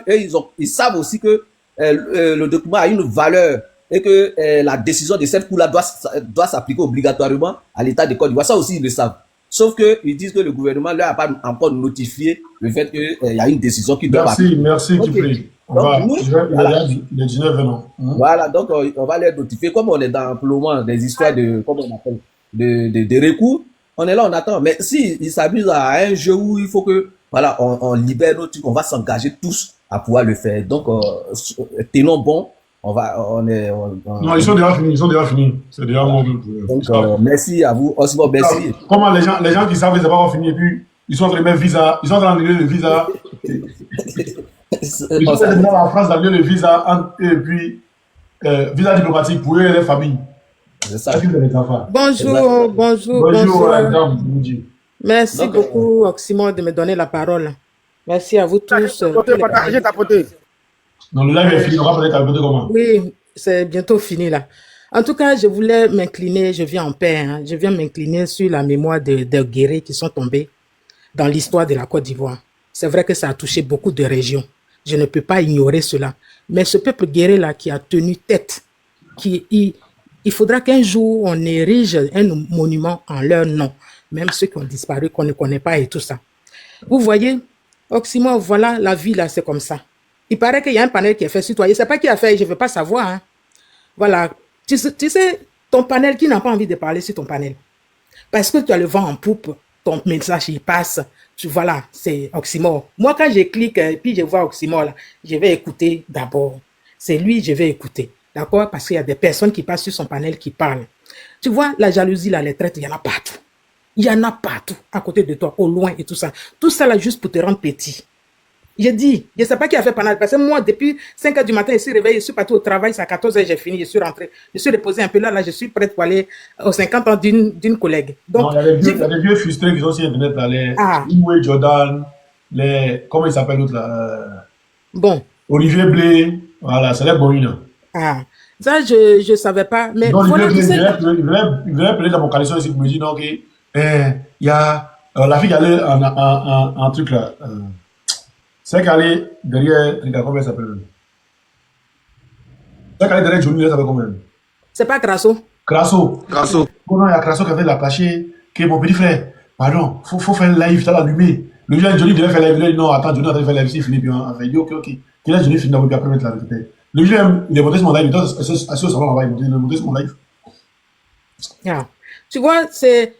et ils savent aussi que le document a une valeur et que la décision de cette cour-là doit s'appliquer obligatoirement à l'État de Côte d'Ivoire. Ça aussi, ils le savent. Sauf qu'ils disent que le gouvernement ne leur a pas encore notifié le fait qu'il y a une décision qui doit partir. Merci, Kipri. Les 19 ans. Voilà, donc on va les notifier. Comme on est dans pour le moment des histoires de, comment on appelle, de recours, on est là, on attend. Mais si ils s'amusent à un jeu où il faut que, voilà, on libère nos trucs, on va s'engager tous à pouvoir le faire. Donc, tenons bon. Non, ils sont déjà finis. C'est déjà mon donc, merci à vous. Osmo, merci. Comment les gens qui savent qu'ils n'ont pas fini, et puis ils sont en train de mettre visa, ils sont en train d'annuler le visa. Ils sont en train de la France d'annuler le visa, et puis visa diplomatique pour eux et les familles. C'est ça. Bonjour. Merci beaucoup, Oxymore, de me donner la parole. Merci à vous tous. Partagez, tapotez. Non, le live est fini, on va peut-être tapoter comment? Oui, c'est bientôt fini là. En tout cas, je voulais m'incliner, je viens en paix, hein, je viens m'incliner sur la mémoire des guerriers qui sont tombés dans l'histoire de la Côte d'Ivoire. C'est vrai que ça a touché beaucoup de régions. Je ne peux pas ignorer cela. Mais ce peuple guerrier là qui a tenu tête, il faudra qu'un jour on érige un monument en leur nom, même ceux qui ont disparu, qu'on ne connaît pas et tout ça. Vous voyez, Oxymore, voilà, la vie là, c'est comme ça. Il paraît qu'il y a un panel qui est fait sur toi. Je ne sais pas qui a fait, je ne veux pas savoir. Hein. Voilà. Tu sais, ton panel, qui n'a pas envie de parler sur ton panel? Parce que tu as le vent en poupe, ton message, il passe. Voilà, c'est Oxymore. Moi, quand je clique, puis je vois Oxymore, là, je vais écouter d'abord. C'est lui, je vais écouter. D'accord? Parce qu'il y a des personnes qui passent sur son panel qui parlent. Tu vois, la jalousie, là, les traites, il y en a partout. Il y en a partout, à côté de toi, au loin et tout ça. Tout ça, là, juste pour te rendre petit. J'ai dit, je ne sais pas qui a fait panel, parce que moi, depuis 5 h du matin, je suis réveillé, je suis parti au travail, c'est à 14 h, j'ai fini, je suis rentré. Je suis reposé un peu là, je suis prête pour aller aux 50 ans d'une collègue. Donc, non, il y a des vieux frustrés qui sont sur Internet, là, les Imwe Jordan, comment il s'appelle l'autre là? Bon. Olivier Blé, voilà, c'est les bourrines. Ah, ça, je ne savais pas. Mais non, voilà, il venait appeler dans mon coalition ici pour me dire, non, ok, il y a la fille qui allait en truc là. C'est qu'elle est derrière, comment elle s'appelle? C'est qu'elle est derrière Johnny, elle s'appelle comment? C'est pas Crasso? Crasso. Comment il y a Crasso qui avait la caché, que mon petit frère, pardon, faut faire un live, tu as l'allumé. Le jour Johnny devait faire live, il dit non, attends, Johnny a faire live, c'est fini, puis on fait, ok. Qu'il a Johnny fini d'abord, puis après mettre la vérité. Le jour il est monté sur mon live, il est assis au salon là-bas, il est monté sur mon live. Yeah. Tu vois, c'est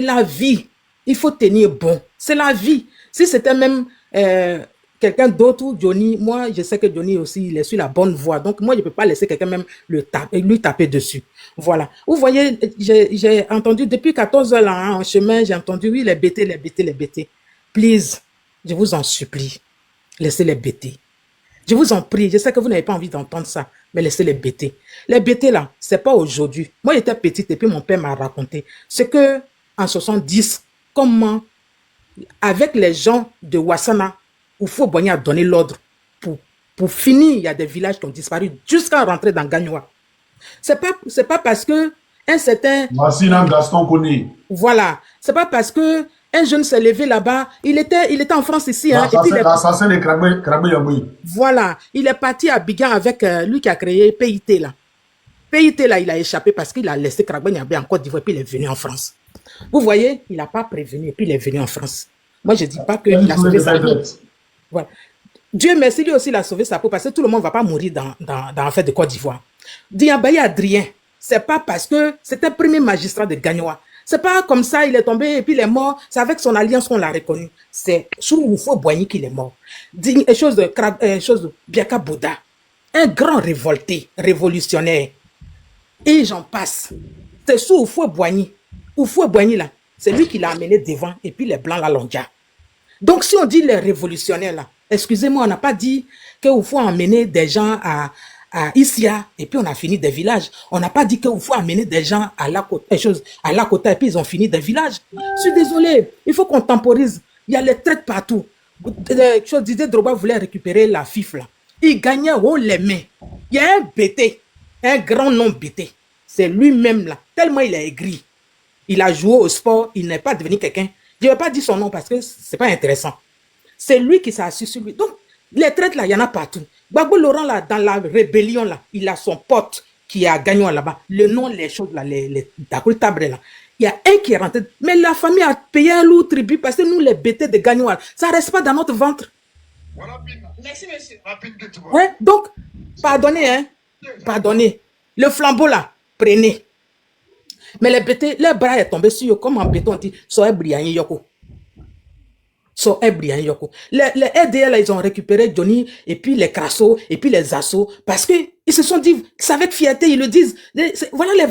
la vie. Il faut tenir bon. C'est la vie. Si c'était même quelqu'un d'autre ou Johnny, moi je sais que Johnny aussi il est sur la bonne voie, donc moi je ne peux pas laisser quelqu'un même lui taper dessus. Voilà. Vous voyez, j'ai entendu depuis 14 h là, hein, en chemin, j'ai entendu oui les bêtés. Please, je vous en supplie, laissez les bêtés. Je vous en prie, je sais que vous n'avez pas envie d'entendre ça, mais laissez les bêtés. Les bêtés là, c'est pas aujourd'hui. Moi j'étais petite et puis mon père m'a raconté ce que en 70, comment avec les gens de Ouassana, Oufo Boigny a donné l'ordre pour finir. Il y a des villages qui ont disparu jusqu'à rentrer dans Gagnoa. C'est pas parce que un certain... Voici un Gaston connaît. Voilà. C'est pas parce que un jeune s'est levé là-bas. Il était en France ici. Hein, l'assassin de Krabé Yamboui. Voilà. Il est parti à Abidjan avec lui qui a créé PIT là. PIT là, il a échappé parce qu'il a laissé Krabé Yamboui en Côte d'Ivoire et puis il est venu en France. Vous voyez, il n'a pas prévenu et puis il est venu en France. Moi, je ne dis pas qu'il a sauvé sa peau. Voilà. Dieu merci, lui aussi, il a sauvé sa peau parce que tout le monde ne va pas mourir dans la fête de Côte d'Ivoire. Diabaye Adrien, ce n'est pas parce que c'était le premier magistrat de Gagnoa. C'est pas comme ça, il est tombé et puis il est mort. C'est avec son alliance qu'on l'a reconnu. C'est sous Oufo Boigny qu'il est mort. Chose de Biaka Bouddha. Un grand révolté, révolutionnaire. Et j'en passe. C'est sous Oufo Boigny. Oufo Boigny, là, c'est lui qui l'a amené devant et puis les Blancs, la Londia. Donc, si on dit les révolutionnaires, là, excusez-moi, on n'a pas dit qu'il faut amener des gens à Issia et puis on a fini des villages. On n'a pas dit qu'il faut amener des gens à Lakota et puis ils ont fini des villages. Je suis désolé, il faut qu'on temporise. Il y a les traites partout. Didier Drogba voulait récupérer la FIF là. Il gagnait, on l'aimait. Il y a un BT, un grand nom BT. C'est lui-même là, tellement il est aigri. Il a joué au sport, il n'est pas devenu quelqu'un. Je ne vais pas dire son nom parce que ce n'est pas intéressant. C'est lui qui s'est assis sur lui. Donc, les traites là, il y en a partout. Gbagbo Laurent là, dans la rébellion là, il a son pote qui a gagné là-bas. Le nom, les choses là, les tables là. Il y a un qui est rentré. Mais la famille a payé un lourd tribut parce que nous, les bêtés de Gagnon, ça ne reste pas dans notre ventre. Merci, monsieur. Ouais, donc, pardonnez, hein. Pardonnez. Le flambeau là, prenez. Mais les bêtés, leur bras est tombé sur eux, comme en béton, on dit, soyez brillants, yoko. Les RDL, ils ont récupéré Johnny, et puis les Crasso, et puis les Assauts, parce qu'ils se sont dit, c'est avec fierté, ils le disent. Voilà les